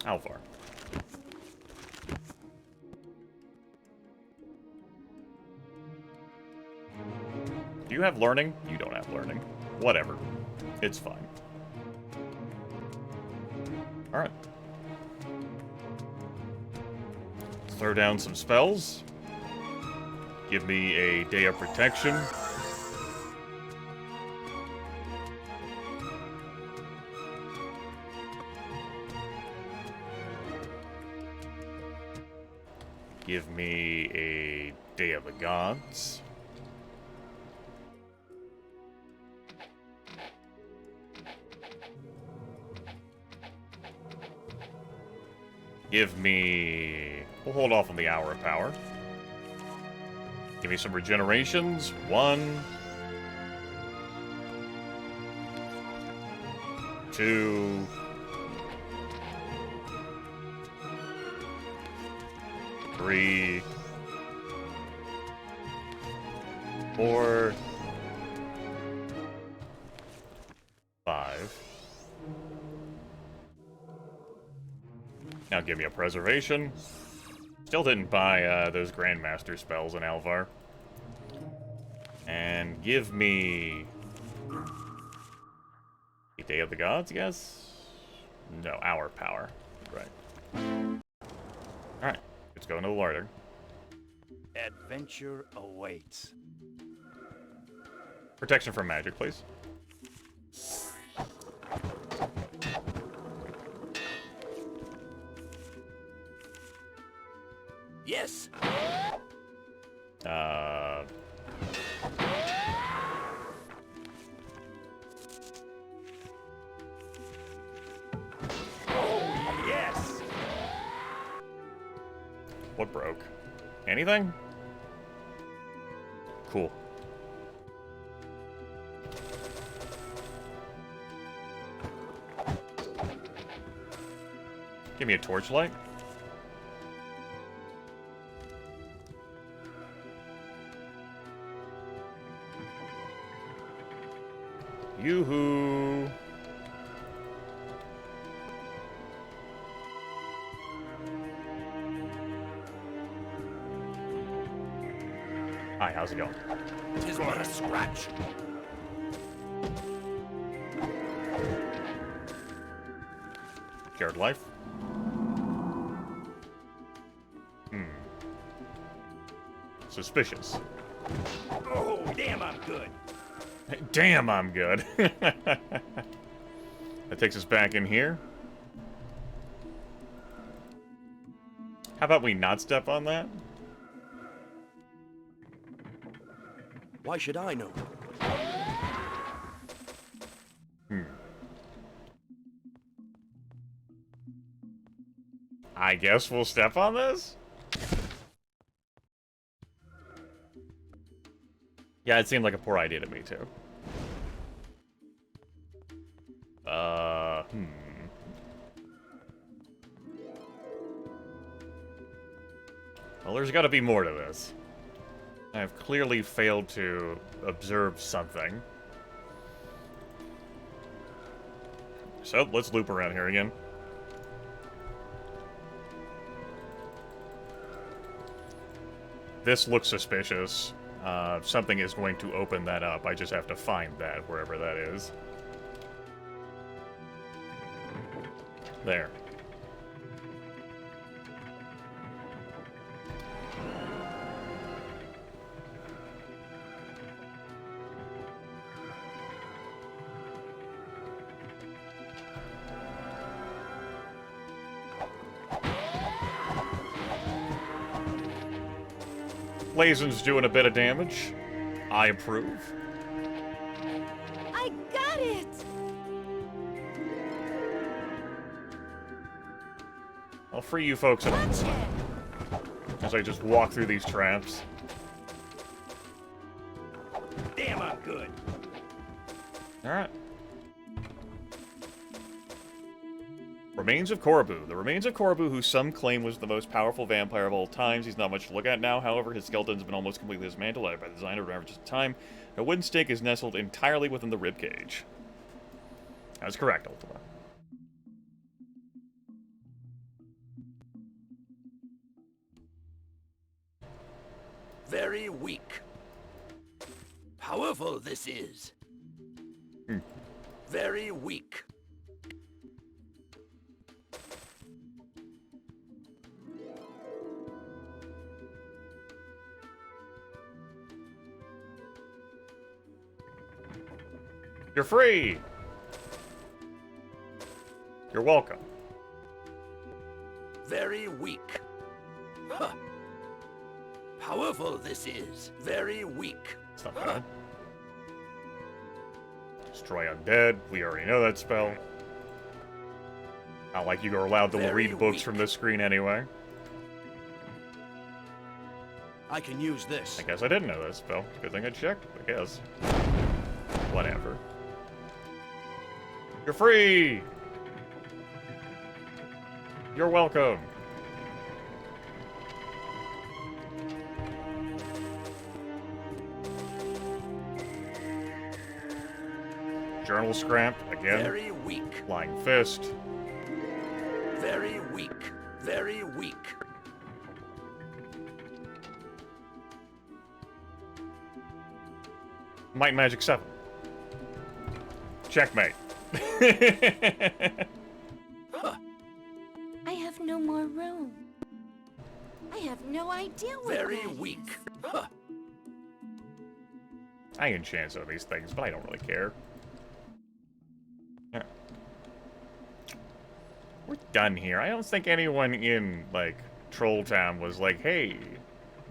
Alvar. Do you have learning? You don't have learning. Whatever. It's fine. Alright. Let's throw down some spells. Give me a Day of Protection. Give me a Day of the Gods. Give me... We'll hold off on the Hour of Power. Give me some regenerations. 1, 2, 3, 4, 5. Now give me a preservation. Still didn't buy those Grandmaster spells in Alvar. And give me... a Day of the Gods, yes? No, Hour Power. Right. Alright, let's go into the larder. Adventure awaits. Protection from magic, please. Yes. Oh, yes! What broke? Anything? Cool. Give me a torchlight. Yoo-hoo! Hi, how's it going? Tis but a scratch. Scared life? Suspicious. Oh, damn, I'm good. Damn, I'm good. That takes us back in here. How about we not step on that? Why should I know? I guess we'll step on this? Yeah, it seemed like a poor idea to me, too. Well, there's gotta be more to this. I have clearly failed to observe something. So, let's loop around here again. This looks suspicious. Something is going to open that up. I just have to find that, wherever that is. There. Lazen's doing a bit of damage. I approve. I got it! I'll free you folks in a Watch moment it! as I just walk through these traps. Damn, I'm good. Alright. Remains of Korobu. The remains of Korobu, who some claim was the most powerful vampire of all times. He's not much to look at now. However, his skeleton's been almost completely dismantled by the designer of average time. A wooden stake is nestled entirely within the ribcage. That's correct, Ultima. Very weak. Powerful this is. Very weak. You're free! You're welcome. Very weak. Huh. Powerful this is. Very weak. It's not bad. Destroy undead. We already know that spell. Not like you are allowed to Very read books weak. from this screen anyway. I can use this. I guess I didn't know that spell. Good thing I checked, I guess. Whatever. You're free! You're welcome. Journal scrap, again. Very weak. Flying fist. Very weak. Very weak. Might and Magic 7. Checkmate. I have no more room. I have no idea what Very that weak. is. Huh. I enchant some of these things, but I don't really care. Yeah. We're done here. I don't think anyone in, like, Troll Town was like, hey,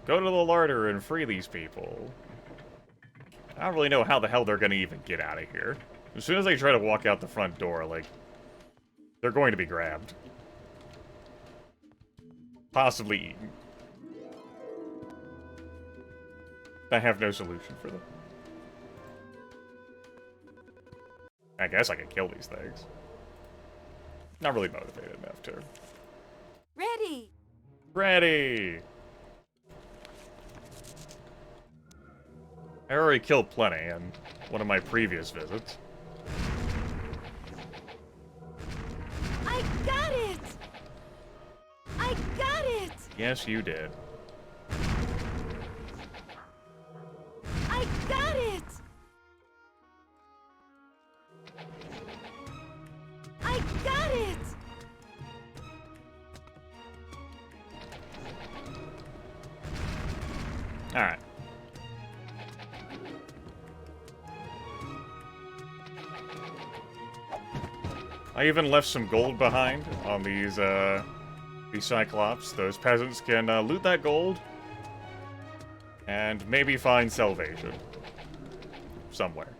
go to the larder and free these people. I don't really know how the hell they're gonna even get out of here. As soon as they try to walk out the front door, like, they're going to be grabbed. Possibly eaten. I have no solution for them. I guess I could kill these things. Not really motivated enough to. Ready! Ready! I already killed plenty in one of my previous visits. I got it! I got it! Yes, you did. I got it! I got it! Alright. I even left some gold behind on these Cyclops. Those peasants can loot that gold and maybe find salvation somewhere.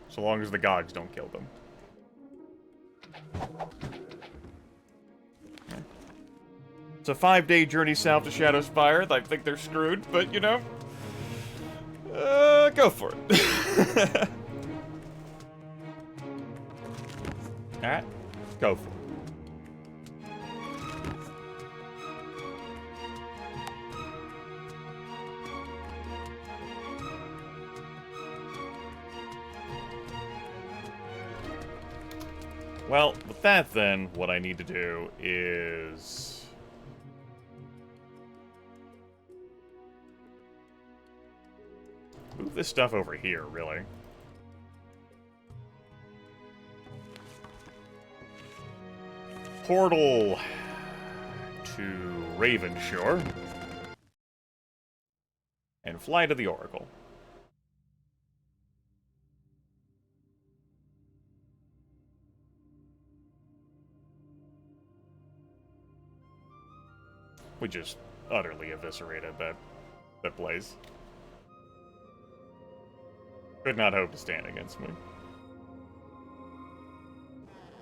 So long as the gods don't kill them. It's a 5-day journey south to Shadowspire. I think they're screwed, but you know, go for it. Alright, go for it. Well, with that then, what I need to do is... move this stuff over here, really. Portal to Ravenshore. And fly to the Oracle. We just utterly eviscerated that that place. Could not hope to stand against me.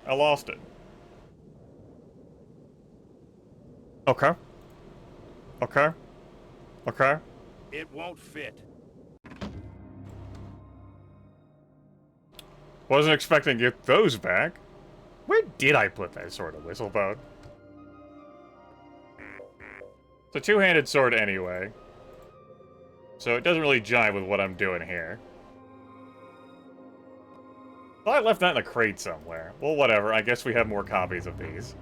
I lost it. Okay. Okay. Okay. It won't fit. Wasn't expecting to get those back. Where did I put that sword of Whistlebone? It's a two-handed sword anyway. So it doesn't really jive with what I'm doing here. Thought I left that in a crate somewhere. Well, whatever. I guess we have more copies of these.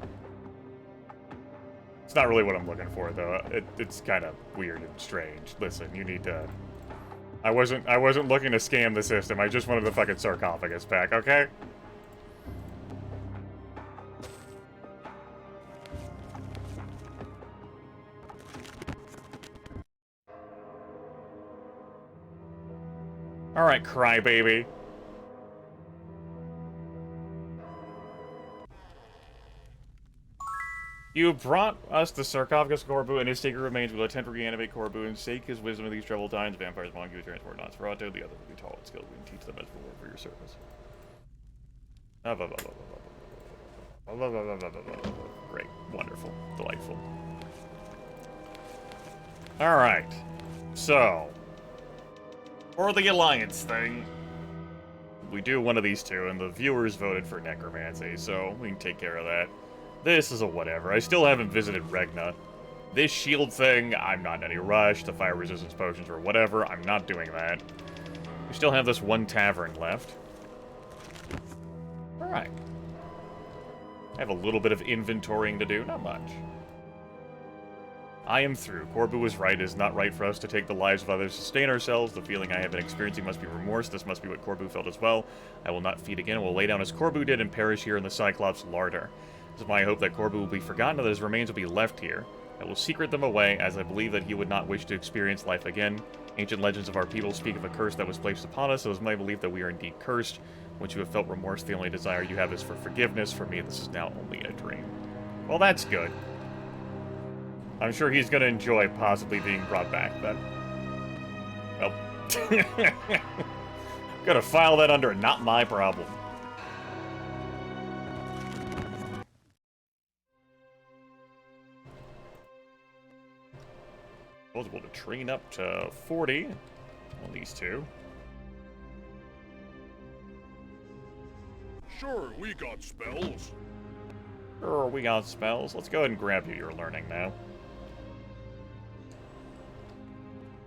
It's not really what I'm looking for, though. It's kind of weird and strange. Listen, you need to... I wasn't looking to scam the system. I just wanted the fucking sarcophagus back, okay? Alright, crybaby. You brought us the sarcophagus of Corbu and his sacred remains. Will attempt to reanimate Corbu and sake his wisdom in these troubled times. Vampires belong to you, transport Nosferatu. The other will be tall and skilled. We can teach them as reward for your service. Great. Wonderful. Delightful. Alright. So, for the Alliance thing, we do one of these two, and the viewers voted for Necromancy, so we can take care of that. This is a whatever. I still haven't visited Regna. This shield thing, I'm not in any rush. The fire resistance potions or whatever, I'm not doing that. We still have this one tavern left. Alright. I have a little bit of inventorying to do, not much. I am through. Corbu was right. It is not right for us to take the lives of others to sustain ourselves. The feeling I have been experiencing must be remorse. This must be what Corbu felt as well. I will not feed again. I will lay down as Corbu did and perish here in the Cyclops' larder. It is my hope that Corbu will be forgotten and that his remains will be left here. I will secret them away, as I believe that he would not wish to experience life again. Ancient legends of our people speak of a curse that was placed upon us. It is my belief that we are indeed cursed. Once you have felt remorse, the only desire you have is for forgiveness. For me, this is now only a dream. Well, that's good. I'm sure he's going to enjoy possibly being brought back, then. Well. Gonna file that under not my problem. Eligible to train up to 40 on these two. Sure, we got spells. Sure, we got spells. Let's go ahead and grab you. You're learning now.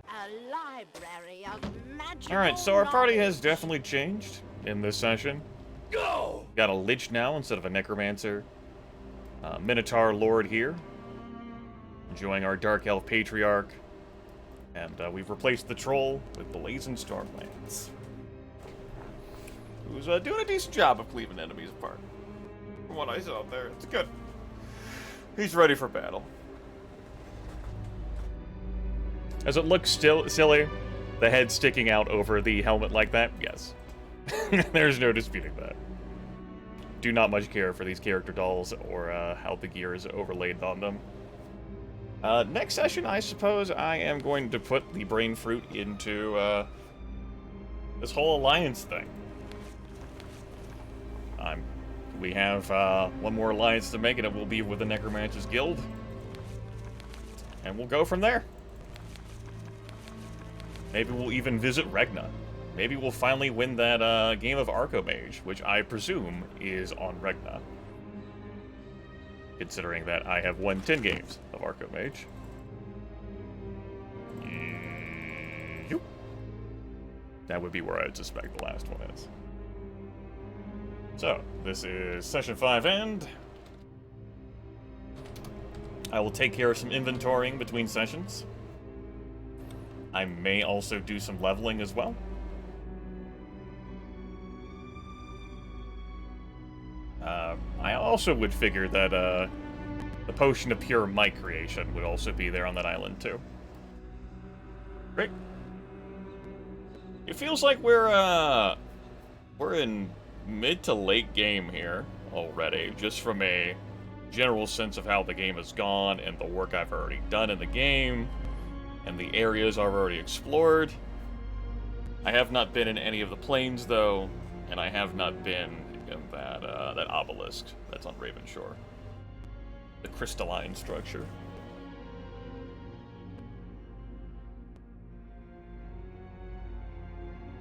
A library of magical Alright, so our party has knowledge. definitely changed in this session. Go! Got a Lich now instead of a Necromancer. Minotaur Lord here. Enjoying our Dark Elf Patriarch. And we've replaced the Troll with Blazing Stormlands. Who's doing a decent job of cleaving enemies apart. From what I saw there, it's good. He's ready for battle. Does it look still silly? The head sticking out over the helmet like that? Yes. There's no disputing that. Do not much care for these character dolls or how the gear is overlaid on them. Next session, I suppose I am going to put the Brain Fruit into this whole Alliance thing. We have one more Alliance to make, and it will be with the Necromancer's Guild. And we'll go from there. Maybe we'll even visit Regna. Maybe we'll finally win that game of Archomage, which I presume is on Regna. Considering that I have won 10 games of Archomage. Yep. That would be where I'd suspect the last one is. So, this is Session 5 end. I will take care of some inventorying between sessions. I may also do some leveling as well. I also would figure that the Potion of Pure Might creation would also be there on that island too. Great. It feels like we're in mid to late game here already, just from a general sense of how the game has gone and the work I've already done in the game. And the areas are already explored. I have not been in any of the plains, though, and I have not been in that obelisk that's on Ravenshore. The crystalline structure.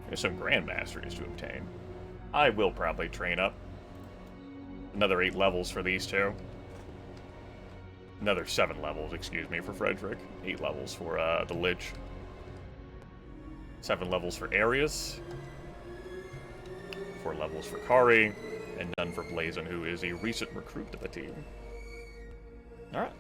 There's some Grandmasteries to obtain. I will probably train up. Another 8 levels for these two. Another 7 levels, excuse me, for Frederick. 8 levels for the Lich. 7 levels for Arius. 4 levels for Kari. And none for Blazon, who is a recent recruit to the team. Alright.